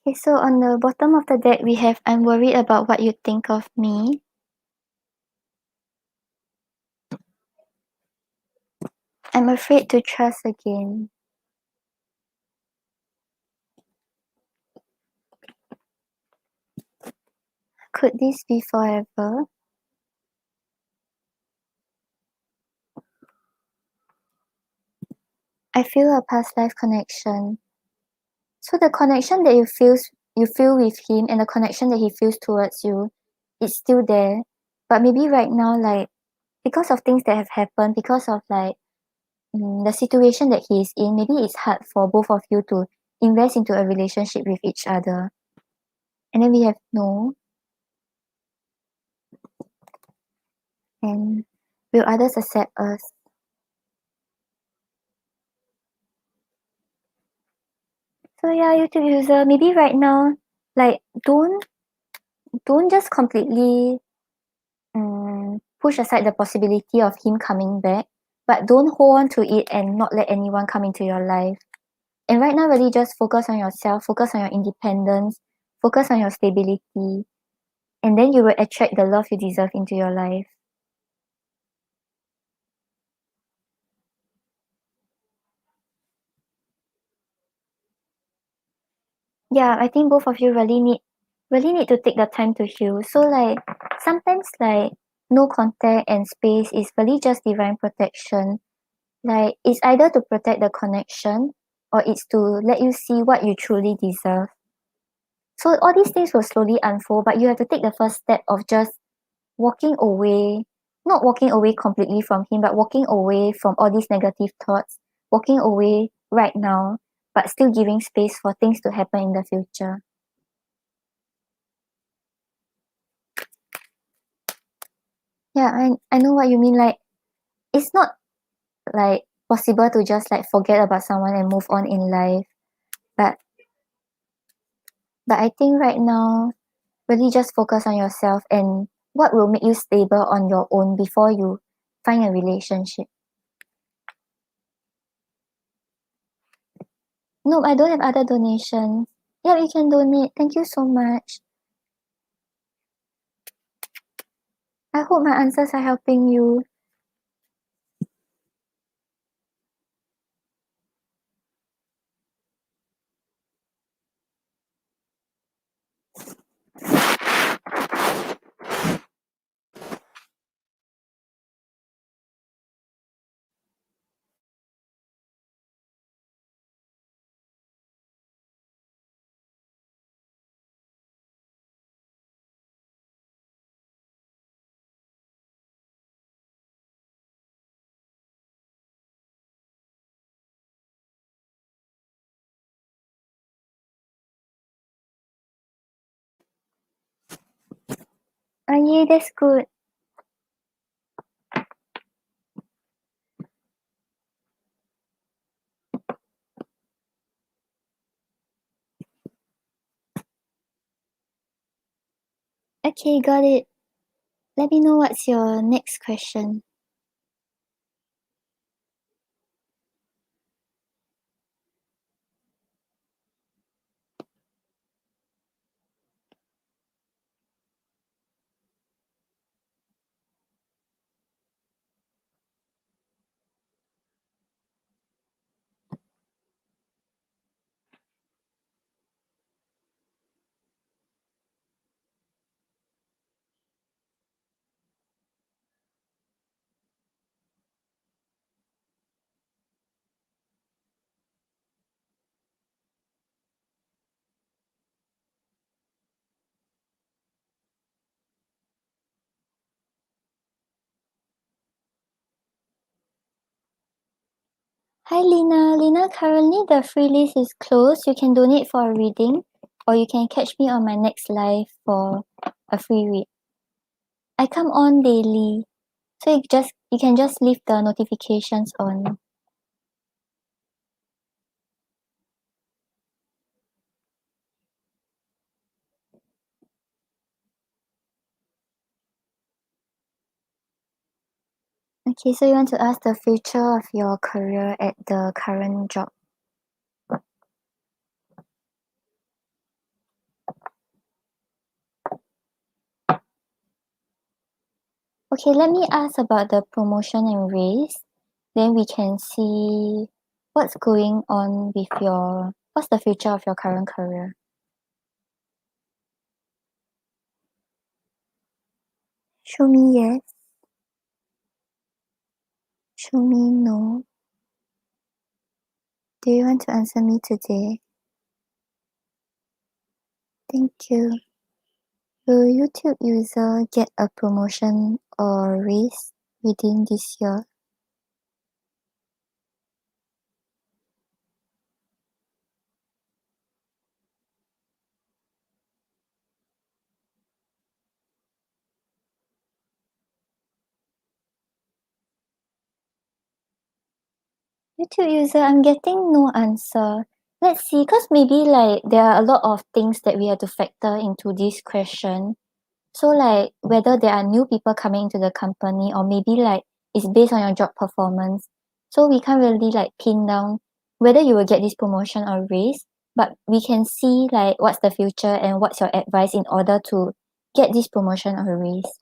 Okay, so on the bottom of the deck, we have I'm worried about what you think of me. I'm afraid to trust again. Could this be forever? I feel a past life connection. So the connection that you feel with him and the connection that he feels towards you, it's still there. But maybe right now, like because of things that have happened, because of like the situation that he is in, maybe it's hard for both of you to invest into a relationship with each other. And then we have no, and will others accept us? So yeah, YouTube user, maybe right now, like don't just completely push aside the possibility of him coming back, but don't hold on to it and not let anyone come into your life. And right now, really just focus on yourself, focus on your independence, focus on your stability, and then you will attract the love you deserve into your life. Yeah, I think both of you really need to take the time to heal. So like sometimes like no contact and space is really just divine protection. Like it's either to protect the connection or it's to let you see what you truly deserve. So all these things will slowly unfold, but you have to take the first step of just walking away, not walking away completely from him, but walking away from all these negative thoughts, walking away right now, but still giving space for things to happen in the future. Yeah, I know what you mean. Like it's not like possible to just like forget about someone and move on in life. But I think right now really just focus on yourself and what will make you stable on your own before you find a relationship. No, I don't have other donations. Yeah, you can donate. Thank you so much. I hope my answers are helping you. Oh, yeah, that's good. Okay, got it. Let me know what's your next question. Hi, Lina. Lina, currently the free list is closed. You can donate for a reading or you can catch me on my next live for a free read. I come on daily. So you can just leave the notifications on. Okay, so you want to ask the future of your career at the current job. Okay, let me ask about the promotion and raise. Then we can see what's going on with what's the future of your current career. Show me yes. Show me no. Do you want to answer me today? Thank you. Will YouTube user get a promotion or raise within this year? YouTube user, I'm getting no answer. Let's see, because maybe like there are a lot of things that we have to factor into this question. So like whether there are new people coming into the company or maybe like it's based on your job performance. So we can't really like pin down whether you will get this promotion or raise, but we can see like what's the future and what's your advice in order to get this promotion or raise.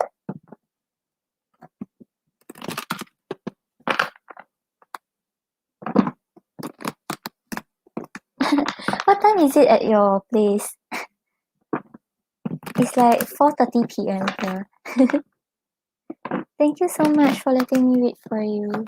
What time is it at your place? It's like 4:30 p.m. here. Thank you so much for letting me read for you.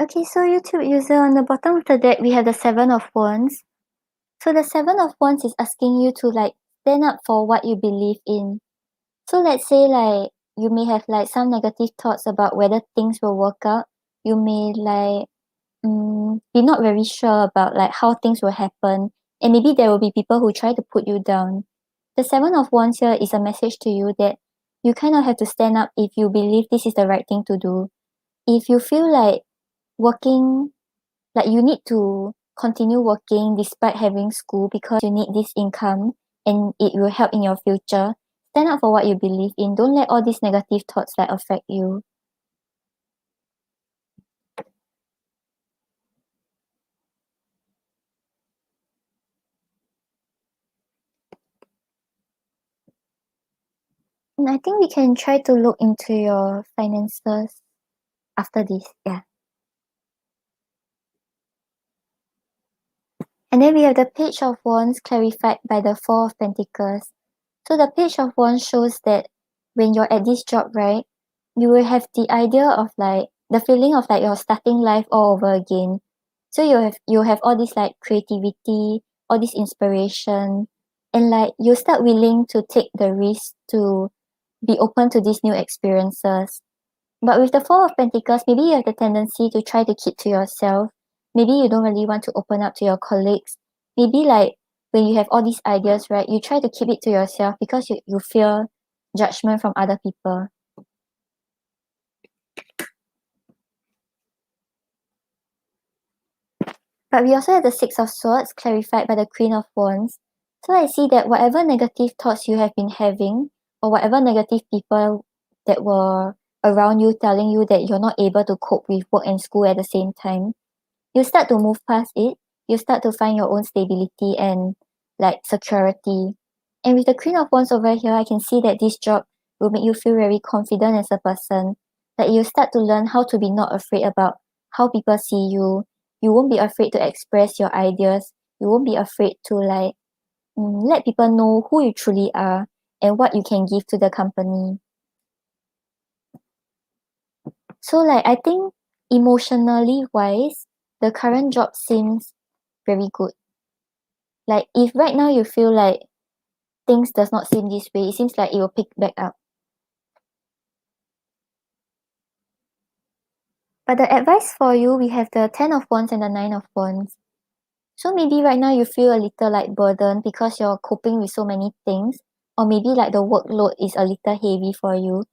Okay, so YouTube user, on the bottom of the deck, we have the Seven of Wands. So the Seven of Wands is asking you to like stand up for what you believe in. So let's say like you may have like some negative thoughts about whether things will work out. You may like be not very sure about like how things will happen, and maybe there will be people who try to put you down. The Seven of Wands here is a message to you that you kind of have to stand up if you believe this is the right thing to do. If you feel like working, like you need to continue working despite having school because you need this income and it will help in your future, stand up for what you believe in. Don't let all these negative thoughts like affect you. And I think we can try to look into your finances after this. Yeah. And then we have the Page of Wands clarified by the Four of Pentacles. So the Page of Wands shows that when you're at this job, right, you will have the idea of like the feeling of like you're starting life all over again. So you have all this like creativity, all this inspiration, and like you start willing to take the risk to be open to these new experiences. But with the Four of Pentacles, maybe you have the tendency to try to keep to yourself. Maybe you don't really want to open up to your colleagues. Maybe like when you have all these ideas, right, you try to keep it to yourself because you fear judgment from other people. But we also have the Six of Swords clarified by the Queen of Wands. So I see that whatever negative thoughts you have been having, or whatever negative people that were around you telling you that you're not able to cope with work and school at the same time, you start to move past it. You start to find your own stability and like security. And with the Queen of Wands over here, I can see that this job will make you feel very confident as a person. That you start to learn how to be not afraid about how people see you. You won't be afraid to express your ideas. You won't be afraid to like let people know who you truly are and what you can give to the company. So like I think emotionally wise, the current job seems very good. Like if right now you feel like things does not seem this way, it seems like it will pick back up. But the advice for you, we have the Ten of Wands and the Nine of Wands. So maybe right now you feel a little like burdened because you're coping with so many things, or maybe like the workload is a little heavy for you.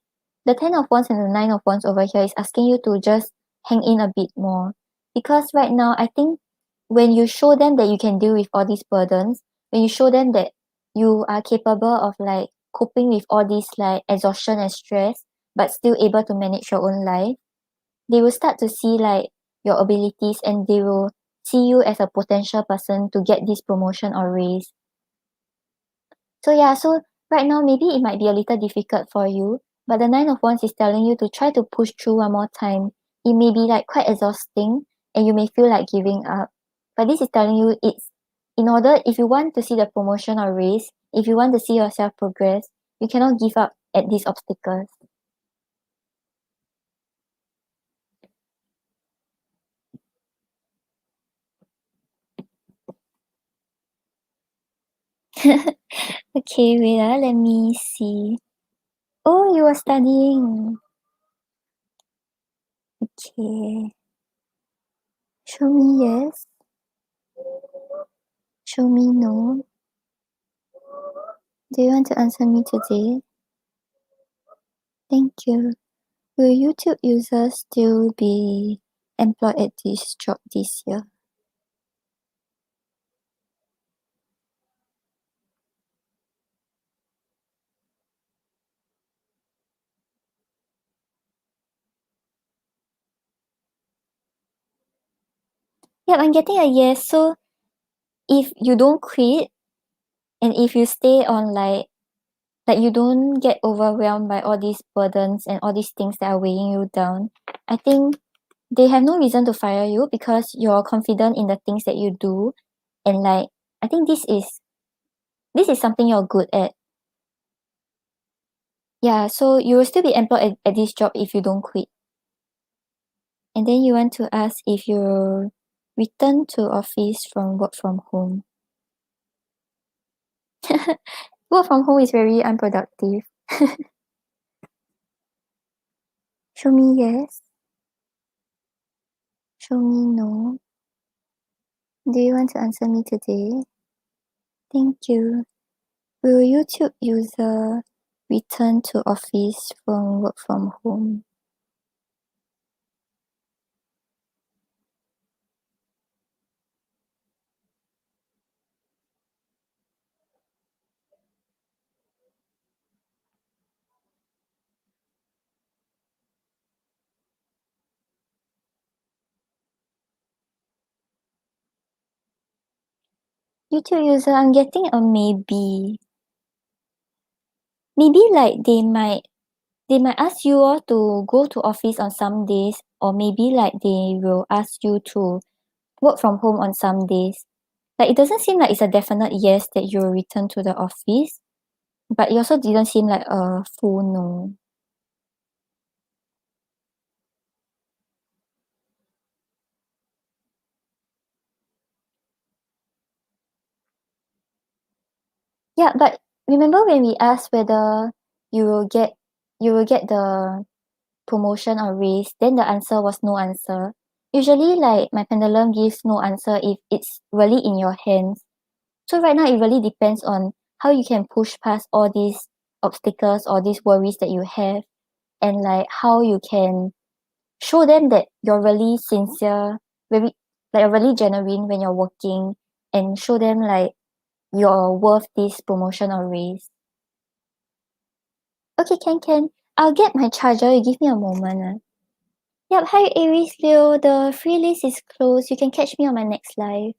The Ten of Wands and the Nine of Wands over here is asking you to just hang in a bit more. Because right now, I think when you show them that you can deal with all these burdens, when you show them that you are capable of like coping with all these like exhaustion and stress, but still able to manage your own life, they will start to see like your abilities and they will see you as a potential person to get this promotion or raise. So yeah, so right now maybe it might be a little difficult for you, but the Nine of Wands is telling you to try to push through one more time. It may be like quite exhausting and you may feel like giving up. But this is telling you it's in order if you want to see the promotion or raise, if you want to see yourself progress, you cannot give up at these obstacles. Okay, wait, let me see. Oh, you are studying. Okay. Show me yes. Show me no. Do you want to answer me today? Thank you. Will YouTube users still be employed at this job this year? Yep, I'm getting a yes. So if you don't quit and if you stay on like you don't get overwhelmed by all these burdens and all these things that are weighing you down, I think they have no reason to fire you because you're confident in the things that you do, and like I think this is something you're good at. Yeah, so you will still be employed at this job if you don't quit. And then you want to ask if you return to office from work from home. Work from home is very unproductive. Show me yes. Show me no. Do you want to answer me today? Thank you. Will YouTube user return to office from work from home? YouTube user, I'm getting a maybe. Maybe like they might ask you all to go to office on some days, or maybe like they will ask you to work from home on some days. Like, it doesn't seem like it's a definite yes that you'll return to the office, but it also didn't seem like a full no. Yeah, but remember when we asked whether you will get the promotion or raise, then the answer was no answer. Usually, like, my pendulum gives no answer if it's really in your hands. So right now it really depends on how you can push past all these obstacles or these worries that you have, and like how you can show them that you're really sincere, very like you're really genuine when you're working, and show them like you're worth this promotion or raise. Okay, can. I'll get my charger. You give me a moment. Yep, hi Aries Leo. The free list is closed. You can catch me on my next live.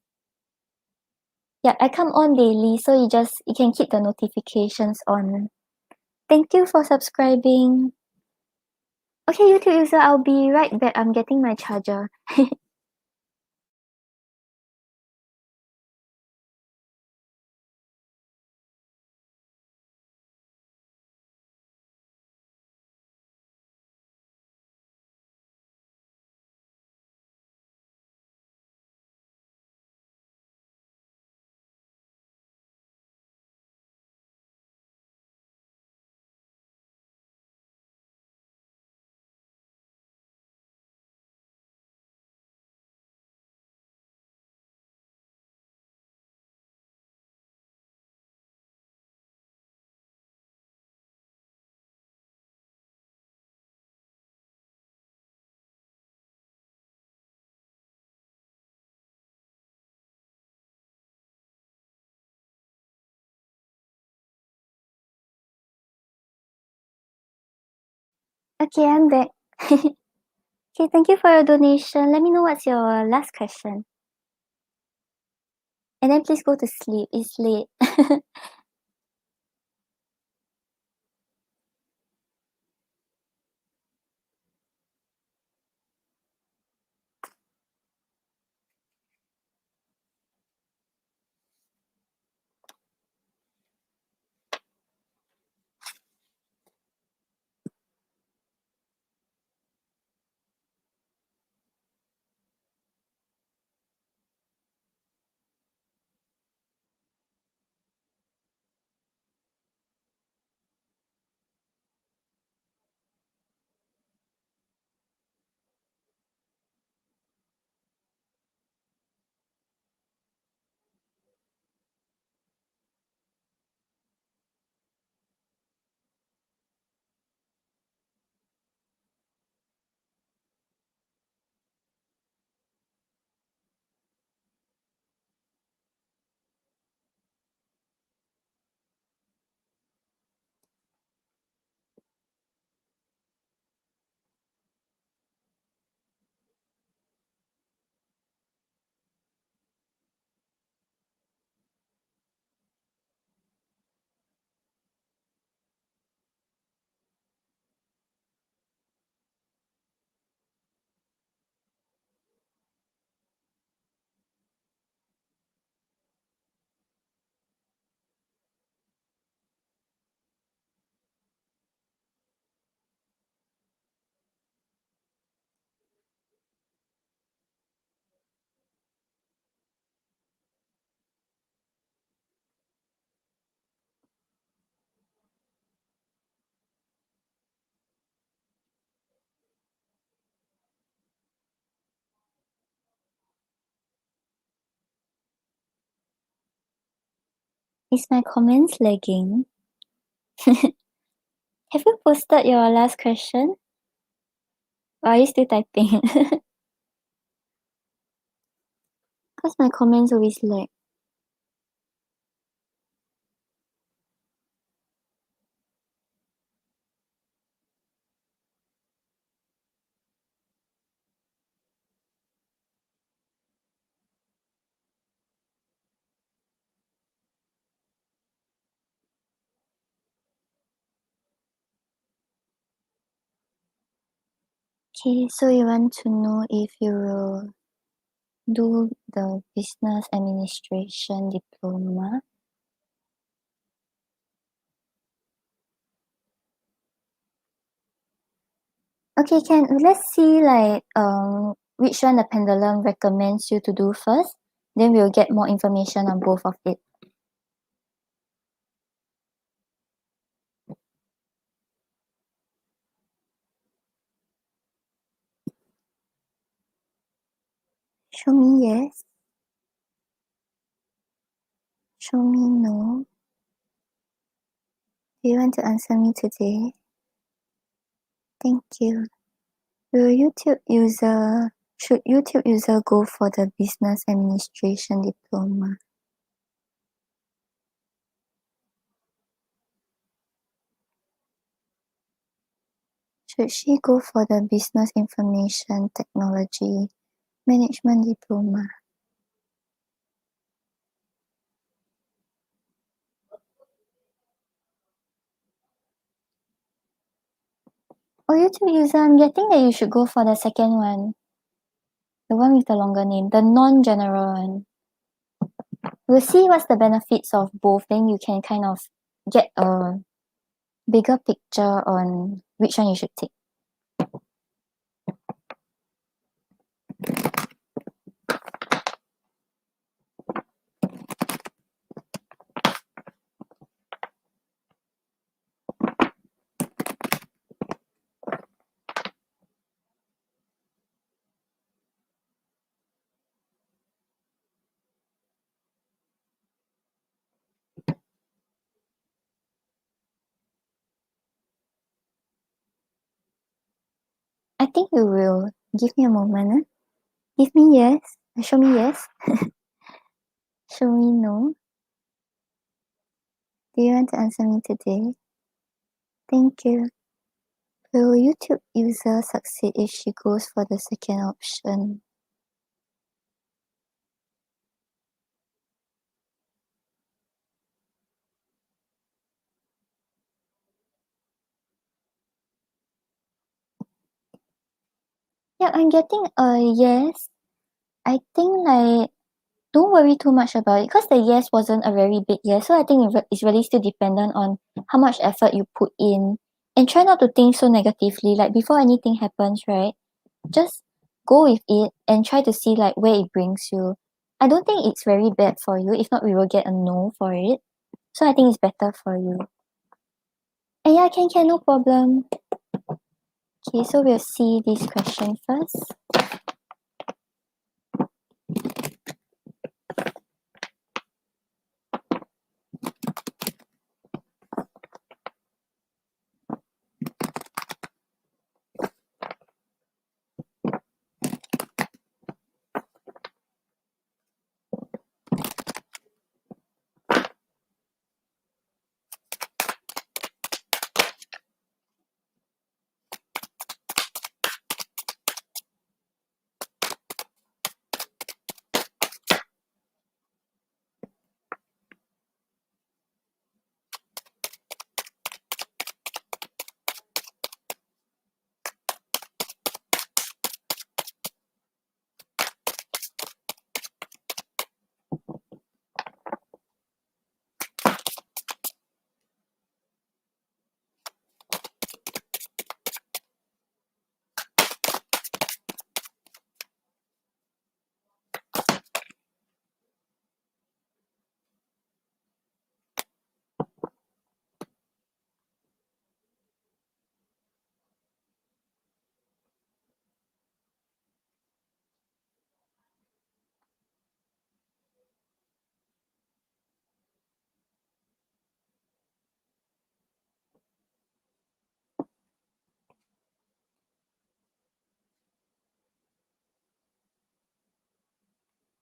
Yeah, I come on daily, so you can keep the notifications on. Thank you for subscribing. Okay, YouTube user, I'll be right back. I'm getting my charger. Okay, I'm back. Okay, thank you for your donation. Let me know what's your last question. And then please go to sleep. It's late. Is my comments lagging? Have you posted your last question? Or are you still typing? Because my comments always lag. Okay, so you want to know if you will do the business administration diploma. Okay, let's see like which one the pendulum recommends you to do first. Then we'll get more information on both of it. Show me yes. Show me no. Do you want to answer me today? Thank you. Should YouTube user go for the business administration diploma? Should she go for the business information technology management diploma? Oh, YouTube user, I'm getting that you should go for the second one. The one with the longer name, the non-general one. We'll see what's the benefits of both, then you can kind of get a bigger picture on which one you should take. I think you will. Give me a moment. Give me yes. Show me yes. Show me no. Do you want to answer me today? Thank you. Will YouTube user succeed if she goes for the second option? Yeah, I'm getting a yes. I think like don't worry too much about it because the yes wasn't a very big yes. So I think it's really still dependent on how much effort you put in and try not to think so negatively. Like before anything happens, right? Just go with it and try to see like where it brings you. I don't think it's very bad for you. If not, we will get a no for it. So I think it's better for you. And yeah, can, no problem. Okay, so we'll see this question first.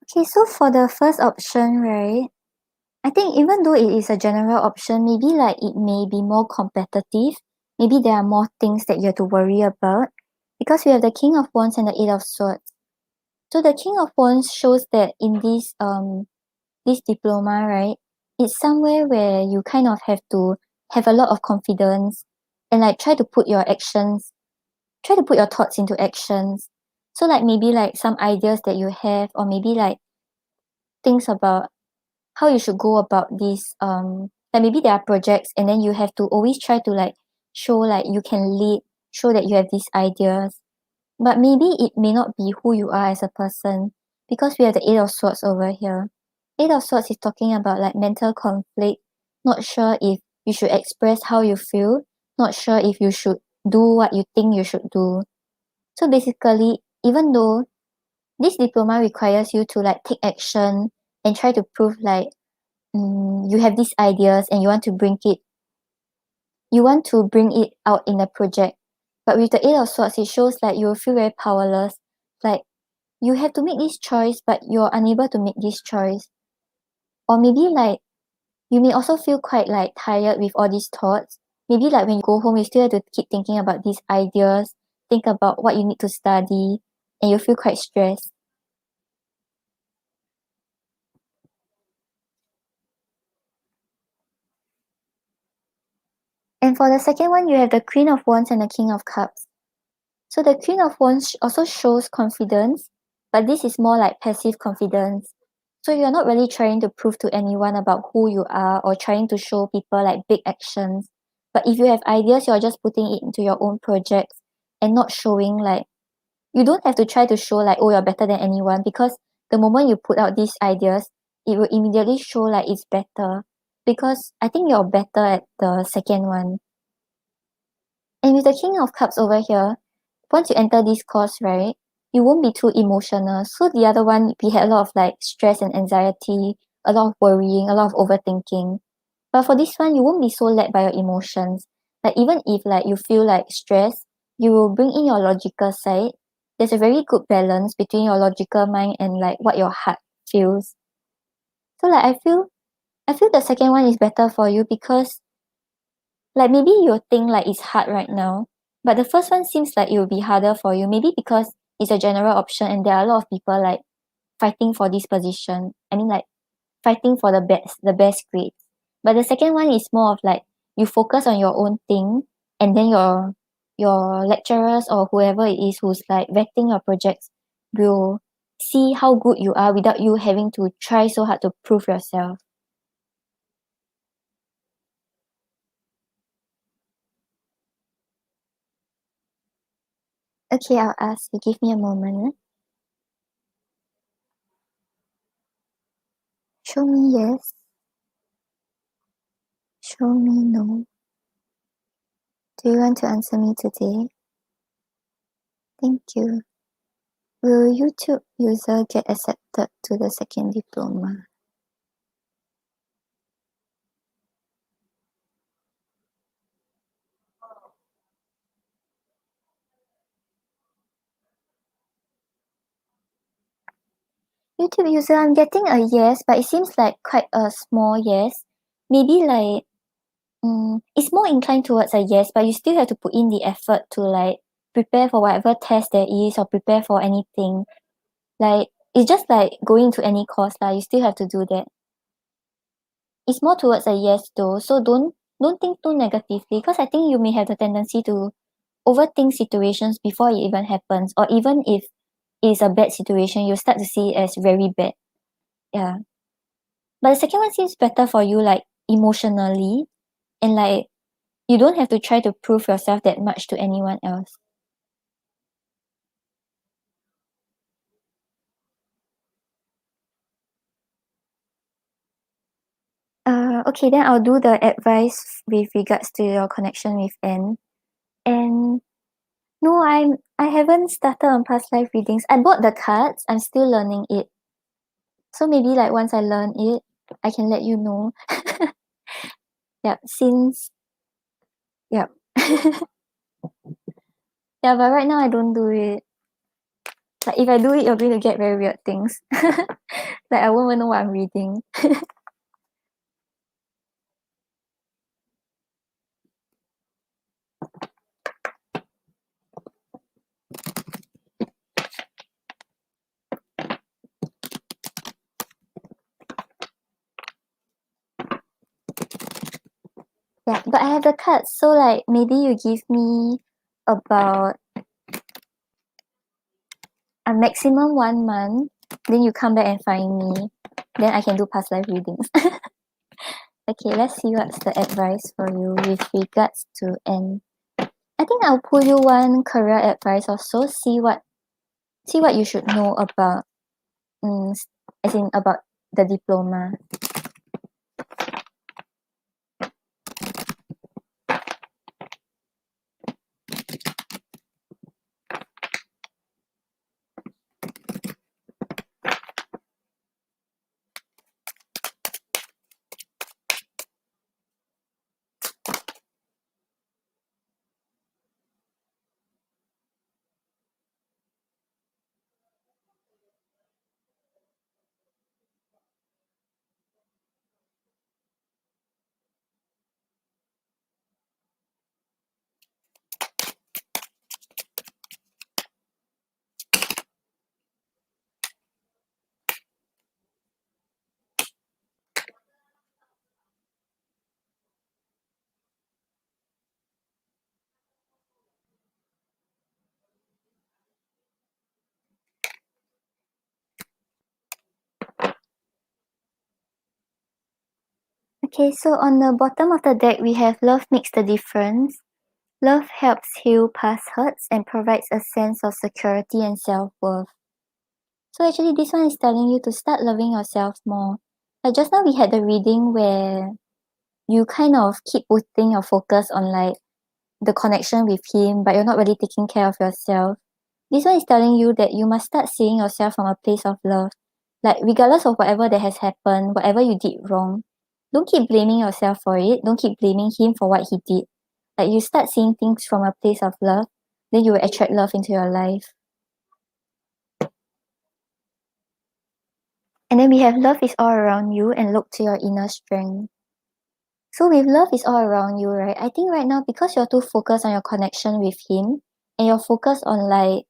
Okay, so for the first option, right? I think even though it is a general option, maybe like it may be more competitive. Maybe there are more things that you have to worry about because we have the King of Wands and the Eight of Swords. So the King of Wands shows that in this diploma, right? It's somewhere where you kind of have to have a lot of confidence and like try to put your thoughts into actions. So like maybe like some ideas that you have, or maybe like things about how you should go about this, like maybe there are projects and then you have to always try to like show like you can lead, show that you have these ideas, but maybe it may not be who you are as a person, because we have the Eight of Swords over here. Eight of Swords is talking about like mental conflict, not sure if you should express how you feel, not sure if you should do what you think you should do. So basically, even though this diploma requires you to like take action and try to prove like you have these ideas and you want to bring it out in a project. But with the Eight of Swords, it shows like you will feel very powerless. Like you have to make this choice, but you're unable to make this choice. Or maybe like you may also feel quite like tired with all these thoughts. Maybe like when you go home, you still have to keep thinking about these ideas, think about what you need to study, and you feel quite stressed. And for the second one, you have the Queen of Wands and the King of Cups. So the Queen of Wands also shows confidence, but this is more like passive confidence. So you're not really trying to prove to anyone about who you are or trying to show people like big actions. But if you have ideas, you're just putting it into your own projects and not showing like, you don't have to try to show like, oh, you're better than anyone, because the moment you put out these ideas, it will immediately show like it's better. Because I think you're better at the second one. And with the King of Cups over here, once you enter this course, right, you won't be too emotional. So the other one, we had a lot of like stress and anxiety, a lot of worrying, a lot of overthinking. But for this one, you won't be so led by your emotions. Like even if like you feel like stress, you will bring in your logical side. There's a very good balance between your logical mind and like what your heart feels. So like I feel the second one is better for you, because like maybe you think like it's hard right now, but the first one seems like it will be harder for you. Maybe because it's a general option and there are a lot of people like fighting for this position. I mean like fighting for the best grades. But the second one is more of like you focus on your own thing, and then your lecturers or whoever it is who's like vetting your projects will see how good you are without you having to try so hard to prove yourself. Okay, I'll ask you. Give me a moment. Show me yes. Show me no. Do you want to answer me today? Thank you. Will YouTube user get accepted to the second diploma? YouTube user, I'm getting a yes, but it seems like quite a small yes. Maybe like it's more inclined towards a yes, but you still have to put in the effort to like prepare for whatever test there is or prepare for anything. Like it's just like going to any course lah. You still have to do that. It's more towards a yes though, so don't think too negatively, because I think you may have the tendency to overthink situations before it even happens, or even if it's a bad situation, you start to see it as very bad. Yeah. But the second one seems better for you, like emotionally, and like you don't have to try to prove yourself that much to anyone else. Okay, then I'll do the advice with regards to your connection with Anne. And no, I haven't started on past life readings. I bought the cards. I'm still learning it. So maybe like once I learn it, I can let you know. Yep, since yep. Yeah, but right now I don't do it. Like if I do it, you're going to get very weird things. Like I won't even know what I'm reading. Yeah, but I have the cards, so like maybe you give me about a maximum 1 month, then you come back and find me. Then I can do past life readings. Okay, let's see what's the advice for you with regards to I think I'll pull you one career advice or so, see what you should know about as in about the diploma. Okay, so on the bottom of the deck, we have love makes the difference. Love helps heal past hurts and provides a sense of security and self-worth. So actually, this one is telling you to start loving yourself more. Like just now we had the reading where you kind of keep putting your focus on like the connection with him, but you're not really taking care of yourself. This one is telling you that you must start seeing yourself from a place of love. Like regardless of whatever that has happened, whatever you did wrong, don't keep blaming yourself for it. Don't keep blaming him for what he did. Like you start seeing things from a place of love, then you will attract love into your life. And then we have love is all around you and look to your inner strength. So with love is all around you, right? I think right now because you're too focused on your connection with him and you're focused on like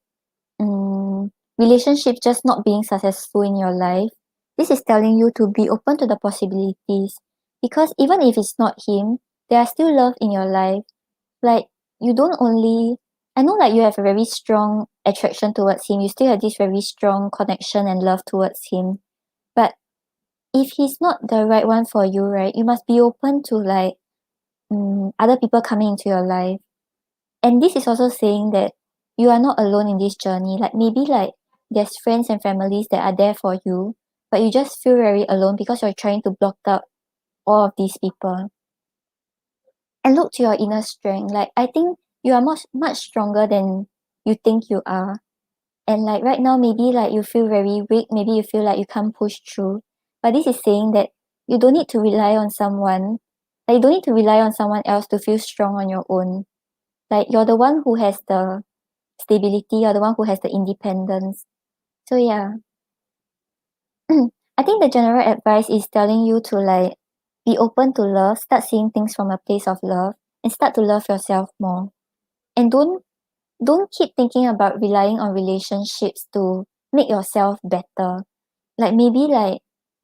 relationships just not being successful in your life, this is telling you to be open to the possibilities. Because even if it's not him, there are still love in your life. Like you don't only I know like you have a very strong attraction towards him, you still have this very strong connection and love towards him. But if he's not the right one for you, right, you must be open to like other people coming into your life. And this is also saying that you are not alone in this journey. Like maybe like there's friends and families that are there for you, but you just feel very alone because you're trying to block out all of these people. And look to your inner strength. Like I think you are much stronger than you think you are. And like right now maybe like you feel very weak, maybe you feel like you can't push through. But this is saying that you don't need to rely on someone. Like you don't need to rely on someone else to feel strong on your own. Like you're the one who has the stability, you're the one who has the independence. So yeah. I think the general advice is telling you to like be open to love, start seeing things from a place of love, and start to love yourself more. And don't keep thinking about relying on relationships to make yourself better. Like maybe like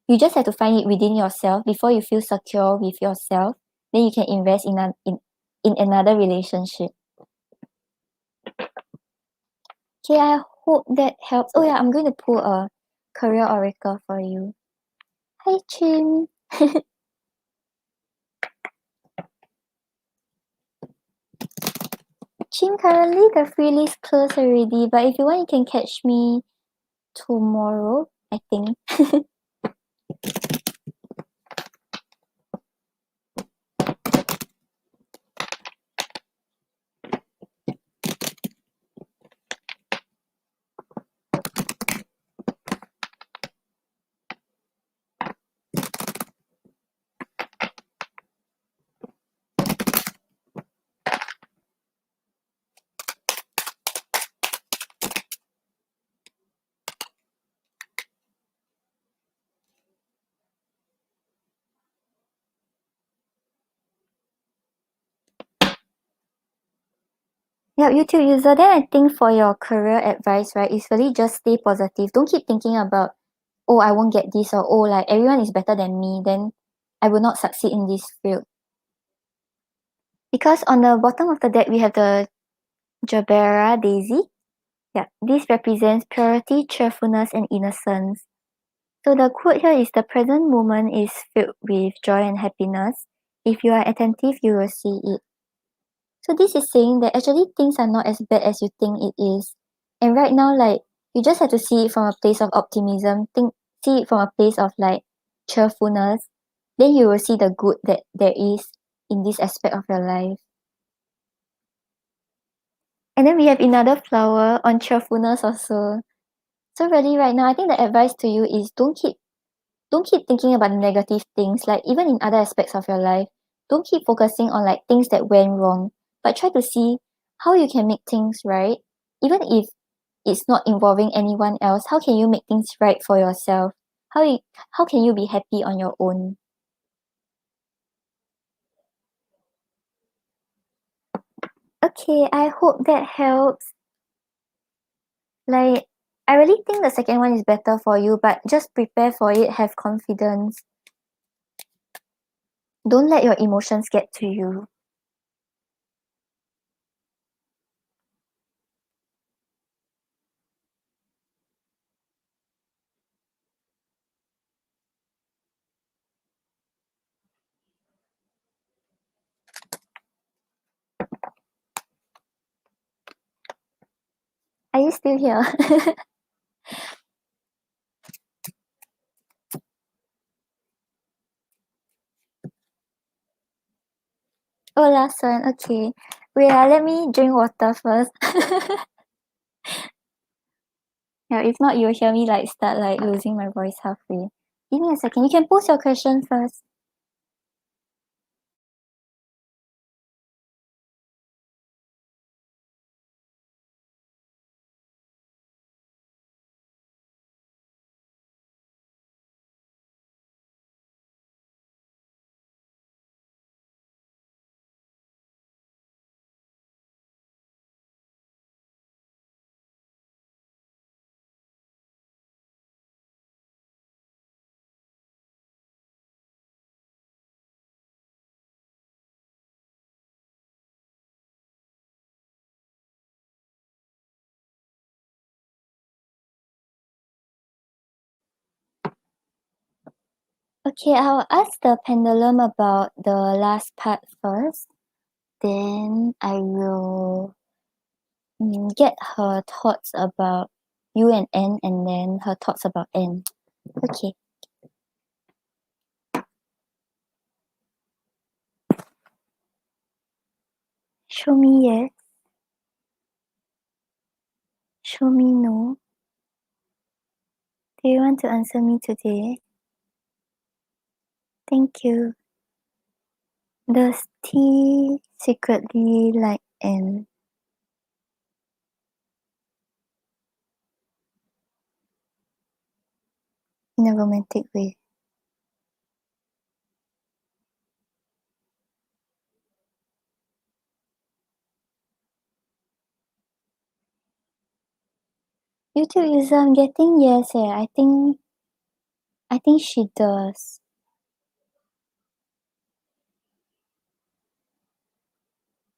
you just have to find it within yourself before you feel secure with yourself, then you can invest in another relationship. Okay, I hope that helps. Oh yeah, I'm going to pull a career oracle for you. Hi Chin. Chin, currently the free list closed already, but if you want you can catch me tomorrow, I think. Yep, YouTube user. Then I think for your career advice, right, is really just stay positive. Don't keep thinking about, oh, I won't get this, or oh, like everyone is better than me, then I will not succeed in this field. Because on the bottom of the deck we have the Jabera Daisy. Yeah, this represents purity, cheerfulness, and innocence. So the quote here is the present moment is filled with joy and happiness. If you are attentive, you will see it. So this is saying that actually things are not as bad as you think it is. And right now, like, you just have to see it from a place of optimism, see it from a place of like cheerfulness. Then you will see the good that there is in this aspect of your life. And then we have another flower on cheerfulness also. So really right now, I think the advice to you is don't keep thinking about the negative things, like even in other aspects of your life. Don't keep focusing on like things that went wrong, but try to see how you can make things right. Even if it's not involving anyone else, how can you make things right for yourself? How can you be happy on your own? Okay, I hope that helps. Like, I really think the second one is better for you, but just prepare for it, have confidence. Don't let your emotions get to you. Are you still here? Oh, last one. Okay. Wait, let me drink water first. Yeah, if not, you'll hear me like start like losing my voice halfway. Give me a second. You can post your question first. Okay, I'll ask the pendulum about the last part first. Then I will get her thoughts about you and N, and then her thoughts about N. Okay. Show me yes. Show me no. Do you want to answer me today? Thank you. Does T secretly like N in a romantic way? YouTube user, I'm getting yes. I think she does.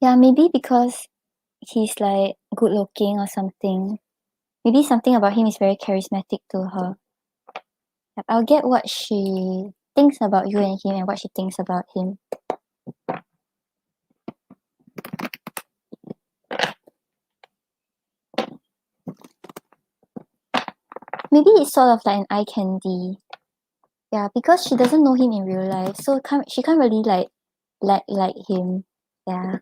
Yeah, maybe because he's like good looking or something. Maybe something about him is very charismatic to her. I'll get what she thinks about you and him and what she thinks about him. Maybe it's sort of like an eye candy. Yeah, because she doesn't know him in real life, so she can't really like him. Yeah.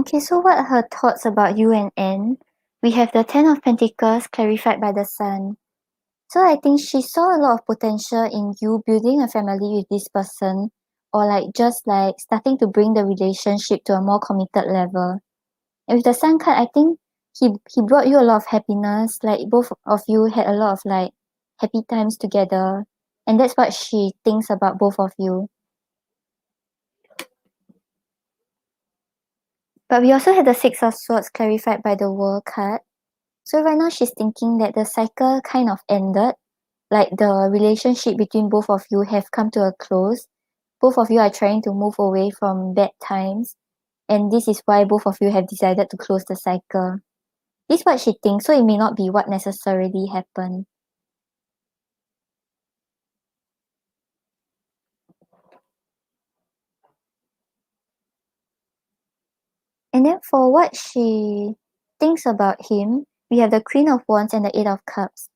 Okay, so what are her thoughts about you and Anne? We have the Ten of Pentacles clarified by the Sun. So I think she saw a lot of potential in you building a family with this person, or like just like starting to bring the relationship to a more committed level. And with the Sun card, I think he brought you a lot of happiness. Like both of you had a lot of like happy times together, and that's what she thinks about both of you. But we also had the Six of Swords clarified by the World card. So right now she's thinking that the cycle kind of ended, like the relationship between both of you have come to a close. Both of you are trying to move away from bad times, and this is why both of you have decided to close the cycle. This is what she thinks, so it may not be what necessarily happened. And then for what she thinks about him, we have the Queen of Wands and the Eight of Cups.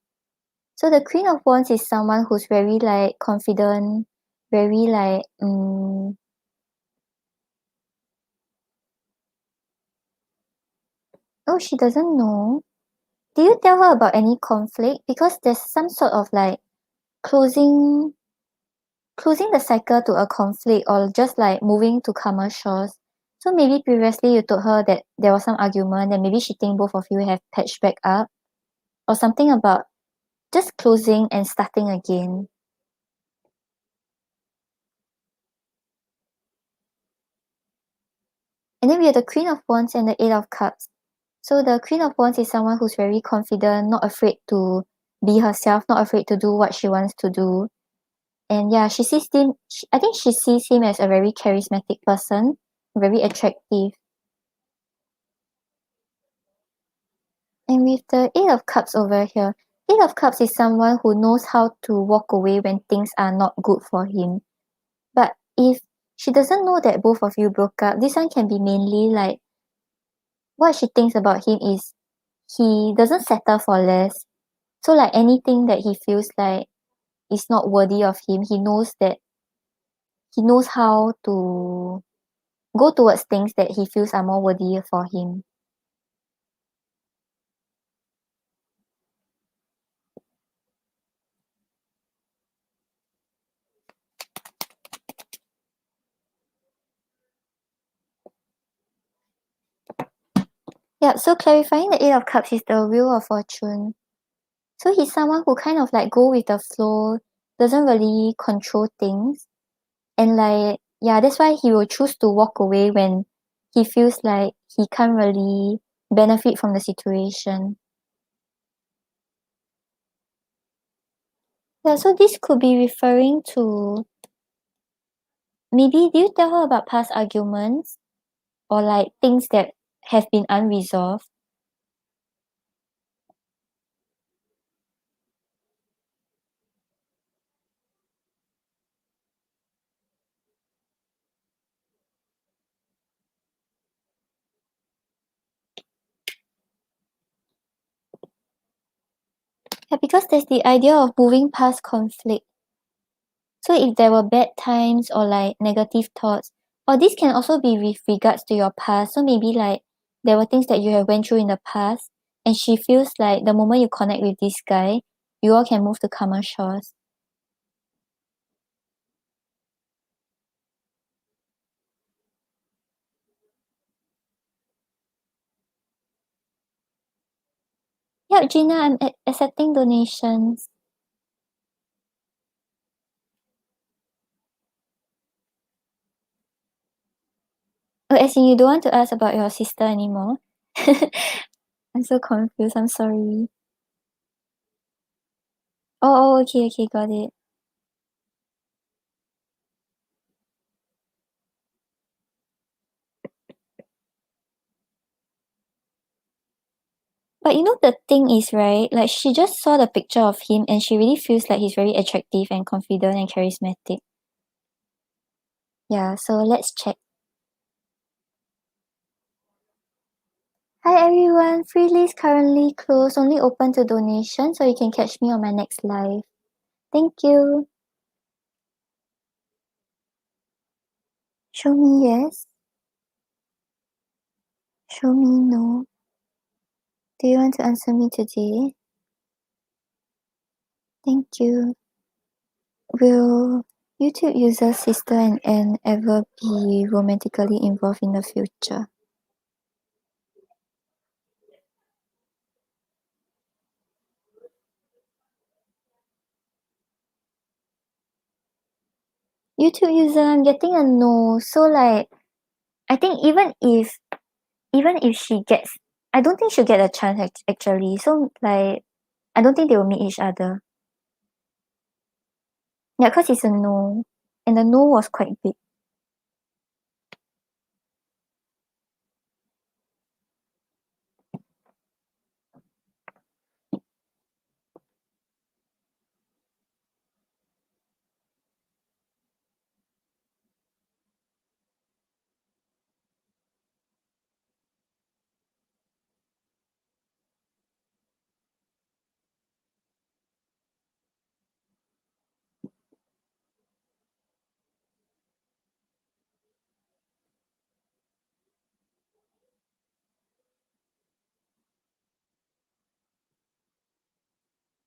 So the Queen of Wands is someone who's very like confident, very like oh, she doesn't know. Did you tell her about any conflict? Because there's some sort of like closing the cycle to a conflict, or just like moving to calmer shores. So maybe previously you told her that there was some argument and maybe she think both of you have patched back up, or something about just closing and starting again. And then we have the Queen of Wands and the Eight of Cups. So the Queen of Wands is someone who's very confident, not afraid to be herself, not afraid to do what she wants to do. And yeah, she sees him, I think she sees him as a very charismatic person, very attractive. And with the Eight of Cups over here, Eight of Cups is someone who knows how to walk away when things are not good for him. But if she doesn't know that both of you broke up, this one can be mainly like what she thinks about him is he doesn't settle for less. So like anything that he feels like is not worthy of him, he knows how to go towards things that he feels are more worthy for him. Yeah, so clarifying the Eight of Cups is the Wheel of Fortune. So he's someone who kind of like go with the flow, doesn't really control things. And like, yeah, that's why he will choose to walk away when he feels like he can't really benefit from the situation. Yeah, so this could be referring to maybe do you tell her about past arguments or like things that have been unresolved? Yeah, because there's the idea of moving past conflict. So if there were bad times or like negative thoughts, or this can also be with regards to your past. So maybe like there were things that you have went through in the past, and she feels like the moment you connect with this guy, you all can move to calmer shores. Yeah, Gina, I'm accepting donations. Oh, as in you don't want to ask about your sister anymore? I'm so confused. I'm sorry. Oh, okay, okay, got it. But you know the thing is, right? Like she just saw the picture of him and she really feels like he's very attractive and confident and charismatic. Yeah, so let's check. Hi everyone, free list currently closed, only open to donation, so you can catch me on my next live. Thank you. Show me yes. Show me no. Do you want to answer me today? Thank you. Will YouTube user sister and Anne ever be romantically involved in the future? YouTube user, I'm getting a no. So like, I think even if she gets, I don't think she'll get a chance actually. So like, I don't think they will meet each other. Yeah, cause it's a no, and the no was quite big.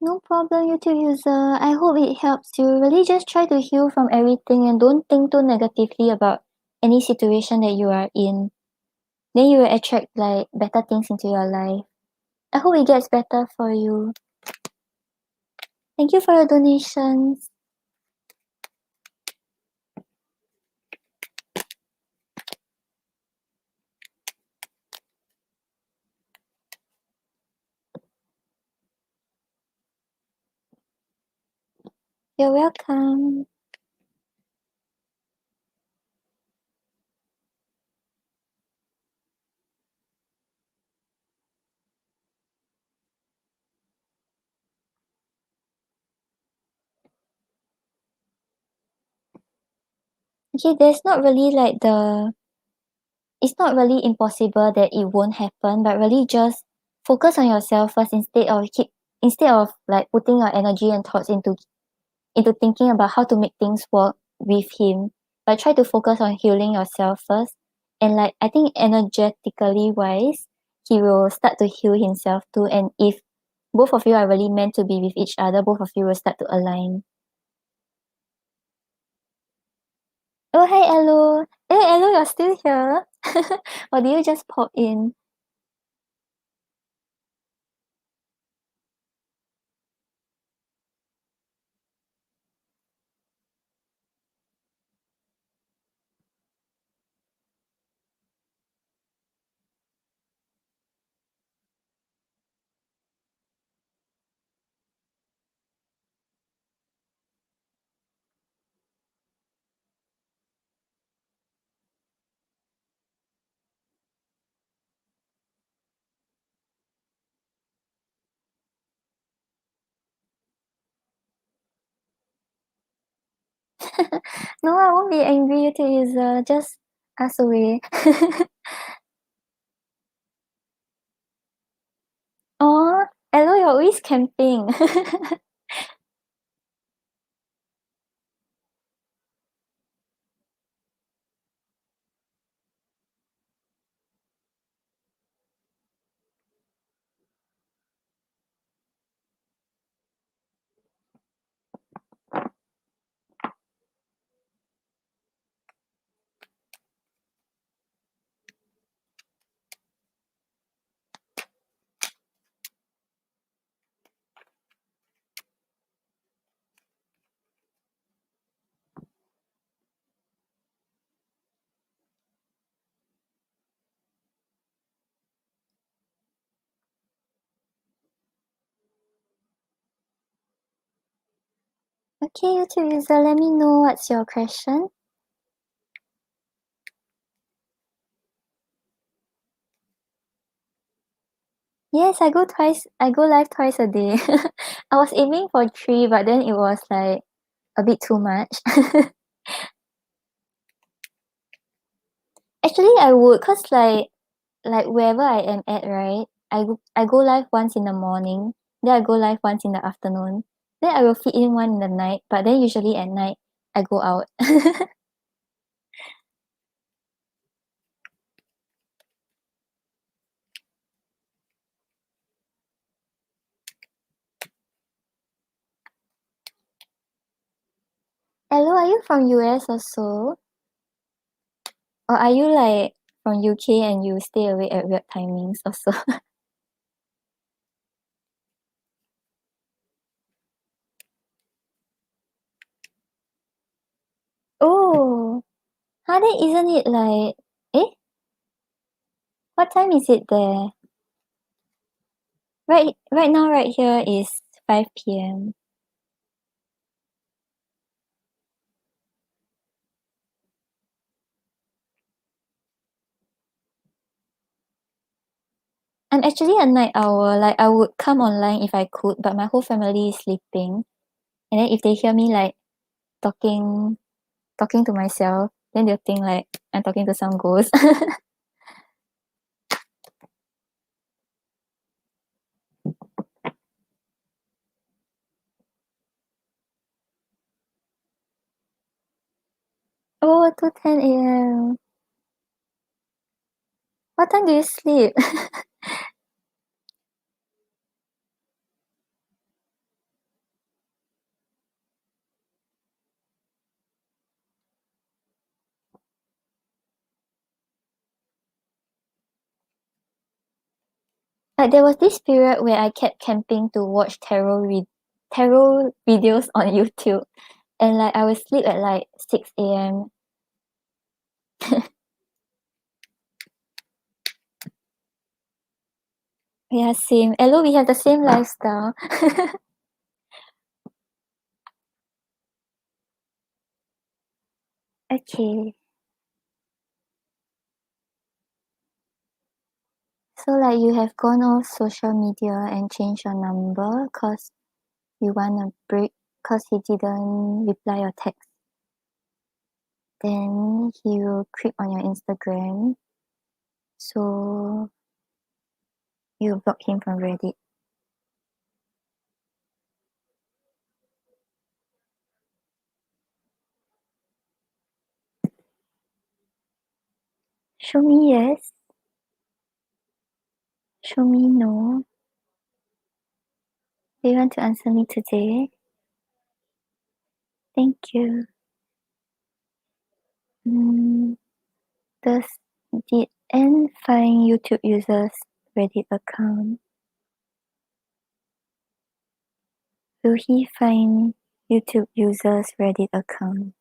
No problem, YouTube user. I hope it helps you. Really just try to heal from everything and don't think too negatively about any situation that you are in. Then you will attract like better things into your life. I hope it gets better for you. Thank you for your donations. You're welcome. Okay, there's not really like it's not really impossible that it won't happen, but really just focus on yourself first instead of like putting your energy and thoughts into thinking about how to make things work with him. But try to focus on healing yourself first. And like I think energetically wise, he will start to heal himself too. And if both of you are really meant to be with each other, both of you will start to align. Oh hi Elo. Hey Elo, you're still here? Or did you just pop in? No, I won't be angry, YouTube user. Just ask away. Oh, Elo, you're always camping. Okay, YouTube user, let me know what's your question. Yes, I go live twice a day. I was aiming for 3, but then it was like a bit too much. Actually, I would, cause like wherever I am at, right? I go live once in the morning, then I go live once in the afternoon, then I will fit in one in the night, but then usually at night I go out. are you from US also? Or are you like from UK and you stay awake at weird timings also? Oh, how then isn't it like what time is it there? Right now right here is 5 p.m. I'm actually a night owl. Like I would come online if I could, but my whole family is sleeping. And then if they hear me like talking talking to myself, then they'll think like I'm talking to some ghost. Oh, 2:10 a.m. What time do you sleep? Like there was this period where I kept camping to watch tarot videos on YouTube, and like I would sleep at like 6 a.m. Yeah, same. Hello, we have the same lifestyle. Okay. So like you have gone off social media and changed your number cause you want a break cause he didn't reply your text. Then he will creep on your Instagram. So you block him from Reddit. Show me yes. Show me no. Do you want to answer me today? Thank you. Mm, does did N find YouTube users Reddit account? Will he find YouTube users Reddit account?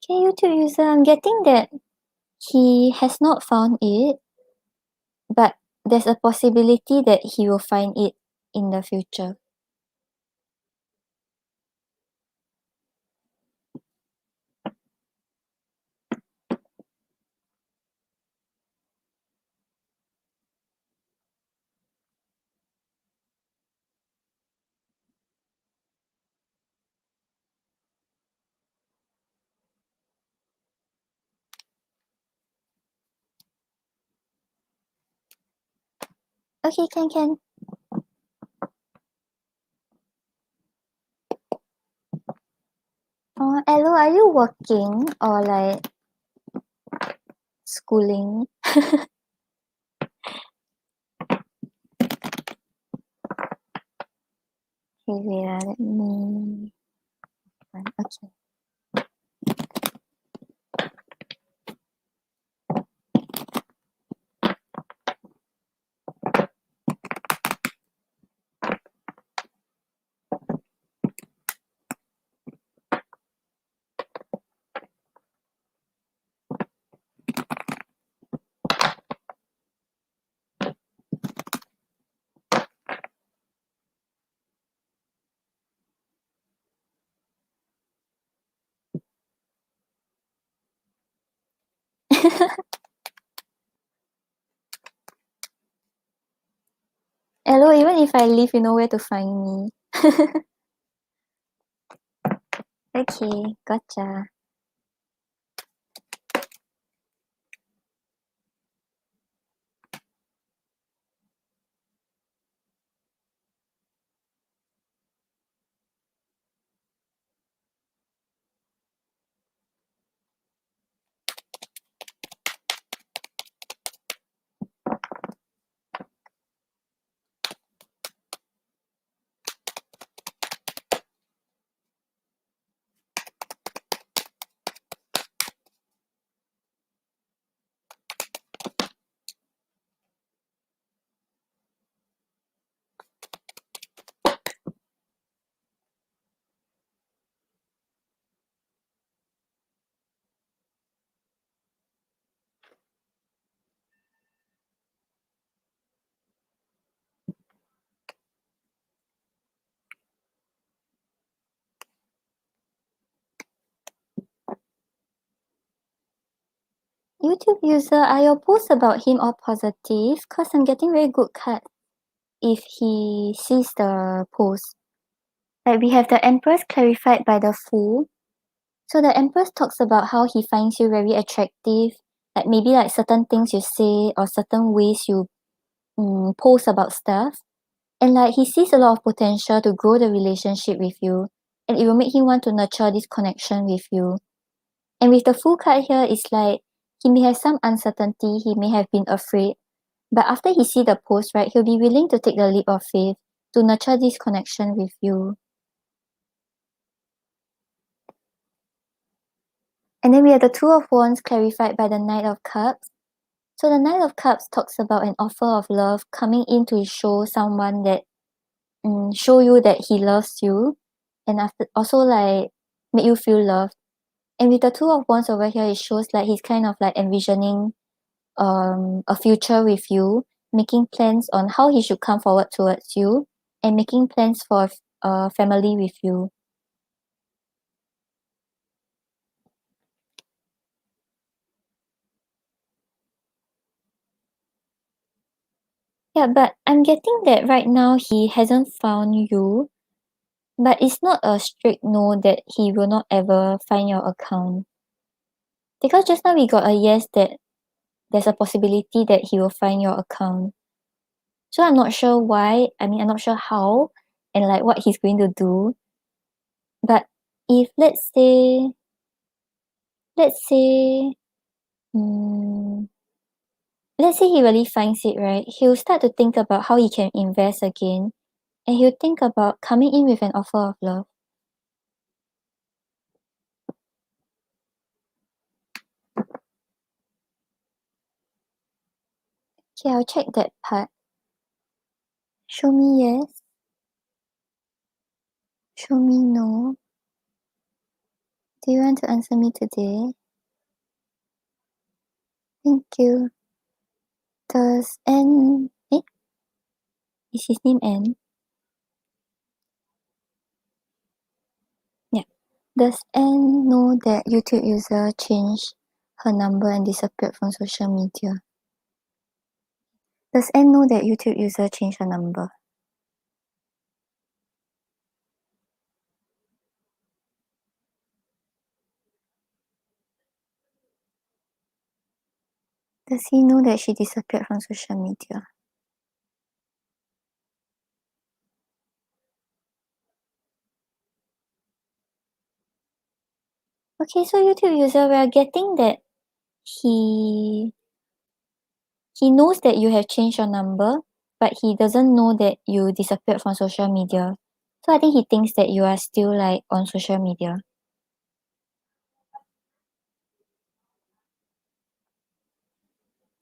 Okay, YouTube user, I'm getting that he has not found it, but there's a possibility that he will find it in the future. Okay, can. Hello, are you working or like schooling? Okay, wait, let me. Okay. Hello, even if I leave, you know where to find me. Okay, gotcha. YouTube user, are your posts about him all positive? Cause I'm getting very good cards if he sees the post. Like we have the Empress clarified by the Fool. So the Empress talks about how he finds you very attractive, like maybe like certain things you say or certain ways you post about stuff. And like he sees a lot of potential to grow the relationship with you, and it will make him want to nurture this connection with you. And with the Fool card here, it's like he may have some uncertainty, he may have been afraid, but after he see the post, right, he'll be willing to take the leap of faith to nurture this connection with you. And then we have the Two of Wands clarified by the Knight of Cups. So the Knight of Cups talks about an offer of love coming in to show someone that show you that he loves you, and after also like make you feel loved. And with the Two of Wands over here, it shows like he's kind of like envisioning a future with you, making plans on how he should come forward towards you, and making plans for a family with you. Yeah, but I'm getting that right now he hasn't found you, but it's not a strict no that he will not ever find your account. Because just now we got a yes that there's a possibility that he will find your account. So I'm not sure why, I mean, I'm not sure how and like what he's going to do. But if let's say, mm, let's say he really finds it, right? He'll start to think about how he can invest again, and he'll think about coming in with an offer of love. Okay, I'll check that part. Show me yes. Show me no. Do you want to answer me today? Thank you. Does N is his name N? Yeah. Does N know that YouTube user changed her number and disappeared from social media? Does N know that YouTube user changed her number? Does he know that she disappeared from social media? Okay, so YouTube user, we are getting that he knows that you have changed your number, but he doesn't know that you disappeared from social media. So I think he thinks that you are still like on social media.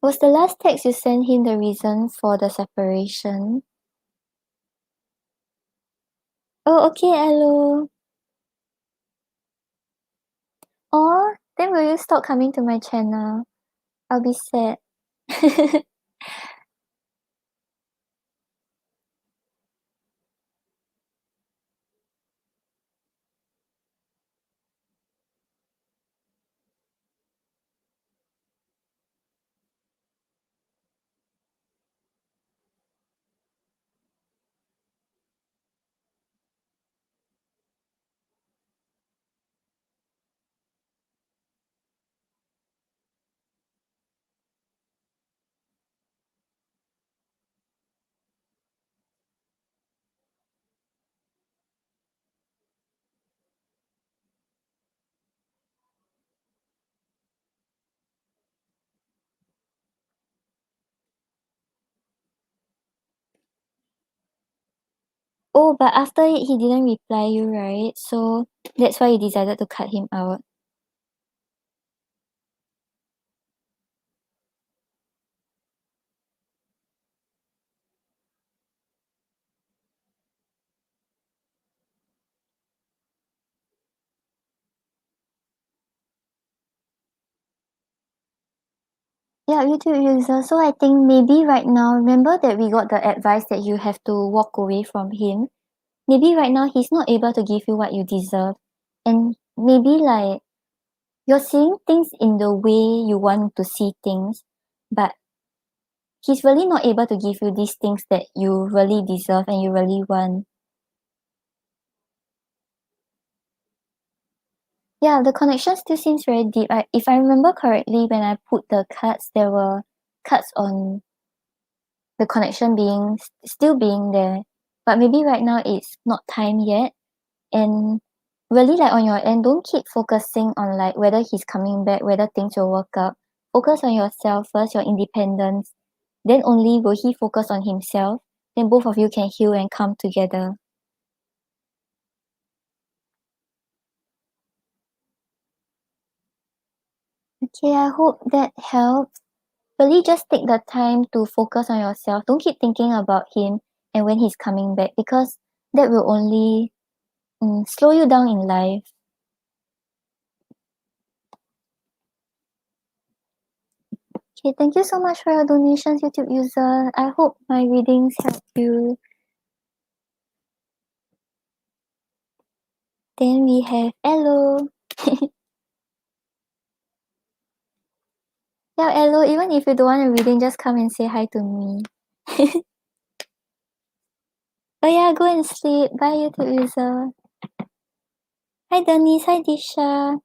Was the last text you sent him the reason for the separation? Oh, okay, hello. Oh, then will you stop coming to my channel? I'll be sad. Oh, but after it, he didn't reply you, right? So that's why you decided to cut him out. Yeah, YouTube user. So I think maybe right now, remember that we got the advice that you have to walk away from him. Maybe right now he's not able to give you what you deserve. And maybe like you're seeing things in the way you want to see things, but he's really not able to give you these things that you really deserve and you really want. Yeah, the connection still seems very deep. If I remember correctly, when I put the cards, there were cards on the connection being still being there, but maybe right now it's not time yet. And really, like on your end, don't keep focusing on like whether he's coming back, whether things will work out. Focus on yourself first, your independence. Then only will he focus on himself. Then both of you can heal and come together. Okay, I hope that helps. Really just take the time to focus on yourself. Don't keep thinking about him and when he's coming back, because that will only slow you down in life. Okay, thank you so much for your donations, YouTube user. I hope my readings help you. Then we have Elo. Yeah, Elo, even if you don't want a reading, just come and say hi to me. Oh yeah, go and sleep. Bye, YouTube user. Hi Denise, hi Disha.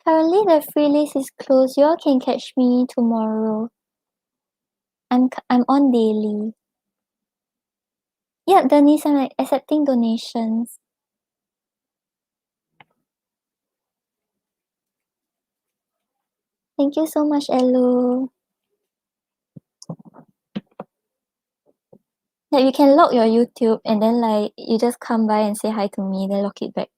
Currently the free list is closed. You all can catch me tomorrow. I'm on daily. Yeah, Denise, I'm accepting donations. Thank you so much, Elo. Like you can lock your YouTube and then like you just come by and say hi to me, then lock it back.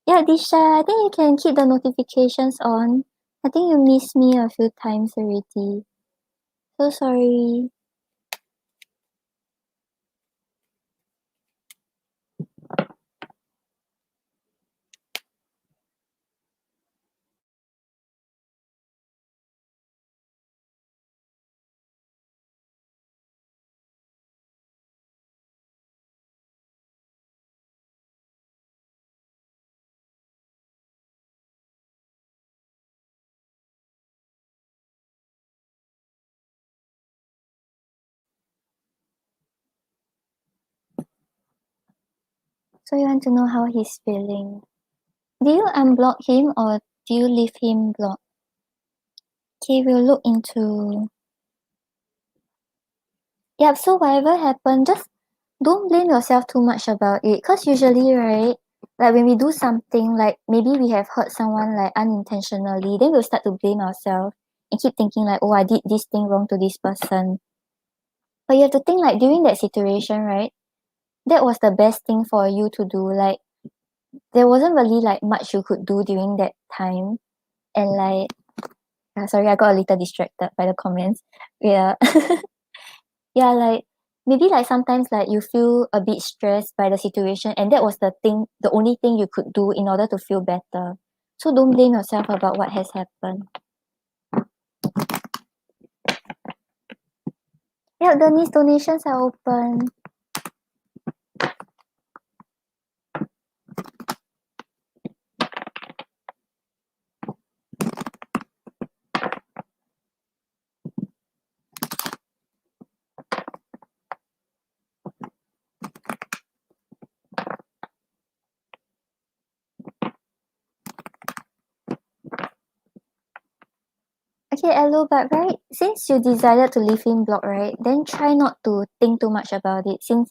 Yeah, Disha, I think you can keep the notifications on. I think you missed me a few times already. So sorry. So you want to know how he's feeling. Do you unblock him or do you leave him blocked? Okay, we'll look into. Yeah, so whatever happened, just don't blame yourself too much about it. Because usually, right, like when we do something, like maybe we have hurt someone like unintentionally, then we'll start to blame ourselves and keep thinking like, oh, I did this thing wrong to this person. But you have to think like during that situation, right? That was the best thing for you to do. Like there wasn't really like much you could do during that time. And like sorry, I got a little distracted by the comments. Yeah. Yeah, like maybe like sometimes like you feel a bit stressed by the situation and that was the only thing you could do in order to feel better. So don't blame yourself about what has happened. Yeah, Denise, donations are open. Okay, Elo, but right, since you decided to leave him blocked, right, then try not to think too much about it since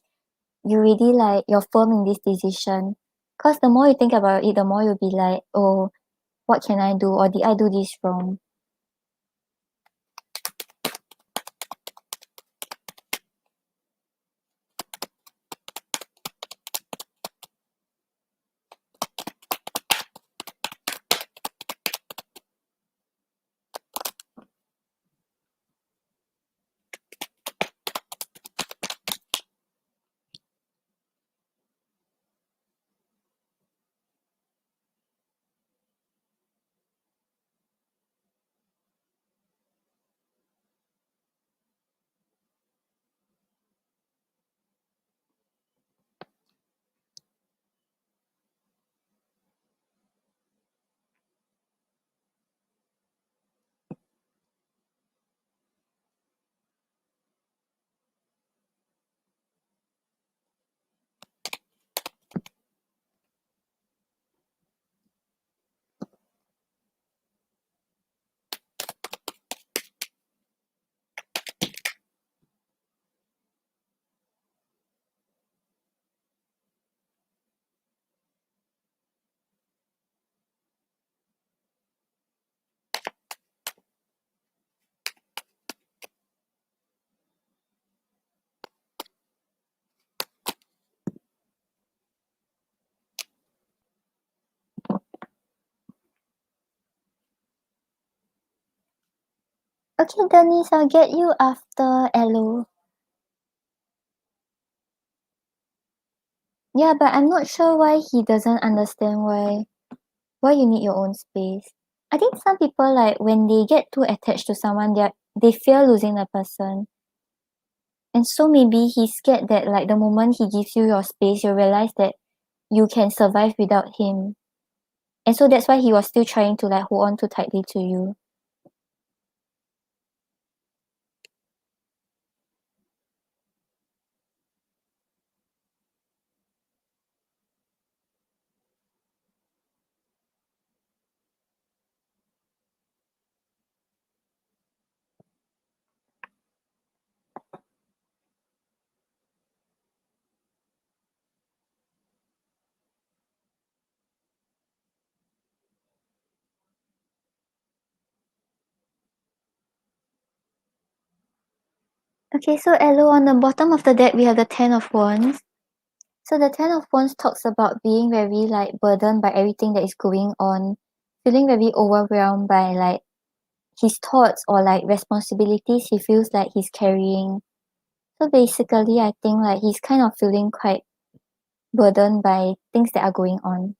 you really like you're firm in this decision. Because the more you think about it, the more you'll be like, oh, what can I do? Or did I do this wrong? Okay, Denise, I'll get you after Elo. Yeah, but I'm not sure why he doesn't understand why you need your own space. I think some people, like, when they get too attached to someone, they fear losing the person. And so maybe he's scared that, like, the moment he gives you your space, you'll realize that you can survive without him. And so that's why he was still trying to, like, hold on too tightly to you. Okay, so Elo, on the bottom of the deck, we have the Ten of Wands. So the Ten of Wands talks about being very, like, burdened by everything that is going on, feeling very overwhelmed by, like, his thoughts or, like, responsibilities he feels like he's carrying. So basically, I think, like, he's kind of feeling quite burdened by things that are going on.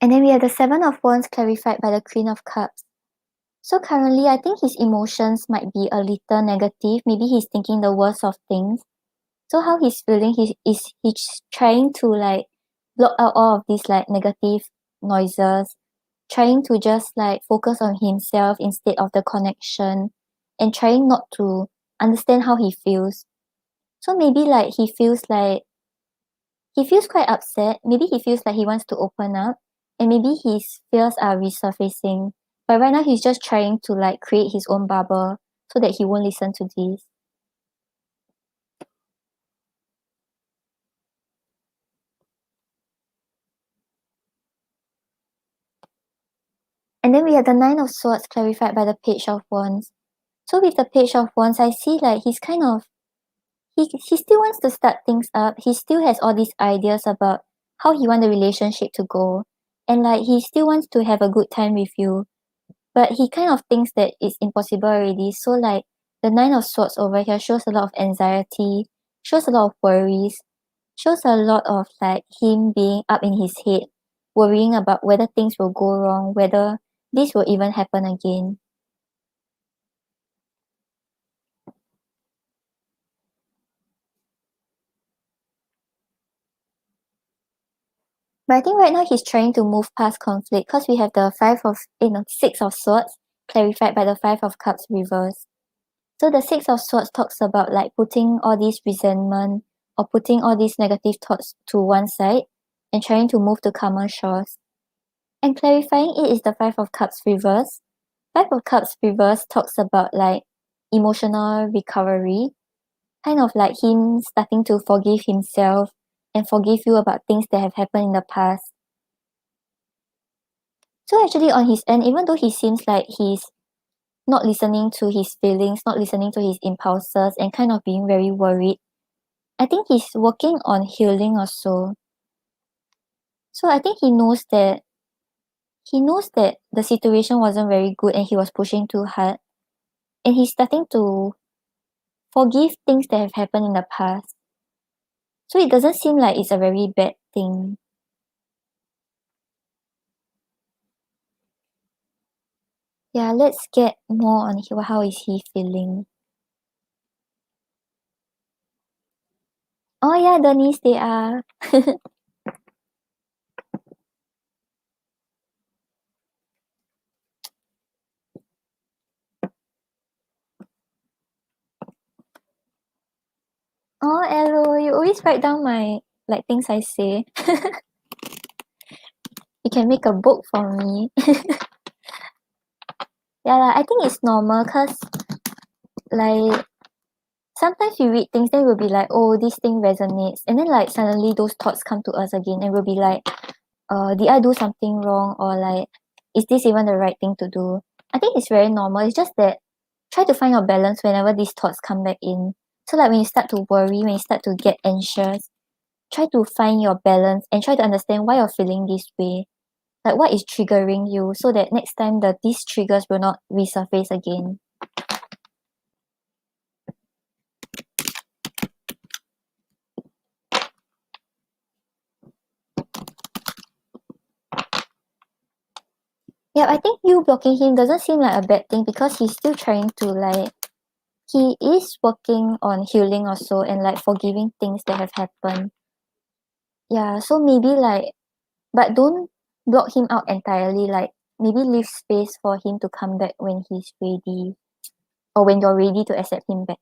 And then we have the Seven of Wands clarified by the Queen of Cups. So currently, I think his emotions might be a little negative. Maybe he's thinking the worst of things. So how he's feeling, he's trying to, like, block out all of these, like, negative noises, trying to just, like, focus on himself instead of the connection, and trying not to understand how he feels. So maybe, like, he feels quite upset. Maybe he feels like he wants to open up, and maybe his fears are resurfacing. But right now he's just trying to, like, create his own bubble so that he won't listen to this. And then we have the Nine of Swords clarified by the Page of Wands. So with the Page of Wands, I see, like, he's kind of he still wants to start things up. He still has all these ideas about how he want the relationship to go. And, like, he still wants to have a good time with you. But he kind of thinks that it's impossible already. So, like, the Nine of Swords over here shows a lot of anxiety, shows a lot of worries, shows a lot of, like, him being up in his head, worrying about whether things will go wrong, whether this will even happen again. But I think right now he's trying to move past conflict because we have the Six of Swords clarified by the Five of Cups reversed. So the Six of Swords talks about, like, putting all these resentment or putting all these negative thoughts to one side and trying to move to calmer shores. And clarifying it is the Five of Cups reverse. Five of Cups reverse talks about, like, emotional recovery, kind of like him starting to forgive himself and forgive you about things that have happened in the past. So actually on his end, even though he seems like he's not listening to his feelings, not listening to his impulses, and kind of being very worried, I think he's working on healing also. So I think he knows that the situation wasn't very good and he was pushing too hard. And he's starting to forgive things that have happened in the past. So it doesn't seem like it's a very bad thing. Yeah, let's get more on how is he feeling. Oh yeah, Denise, they are. Oh, Elo, you always write down my, like, things I say. You can make a book for me. Yeah lah, I think it's normal cause, like, sometimes we read things then we'll be like, oh, this thing resonates, and then, like, suddenly those thoughts come to us again and we'll be like, did I do something wrong, or, like, is this even the right thing to do? I think it's very normal. It's just that try to find your balance whenever these thoughts come back in. So, like, when you start to worry, when you start to get anxious, try to find your balance and try to understand why you're feeling this way. Like what is triggering you so that next time these triggers will not resurface again. Yeah, I think you blocking him doesn't seem like a bad thing because he's still trying to like he is working on healing also and like forgiving things that have happened. Yeah, so maybe like but don't block him out entirely, like maybe leave space for him to come back when he's ready or when you're ready to accept him back.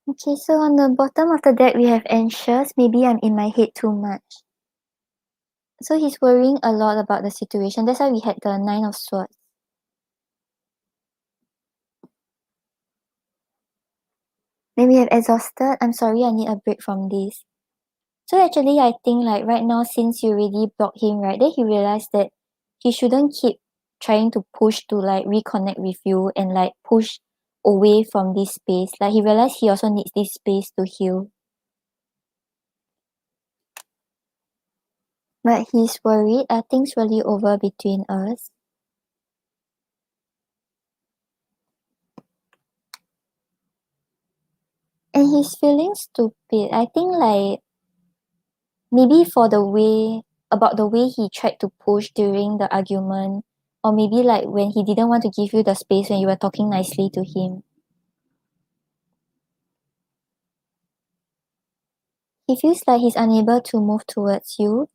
Okay, so on the bottom of the deck we have anxious. Maybe I'm in my head too much. So he's worrying a lot about the situation. That's why we had the 9 of Swords. Then we have exhausted. I'm sorry, I need a break from this. So actually, I think like right now, since you already blocked him, right, then he realized that he shouldn't keep trying to push to like reconnect with you and like push away from this space. Like he realized he also needs this space to heal. But he's worried. Are things really over between us? And he's feeling stupid. I think like maybe for the way about the way he tried to push during the argument, or maybe like when he didn't want to give you the space when you were talking nicely to him. He feels like he's unable to move towards you.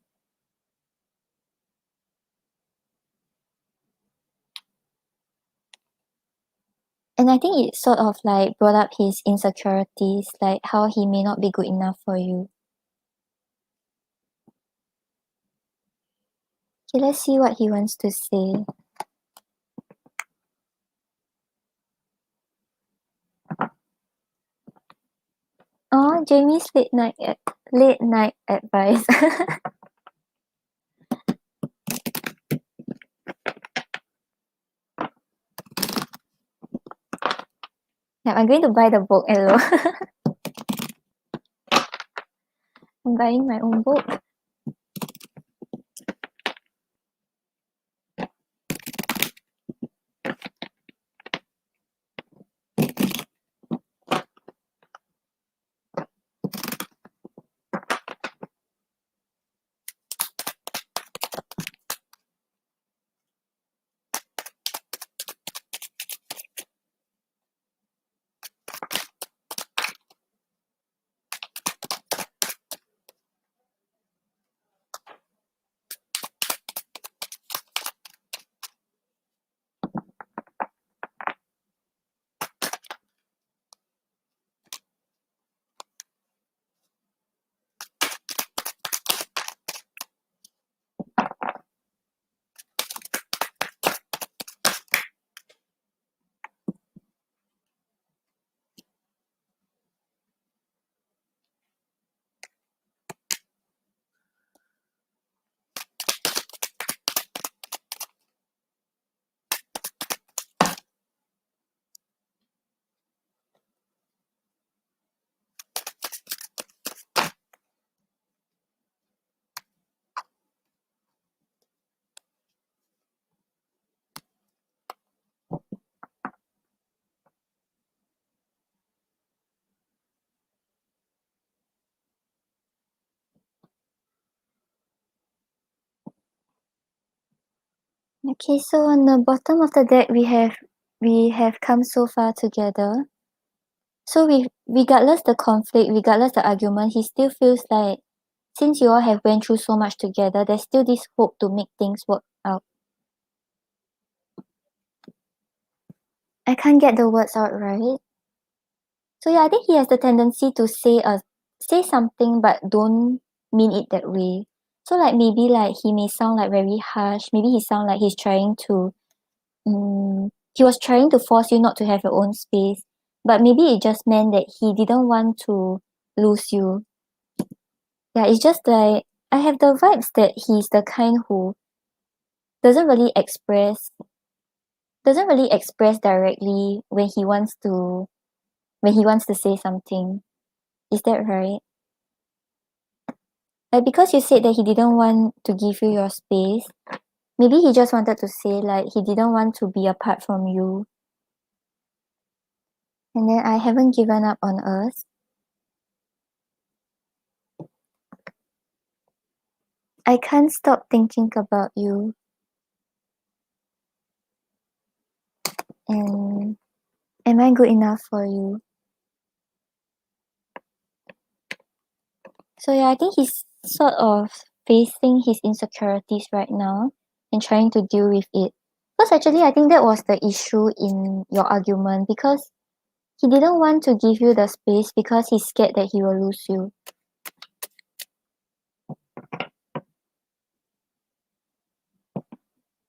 And I think it sort of like brought up his insecurities, like how he may not be good enough for you. Okay, let's see what he wants to say. Oh, Jamie's late night advice. Yeah, I'm going to buy the book, hello. I'm buying my own book. Okay, so on the bottom of the deck we have come so far together. So regardless the conflict, regardless the argument, he still feels like since you all have went through so much together, there's still this hope to make things work out. I can't get the words out right. So yeah, I think he has the tendency to say something but don't mean it that way. So like maybe like he may sound like very harsh. Maybe he sound like he's trying to he was trying to force you not to have your own space. But maybe it just meant that he didn't want to lose you. Yeah, it's just like I have the vibes that he's the kind who doesn't really express doesn't really express directly when he wants to say something. Is that right? Like because you said that he didn't want to give you your space, maybe he just wanted to say like he didn't want to be apart from you. And then I haven't given up on us. I can't stop thinking about you. And am I good enough for you? So yeah, I think he's sort of facing his insecurities right now and trying to deal with it. Because actually I think that was the issue in your argument because he didn't want to give you the space because he's scared that he will lose you.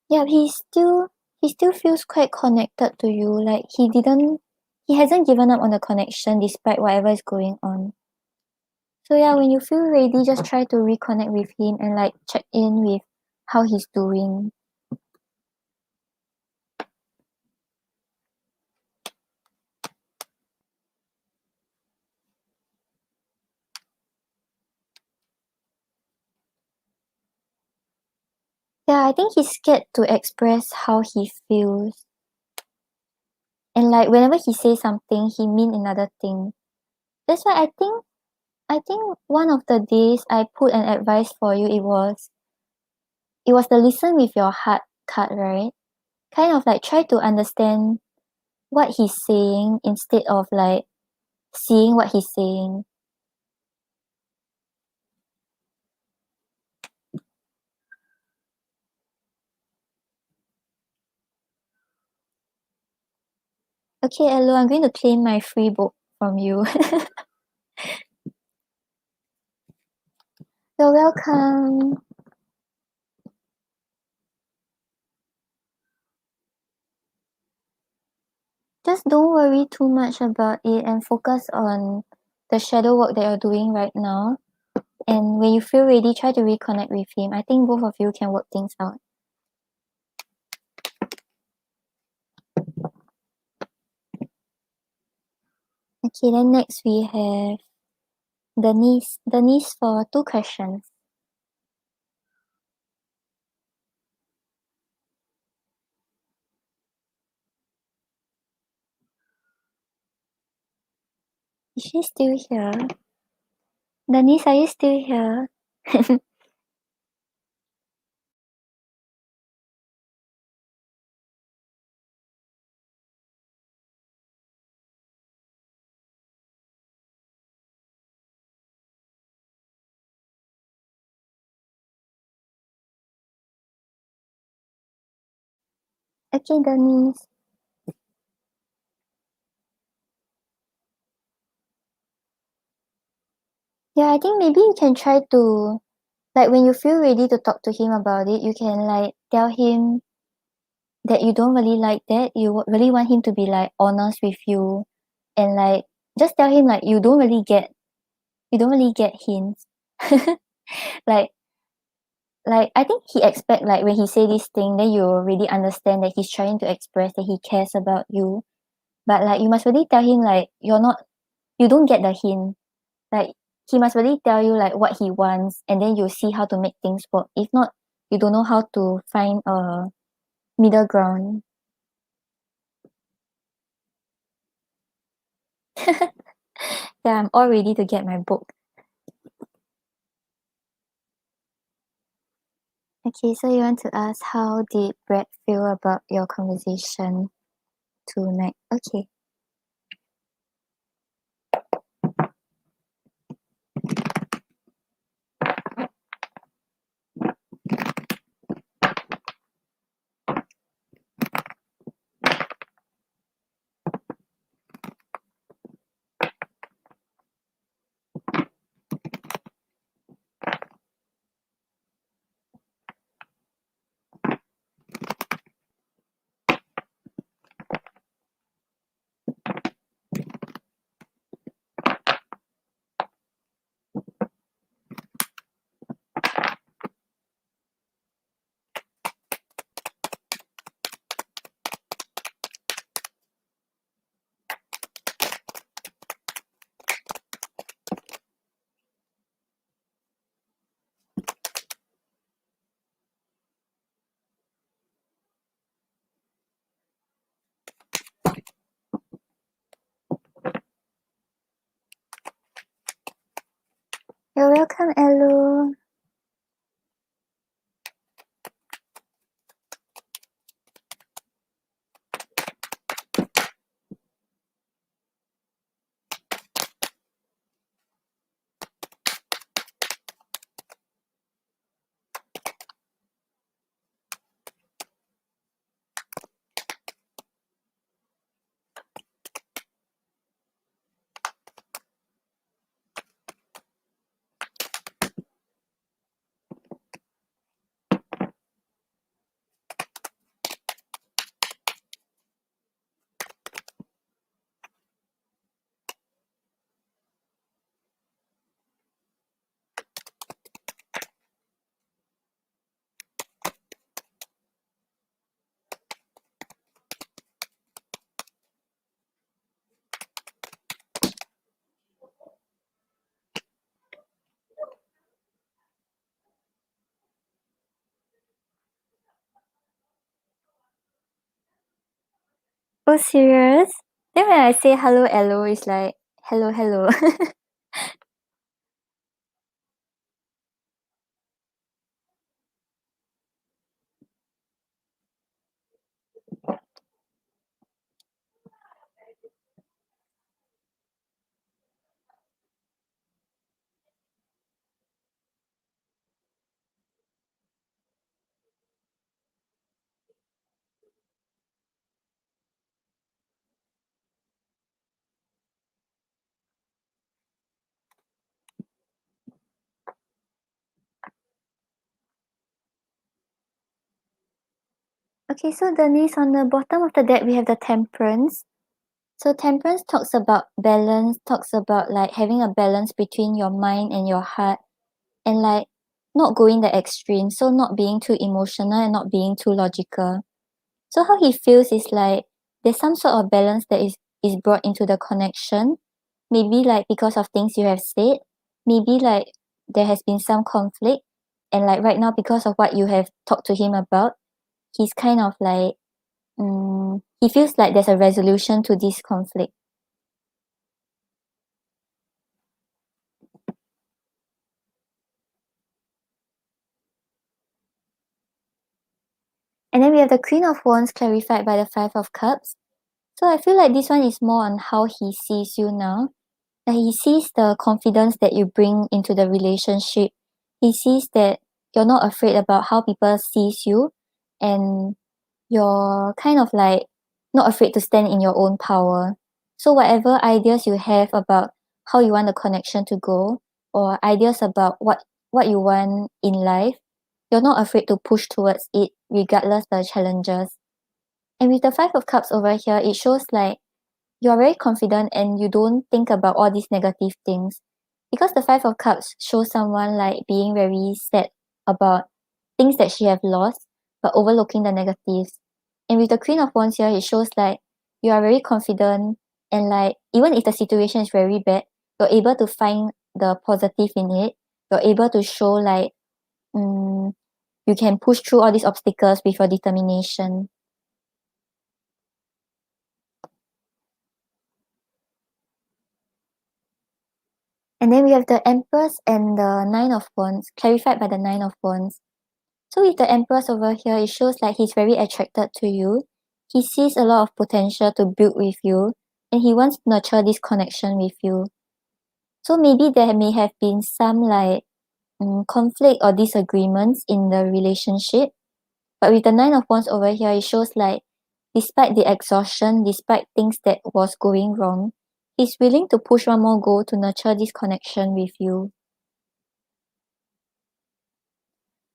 Yeah, he still feels quite connected to you. Like he hasn't given up on the connection despite whatever is going on. So yeah, when you feel ready, just try to reconnect with him and like check in with how he's doing. Yeah, I think he's scared to express how he feels. And like whenever he says something, he mean another thing. That's why I think one of the days I put an advice for you, it was the listen with your heart card, right? Kind of like try to understand what he's saying instead of like seeing what he's saying. Okay, Elo, I'm going to claim my free book from you. You're welcome. Just don't worry too much about it and focus on the shadow work that you're doing right now. And when you feel ready, try to reconnect with him. I think both of you can work things out. Okay, then next we have Denise for 2 questions. Is she still here? Denise, are you still here? Okay, Denise. Yeah, I think maybe you can try to like when you feel ready to talk to him about it, you can like tell him that you don't really like that. Really want him to be like honest with you and like just tell him like you don't really get hints. like like I think he expect like when he say this thing then you really understand that he's trying to express that he cares about you. But like you must really tell him like you don't get the hint. Like he must really tell you like what he wants and then you see how to make things work. If not, you don't know how to find a middle ground. Yeah, I'm all ready to get my book. Okay, so you want to ask how did Brad feel about your conversation tonight? Okay. You're welcome, Elu. Oh, serious? Then when I say hello, Elu, it's like hello, hello. Okay, so Denise, on the bottom of the deck, we have the temperance. So temperance talks about balance, talks about like having a balance between your mind and your heart, and like not going the extreme, so not being too emotional and not being too logical. So how he feels is like there's some sort of balance that is brought into the connection. Maybe like because of things you have said, maybe like there has been some conflict, and like right now because of what you have talked to him about, he's kind of like he feels like there's a resolution to this conflict. And then we have the Queen of Wands clarified by the Five of Cups. So I feel like this one is more on how he sees you now. Like he sees the confidence that you bring into the relationship. He sees that you're not afraid about how people sees you, and you're kind of like not afraid to stand in your own power. So whatever ideas you have about how you want the connection to go, or ideas about what you want in life, you're not afraid to push towards it regardless the challenges. And with the Five of Cups over here, it shows like you're very confident and you don't think about all these negative things. Because the Five of Cups shows someone like being very sad about things that she have lost, but overlooking the negatives. And with the Queen of Wands here, it shows like you are very confident, and like even if the situation is very bad, you're able to find the positive in it. You're able to show like mm, you can push through all these obstacles with your determination. And then we have the Empress and the Nine of Wands, clarified by the Nine of Wands. So with the Empress over here, it shows like he's very attracted to you. He sees a lot of potential to build with you, and he wants to nurture this connection with you. So maybe there may have been some like conflict or disagreements in the relationship. But with the Nine of Wands over here, it shows like despite the exhaustion, despite things that was going wrong, he's willing to push one more goal to nurture this connection with you.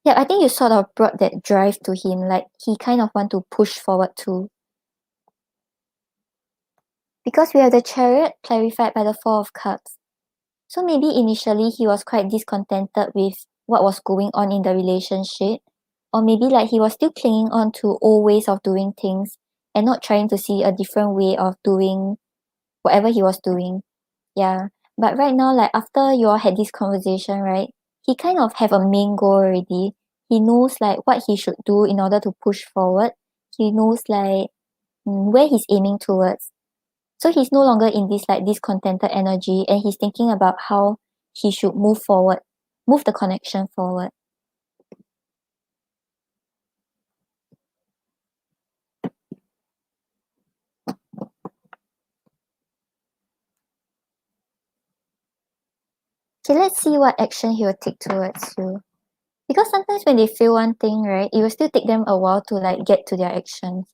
Yeah, I think you sort of brought that drive to him, like he kind of want to push forward too. Because we have the Chariot clarified by the Four of Cups. So maybe initially he was quite discontented with what was going on in the relationship, or maybe like he was still clinging on to old ways of doing things and not trying to see a different way of doing whatever he was doing. Yeah. But right now, like after you all had this conversation, right, he kind of have a main goal already. He knows like what he should do in order to push forward. He knows like where he's aiming towards. So he's no longer in this like discontented energy, and he's thinking about how he should move forward, move the connection forward. Okay, let's see what action he will take towards you. Because sometimes when they feel one thing, right, it will still take them a while to like get to their actions.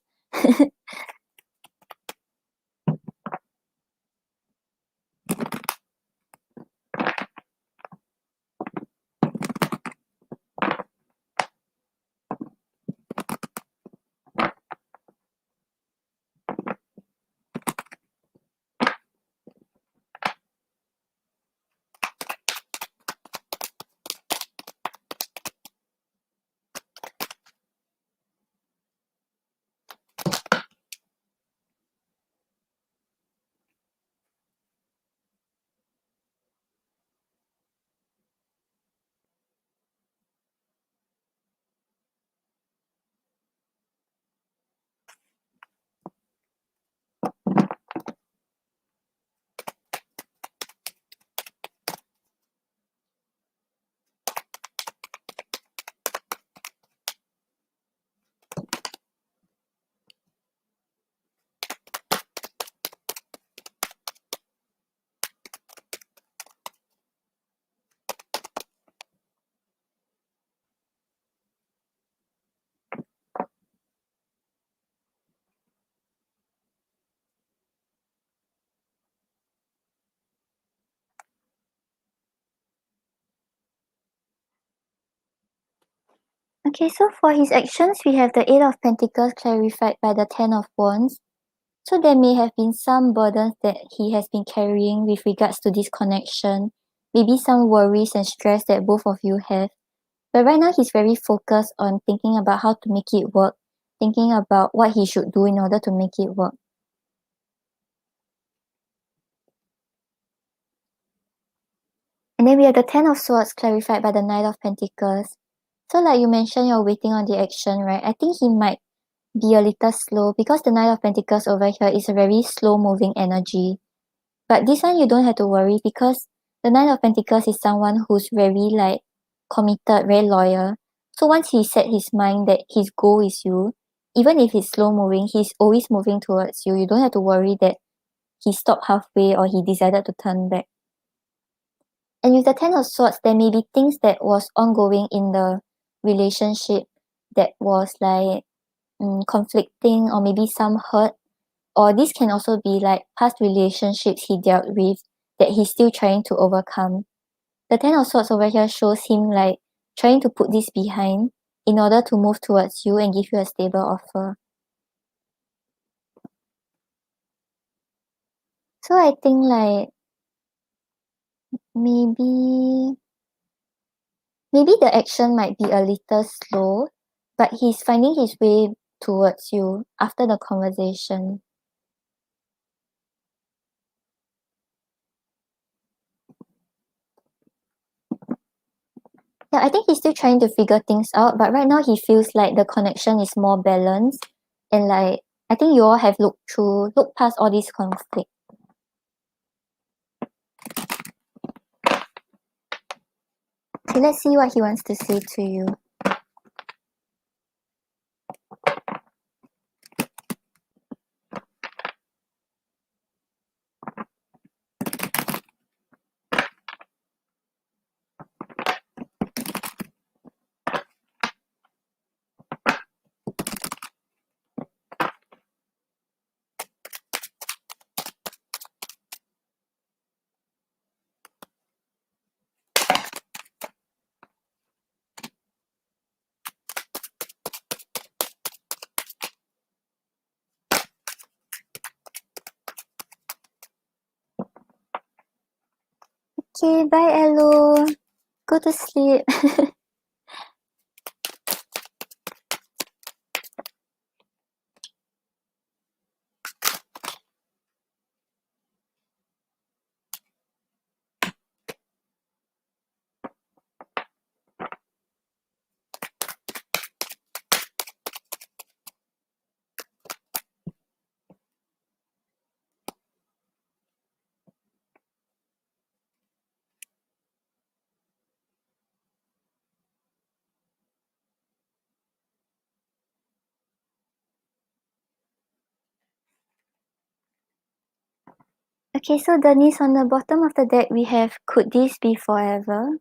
Okay, so for his actions, we have the Eight of Pentacles clarified by the Ten of Wands. So there may have been some burdens that he has been carrying with regards to this connection, maybe some worries and stress that both of you have. But right now, he's very focused on thinking about how to make it work, thinking about what he should do in order to make it work. And then we have the Ten of Swords clarified by the Knight of Pentacles. So like you mentioned, you're waiting on the action, right? I think he might be a little slow because the Knight of Pentacles over here is a very slow moving energy. But this one you don't have to worry because the Knight of Pentacles is someone who's very like committed, very loyal. So once he set his mind that his goal is you, even if he's slow moving, he's always moving towards you. You don't have to worry that he stopped halfway or he decided to turn back. And with the Ten of Swords, there may be things that was ongoing in the relationship that was like conflicting or maybe some hurt, or this can also be like past relationships he dealt with that he's still trying to overcome. The Ten of Swords over here shows him like trying to put this behind in order to move towards you and give you a stable offer. So I think like maybe the action might be a little slow, but he's finding his way towards you after the conversation. Yeah, I think he's still trying to figure things out, but right now he feels like the connection is more balanced, and like I think you all have looked past all this conflict. Okay, let's see what he wants to say to you. Okay, bye Elo. Go to sleep. Okay, so Denise, on the bottom of the deck we have, could this be forever?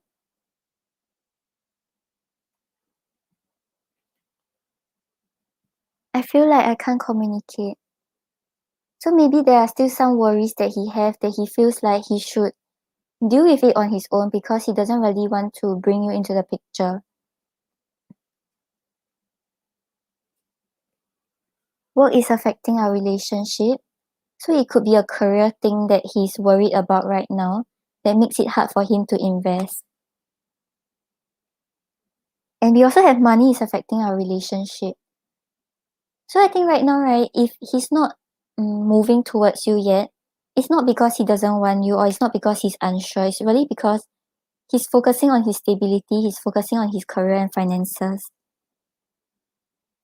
I feel like I can't communicate. So maybe there are still some worries that he have that he feels like he should deal with it on his own because he doesn't really want to bring you into the picture. Work is affecting our relationship. So it could be a career thing that he's worried about right now that makes it hard for him to invest. And we also have money is affecting our relationship. So I think right now, right, if he's not moving towards you yet, it's not because he doesn't want you or it's not because he's unsure. It's really because he's focusing on his stability, he's focusing on his career and finances.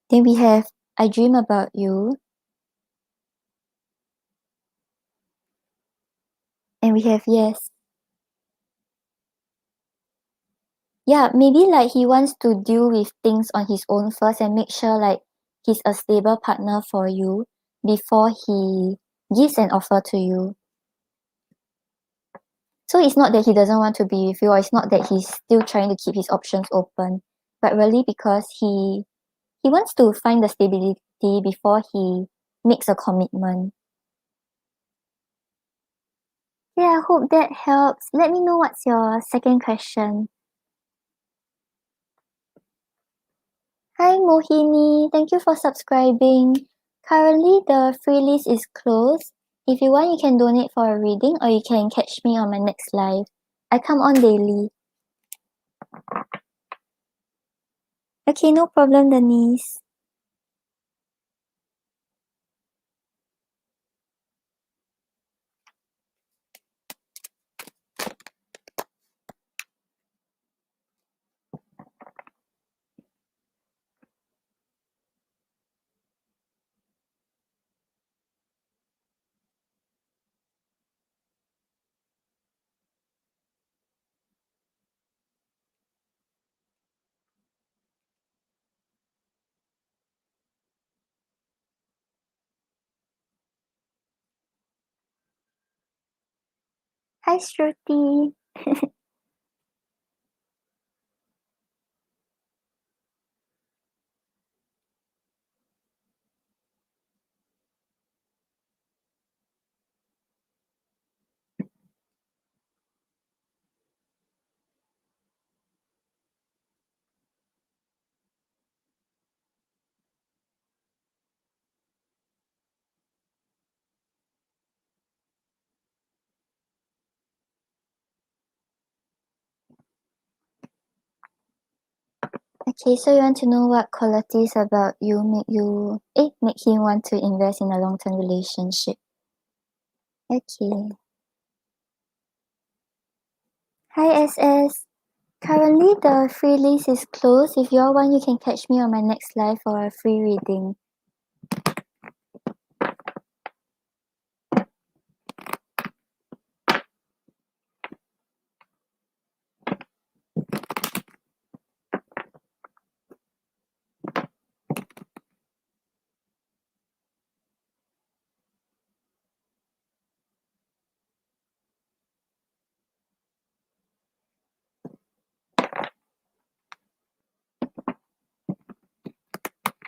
Then we have I dream about you. And we have yes. Yeah, maybe like he wants to deal with things on his own first and make sure like he's a stable partner for you before he gives an offer to you. So it's not that he doesn't want to be with you or it's not that he's still trying to keep his options open, but really because he wants to find the stability before he makes a commitment. Yeah, I hope that helps. Let me know what's your second question. Hi Mohini, thank you for subscribing. Currently the free list is closed. If you want, you can donate for a reading or you can catch me on my next live. I come on daily. Okay, no problem, Denise. Hi Shruti. Okay, so you want to know what qualities about you make him want to invest in a long-term relationship. Okay. Hi SS. Currently the free list is closed. If you all want, you can catch me on my next live for a free reading.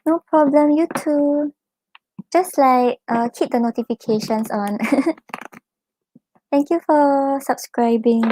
No problem, you too. Just like keep the notifications on. Thank you for subscribing.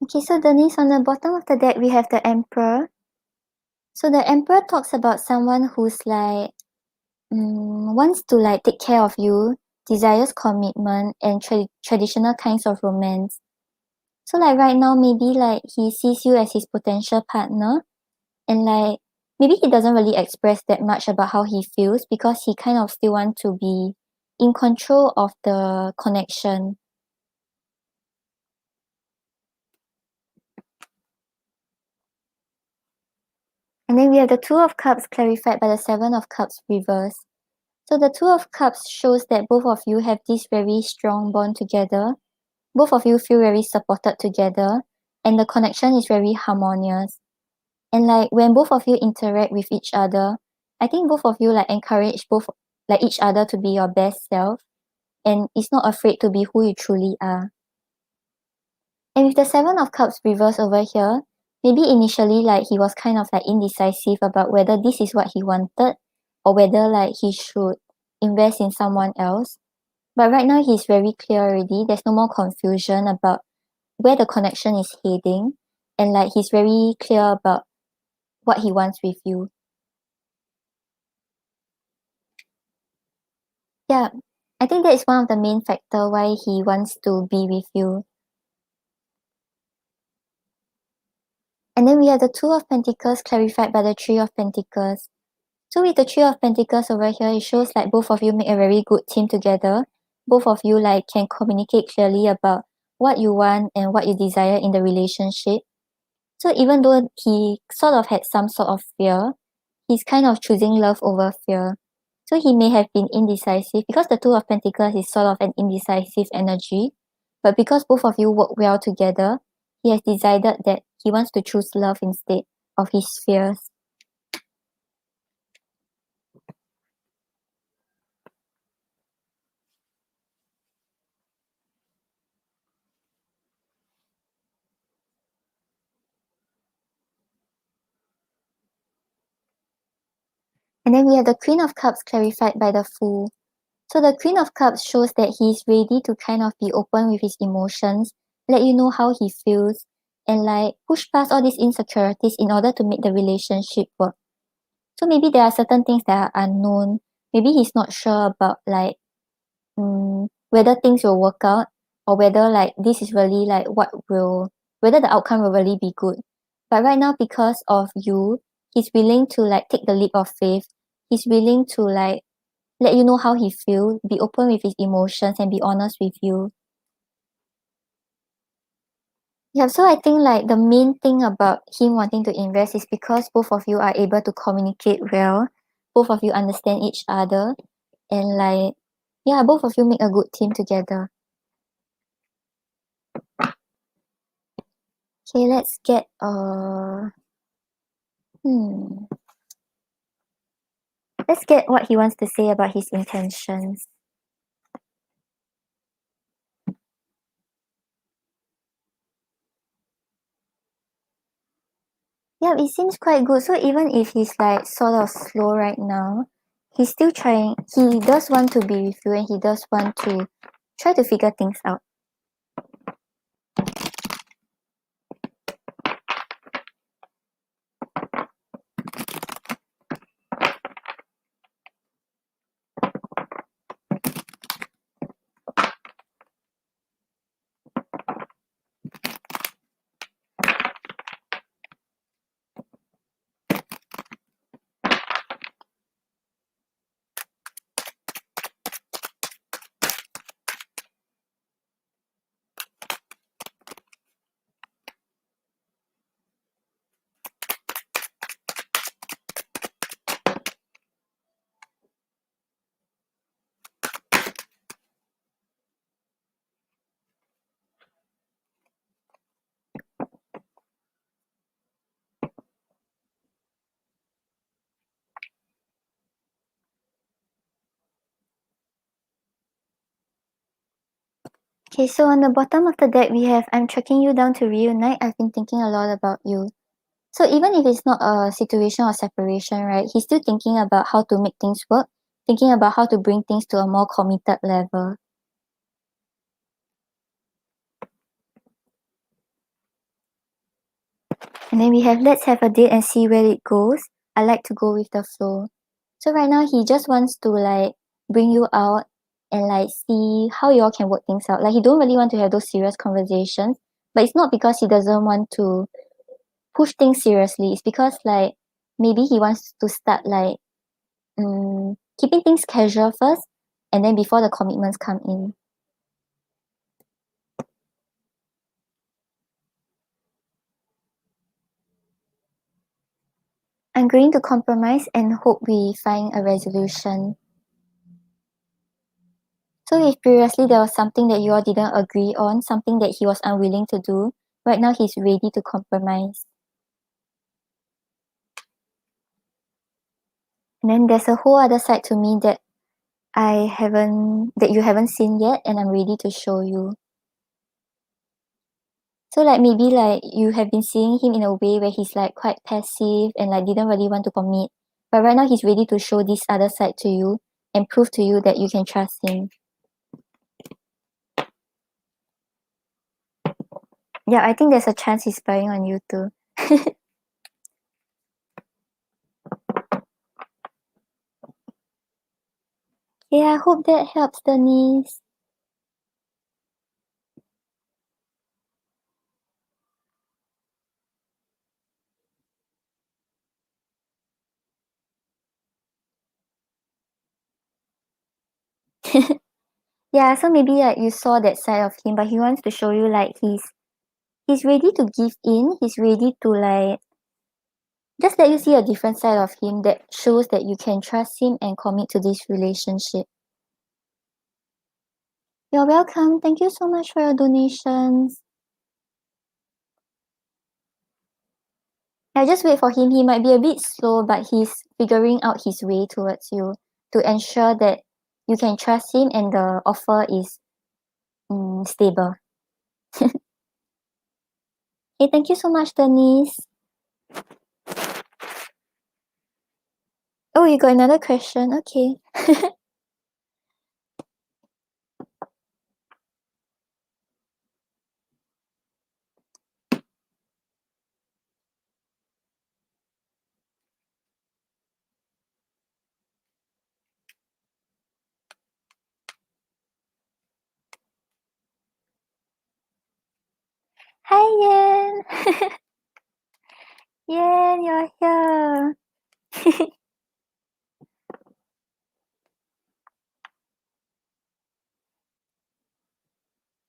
Okay, so Denise, on the bottom of the deck, we have the Emperor. So the Emperor talks about someone who's like, wants to like take care of you, desires commitment and traditional kinds of romance. So like right now, maybe like he sees you as his potential partner, and like maybe he doesn't really express that much about how he feels because he kind of still want to be in control of the connection. And then we have the Two of Cups clarified by the Seven of Cups reversed. So the Two of Cups shows that both of you have this very strong bond together. Both of you feel very supported together, and the connection is very harmonious. And like when both of you interact with each other, I think both of you like encourage both like each other to be your best self, and is not afraid to be who you truly are. And with the Seven of Cups reversed over here, maybe initially like he was kind of like indecisive about whether this is what he wanted or whether like he should invest in someone else. But right now he's very clear already. There's no more confusion about where the connection is heading, and like he's very clear about what he wants with you. Yeah, I think that is one of the main factor why he wants to be with you. And then we have the Two of Pentacles clarified by the Three of Pentacles. So with the Three of Pentacles over here, it shows like both of you make a very good team together. Both of you like can communicate clearly about what you want and what you desire in the relationship. So even though he sort of had some sort of fear, he's kind of choosing love over fear. So he may have been indecisive because the Two of Pentacles is sort of an indecisive energy. But because both of you work well together, he has decided that he wants to choose love instead of his fears. And then we have the Queen of Cups clarified by the Fool. So the Queen of Cups shows that he's ready to kind of be open with his emotions, let you know how he feels, and like push past all these insecurities in order to make the relationship work. So maybe there are certain things that are unknown. Maybe he's not sure about like whether things will work out, or whether like this is really like whether the outcome will really be good. But right now, because of you, he's willing to like take the leap of faith. He's willing to like let you know how he feels, be open with his emotions, and be honest with you. Yeah, so I think like the main thing about him wanting to invest is because both of you are able to communicate well, both of you understand each other, and like yeah, both of you make a good team together. Okay, let's get hmm. Let's get what he wants to say about his intentions. Yeah, it seems quite good. So even if he's like sort of slow right now, he's still trying. He does want to be with you, and he does want to try to figure things out. Okay, so on the bottom of the deck, we have I'm tracking you down to reunite. I've been thinking a lot about you. So even if it's not a situation or separation, right, he's still thinking about how to make things work, thinking about how to bring things to a more committed level. And then we have let's have a date and see where it goes. I like to go with the flow. So right now he just wants to like bring you out and like see how you all can work things out. Like he don't really want to have those serious conversations, but it's not because he doesn't want to push things seriously. It's because like maybe he wants to start like keeping things casual first, and then before the commitments come in. I'm going to compromise and hope we find a resolution. So if previously there was something that you all didn't agree on, something that he was unwilling to do, right now he's ready to compromise. And then there's a whole other side to me that that you haven't seen yet, and I'm ready to show you. So like maybe like you have been seeing him in a way where he's like quite passive and like didn't really want to commit. But right now he's ready to show this other side to you and prove to you that you can trust him. Yeah, I think there's a chance he's spying on you too. Yeah, I hope that helps, Denise. Yeah, so maybe like you saw that side of him, but he wants to show you like he's ready to give in. He's ready to like just let you see a different side of him that shows that you can trust him and commit to this relationship. You're welcome. Thank you so much for your donations. I just wait for him. He might be a bit slow, but he's figuring out his way towards you to ensure that you can trust him and the offer is stable. Okay, thank you so much, Denise. Oh, you got another question? Okay. Hi, Yan. Yan, you're here.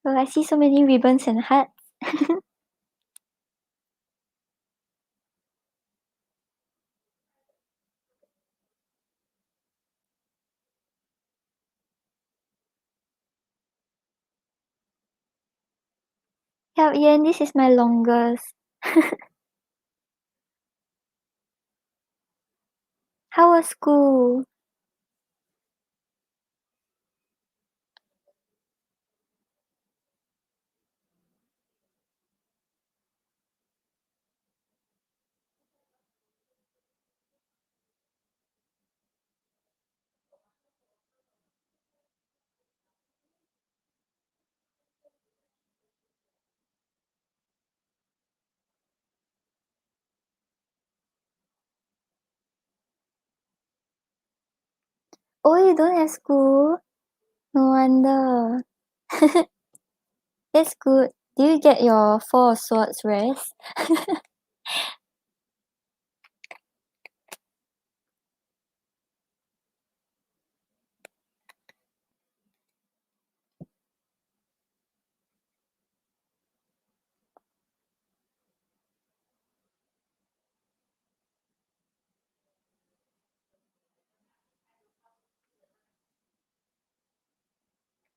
Oh, I see so many ribbons and hearts. Help, Yan, this is my longest. How was school? Oh, you don't have school? No wonder. That's good. Do you get your Four of Swords rest?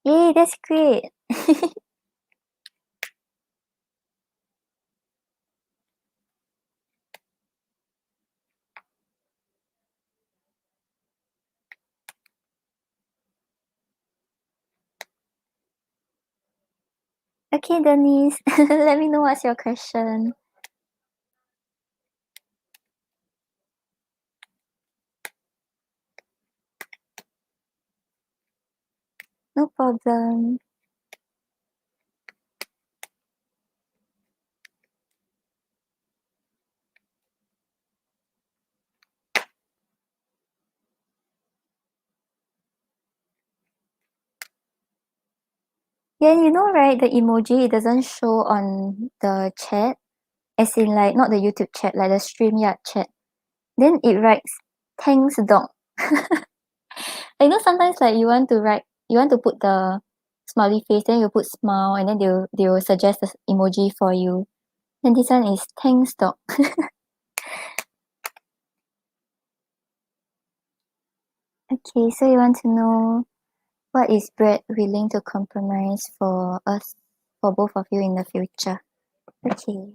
Yay, that's great. Okay, Denise. Let me know what's your question. No problem. Yeah, you know, right, the emoji, it doesn't show on the chat, as in like not the YouTube chat, like the StreamYard chat. Then it writes, thanks dog. You know, sometimes like you want to put the smiley face, then you put smile, and then they will suggest the emoji for you. And this one is thanks dog. Okay, so you want to know what is Brett willing to compromise for us, for both of you in the future? Okay.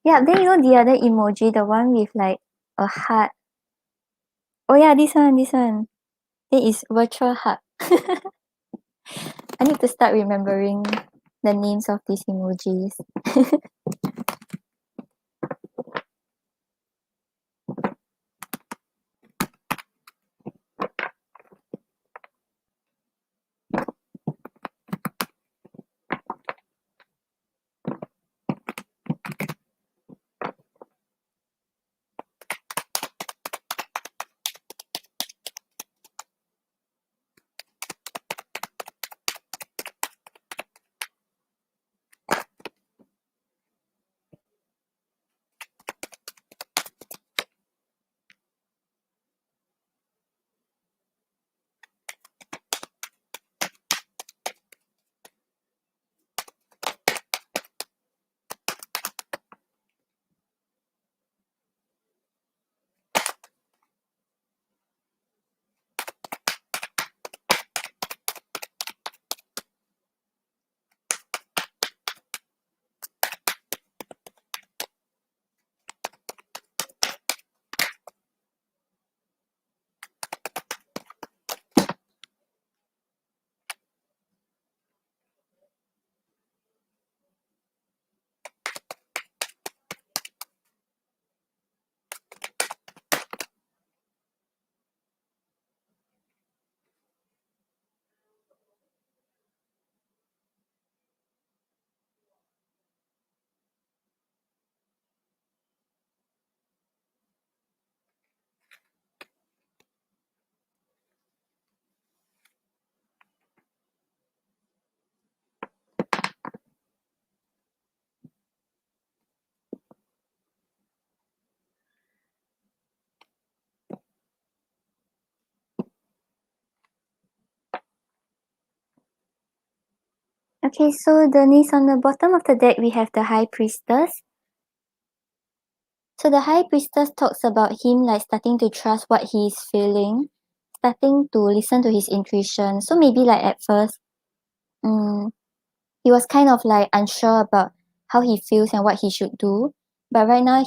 Yeah, then you know the other emoji, the one with like a heart. Oh yeah, this one, this one. It is virtual hug. I need to start remembering the names of these emojis. Okay, so Denise, on the bottom of the deck, we have the High Priestess. So the High Priestess talks about him like starting to trust what he is feeling, starting to listen to his intuition. So maybe like at first, he was kind of like unsure about how he feels and what he should do. But right now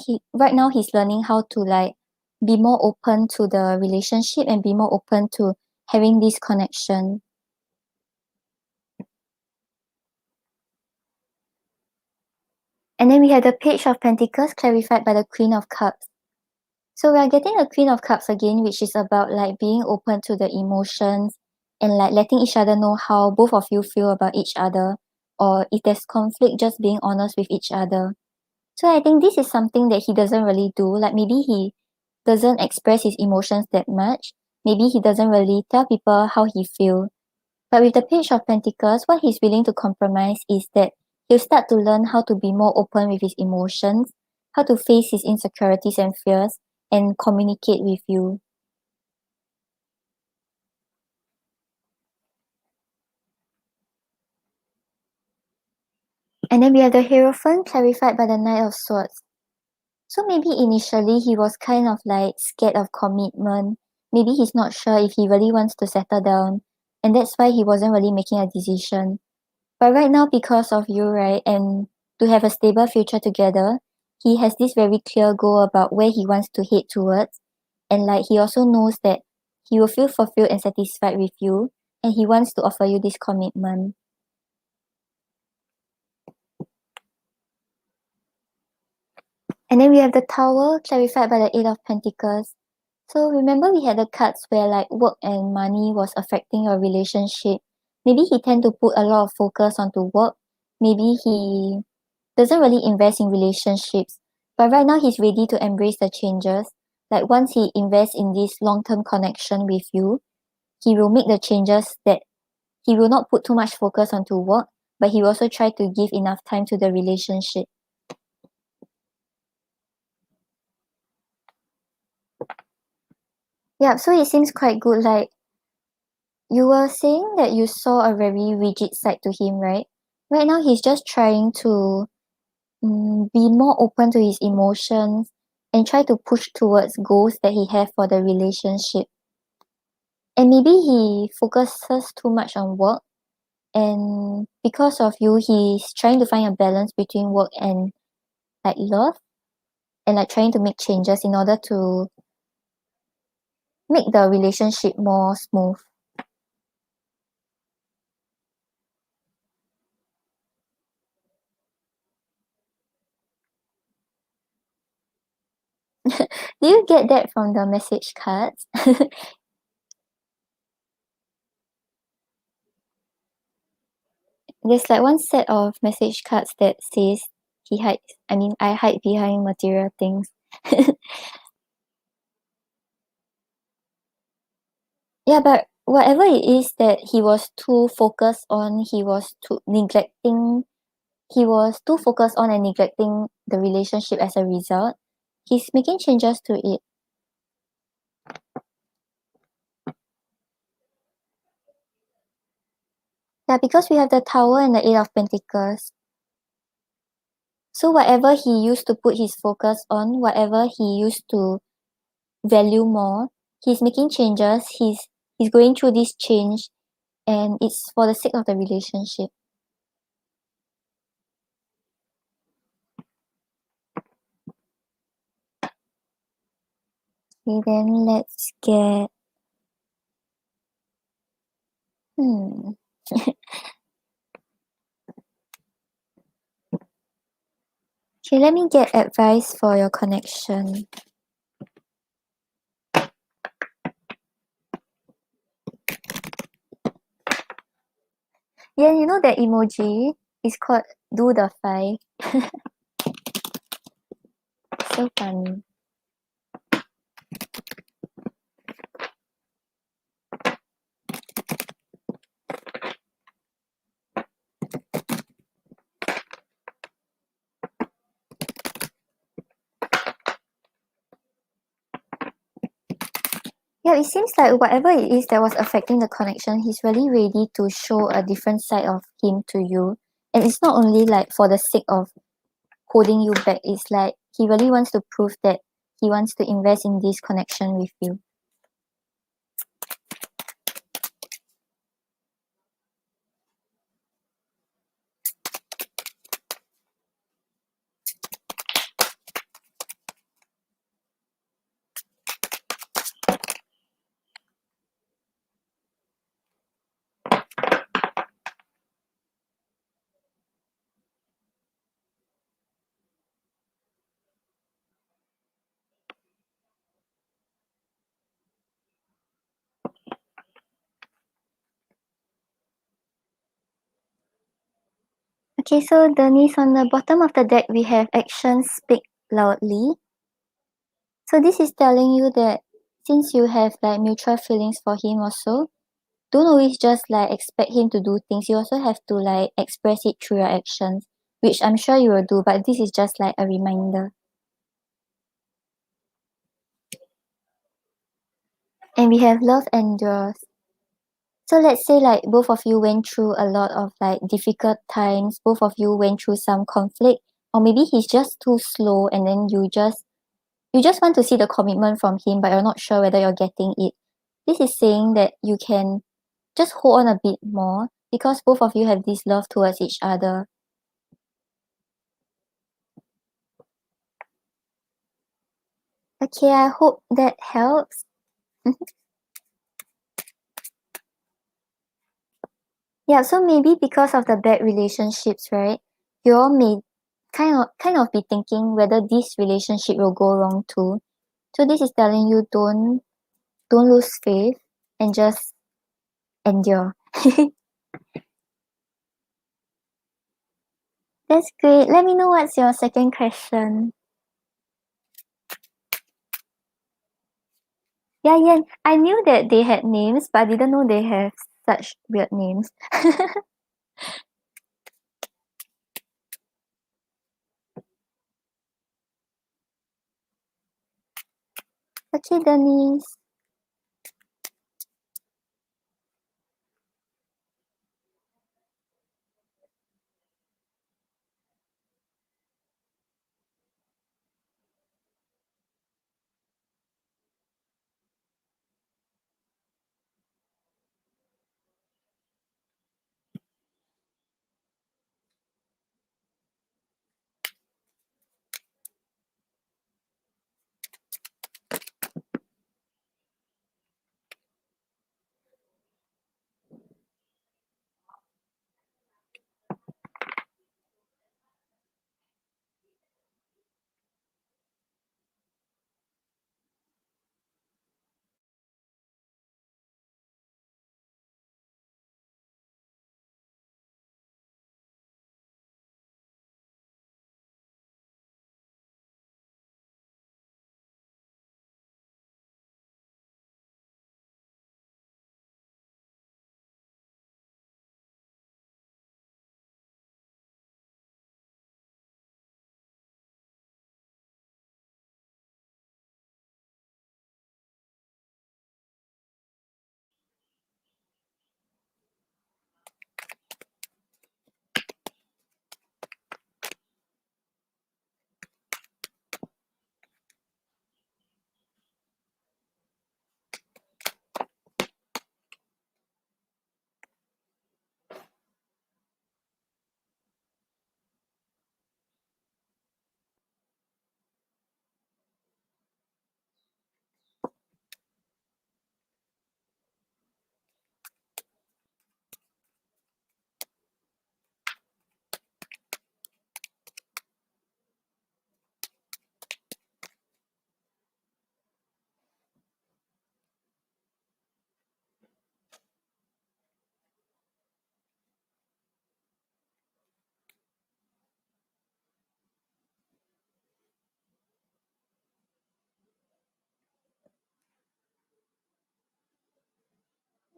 he's learning how to like be more open to the relationship and be more open to having this connection. And then we have the Page of Pentacles clarified by the Queen of Cups. So we are getting the Queen of Cups again, which is about like being open to the emotions and like letting each other know how both of you feel about each other, or if there's conflict, just being honest with each other. So I think this is something that he doesn't really do. Like maybe he doesn't express his emotions that much. Maybe he doesn't really tell people how he feels. But with the Page of Pentacles, what he's willing to compromise is that he'll start to learn how to be more open with his emotions, how to face his insecurities and fears, and communicate with you. And then we have the Hierophant clarified by the Knight of Swords. So maybe initially he was kind of like scared of commitment. Maybe he's not sure if he really wants to settle down. And that's why he wasn't really making a decision. But right now, because of you, right, and to have a stable future together, he has this very clear goal about where he wants to head towards. and like he also knows that he will feel fulfilled and satisfied with you, and he wants to offer you this commitment. And then we have the Tower clarified by the Eight of Pentacles. So remember we had the cards where like work and money was affecting your relationship. Maybe he tend to put a lot of focus onto work. Maybe he doesn't really invest in relationships. But right now he's ready to embrace the changes. Like once he invests in this long-term connection with you, he will make the changes that he will not put too much focus onto work, but he will also try to give enough time to the relationship. Yeah, so it seems quite good. Like you were saying that you saw a very rigid side to him, right? Right now he's just trying to be more open to his emotions and try to push towards goals that he have for the relationship. And maybe he focuses too much on work, and because of you he's trying to find a balance between work and like love, and like trying to make changes in order to make the relationship more smooth. Do you get that from the message cards? There's like one set of message cards that says I hide behind material things. Yeah, but whatever it is that he was too focused on, he was too focused on and neglecting the relationship as a result. He's making changes to it. Yeah, because we have the Tower and the Eight of Pentacles. So whatever he used to put his focus on, whatever he used to value more, he's making changes. He's going through this change, and it's for the sake of the relationship. Okay, then let's get hmm. Okay, let me get advice for your connection. Yeah, you know that emoji is called do the five. So funny. Yeah, it seems like whatever it is that was affecting the connection, he's really ready to show a different side of him to you. And it's not only like for the sake of holding you back, it's like he really wants to prove that he wants to invest in this connection with you. Okay, so Denise, on the bottom of the deck, we have actions speak loudly. So this is telling you that since you have like mutual feelings for him also, don't always just like expect him to do things. You also have to like express it through your actions, which I'm sure you will do, but this is just like a reminder. And we have love endures. So let's say like both of you went through a lot of like difficult times, both of you went through some conflict, or maybe he's just too slow and then you just want to see the commitment from him, but you're not sure whether you're getting it. This is saying that you can just hold on a bit more because both of you have this love towards each other. Okay, I hope that helps. Yeah, so maybe because of the bad relationships, right? You all may kind of be thinking whether this relationship will go wrong too. So this is telling you don't lose faith and just endure. That's great. Let me know what's your second question. Yeah, yeah. I knew that they had names, but I didn't know they have such weird names. Okay, Denise.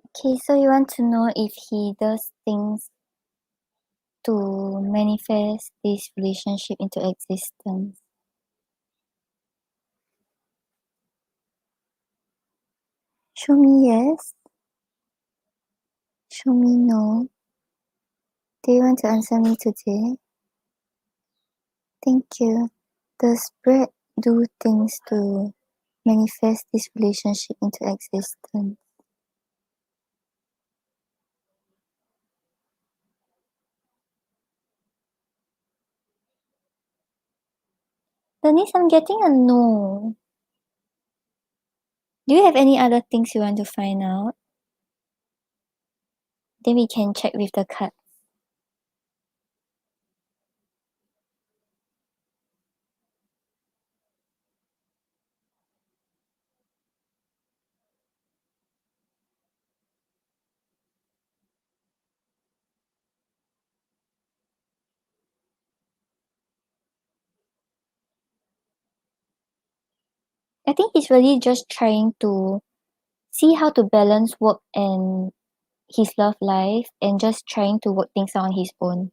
Okay, so you want to know if he does things to manifest this relationship into existence. Show me yes. Show me no. Do you want to answer me today? Thank you. Does Brett do things to manifest this relationship into existence? Denise, I'm getting a no. Do you have any other things you want to find out? Then we can check with the card. I think he's really just trying to see how to balance work and his love life and just trying to work things out on his own.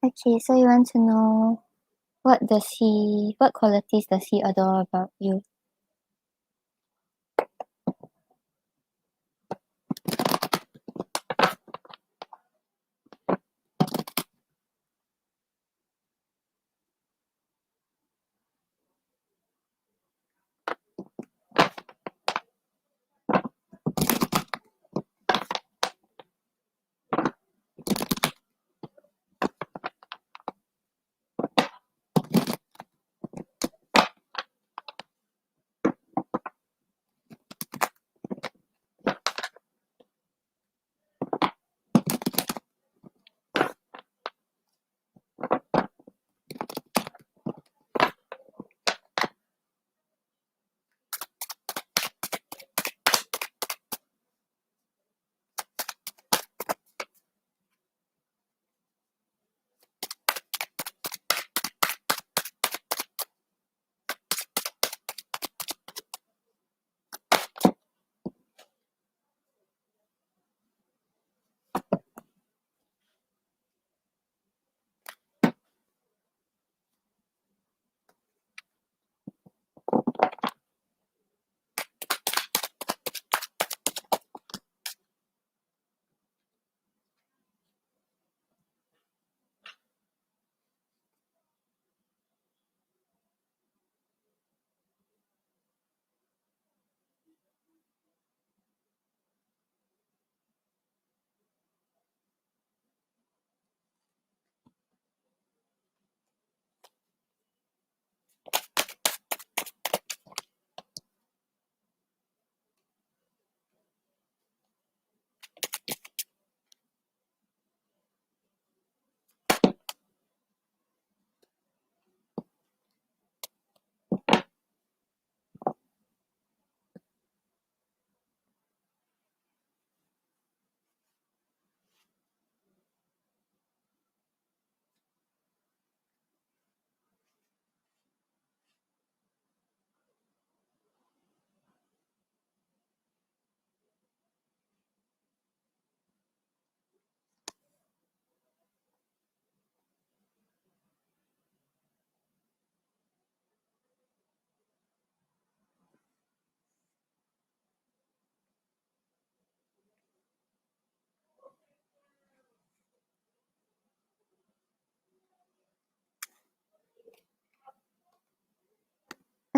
Okay, so you want to know what qualities does he adore about you?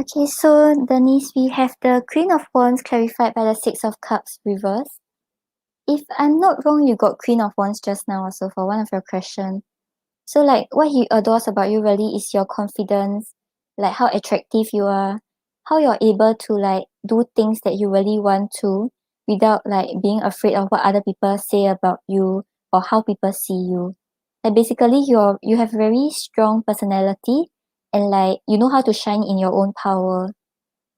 Okay, so Denise, we have the Queen of Wands clarified by the Six of Cups reverse. If I'm not wrong, you got Queen of Wands just now also for one of your questions. So like what he adores about you really is your confidence, like how attractive you are, how you're able to like do things that you really want to without like being afraid of what other people say about you or how people see you. Like basically you have very strong personality and like you know how to shine in your own power.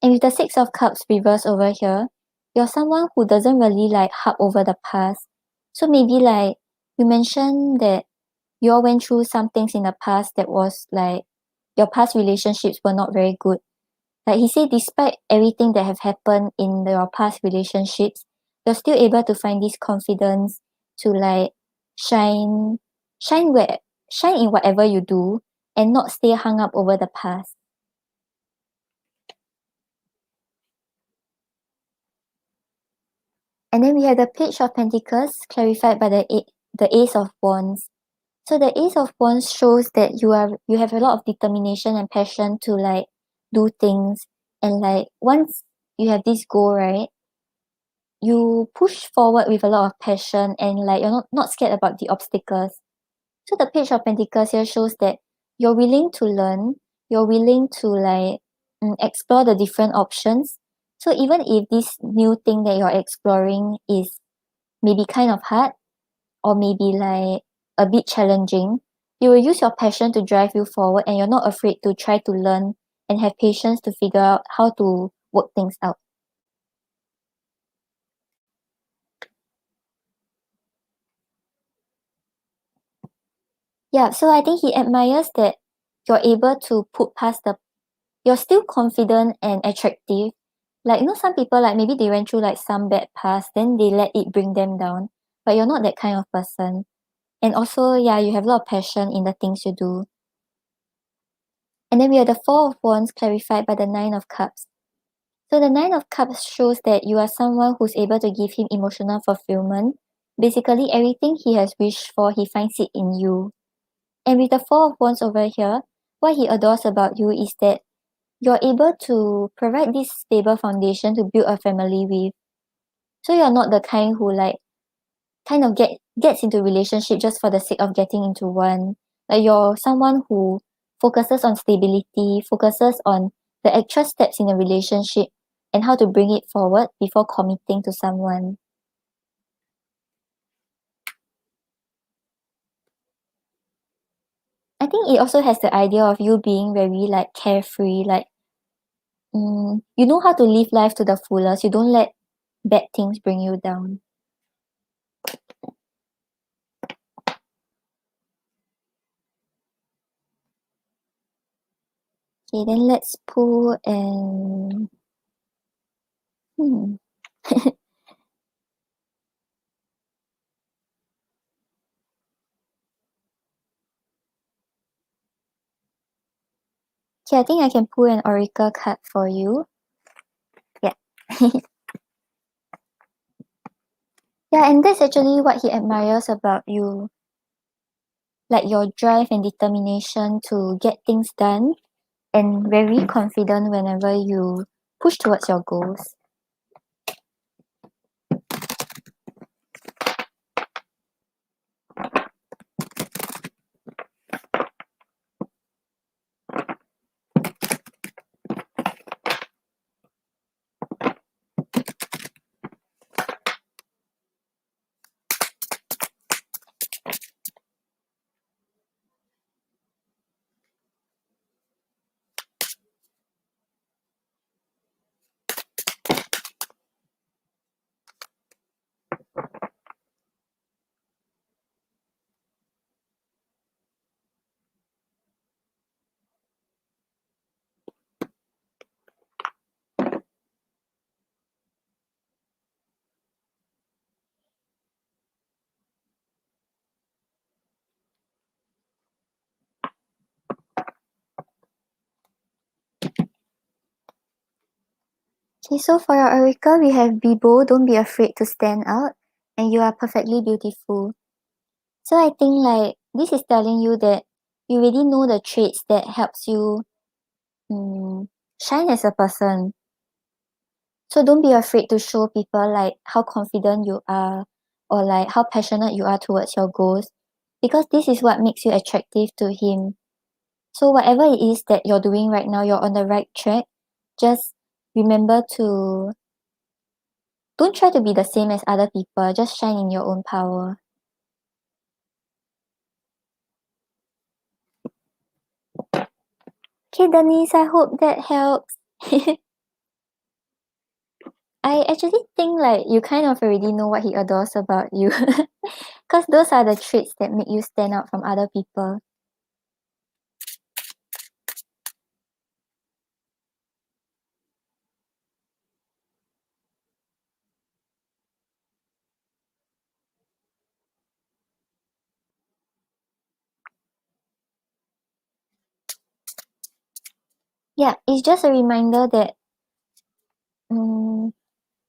And with the Six of Cups reversed over here, you're someone who doesn't really like harp over the past. So maybe like you mentioned that you all went through some things in the past that was like your past relationships were not very good. Like he said, despite everything that have happened in your past relationships, you're still able to find this confidence to like shine, shine where, shine in whatever you do, and not stay hung up over the past. And then we have the Page of Pentacles clarified by the Ace of Wands. So the Ace of Wands shows that you have a lot of determination and passion to like do things, and like once you have this goal, right, you push forward with a lot of passion and like you're not scared about the obstacles. So the Page of Pentacles here shows that you're willing to learn, you're willing to like explore the different options. So even if this new thing that you're exploring is maybe kind of hard or maybe like a bit challenging, you will use your passion to drive you forward and you're not afraid to try to learn and have patience to figure out how to work things out. Yeah, so I think he admires that you're able to put past you're still confident and attractive. Like, you know, some people, like, maybe they went through, like, some bad past, then they let it bring them down. But you're not that kind of person. And also, yeah, you have a lot of passion in the things you do. And then we have the Four of Wands clarified by the Nine of Cups. So the Nine of Cups shows that you are someone who's able to give him emotional fulfillment. Basically, everything he has wished for, he finds it in you. And with the Four of Wands over here, what he adores about you is that you're able to provide this stable foundation to build a family with. So you're not the kind who like kind of gets into relationship just for the sake of getting into one. Like you're someone who focuses on stability, focuses on the actual steps in a relationship and how to bring it forward before committing to someone. I think it also has the idea of you being very like carefree, like you know how to live life to the fullest. You don't let bad things bring you down. Okay, then let's pull and hmm. Okay, I think I can pull an oracle card for you. Yeah. Yeah, and that's actually what he admires about you. Like your drive and determination to get things done and very confident whenever you push towards your goals. Okay, so for your oracle, we have be bold, don't be afraid to stand out, and you are perfectly beautiful. So I think like this is telling you that you already know the traits that helps you shine as a person. So don't be afraid to show people like how confident you are or like how passionate you are towards your goals, because this is what makes you attractive to him. So whatever it is that you're doing right now, you're on the right track. Just remember to don't try to be the same as other people. Just shine in your own power. Okay, Denise, I hope that helps. I actually think like you kind of already know what he adores about you. Because those are the traits that make you stand out from other people. Yeah, it's just a reminder that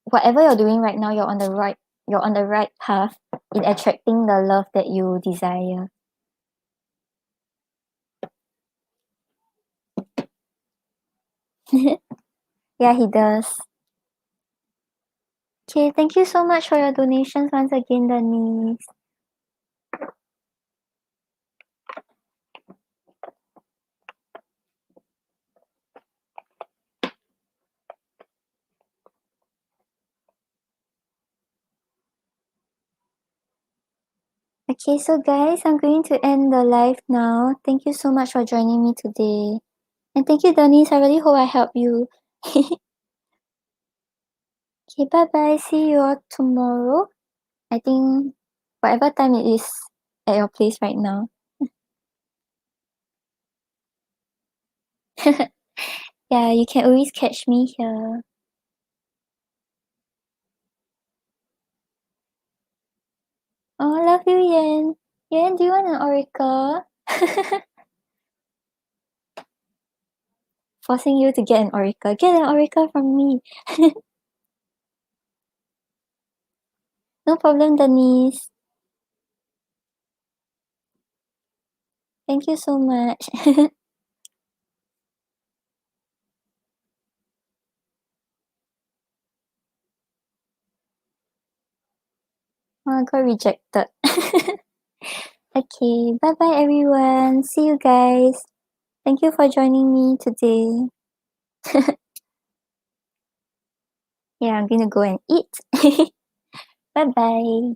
whatever you're doing right now, you're on the right path in attracting the love that you desire. Yeah, he does. Okay, thank you so much for your donations once again, Denise. Okay, so guys, I'm going to end the live now. Thank you so much for joining me today. And thank you, Denise. I really hope I helped you. Okay, bye-bye. See you all tomorrow. I think whatever time it is at your place right now. Yeah, you can always catch me here. Oh, love you, Yan. Yan, do you want an oracle? Forcing you to get an oracle. Get an oracle from me. No problem, Denise. Thank you so much. Oh, I got rejected. Okay, bye-bye, everyone. See you guys. Thank you for joining me today. Yeah, I'm gonna go and eat. Bye-bye.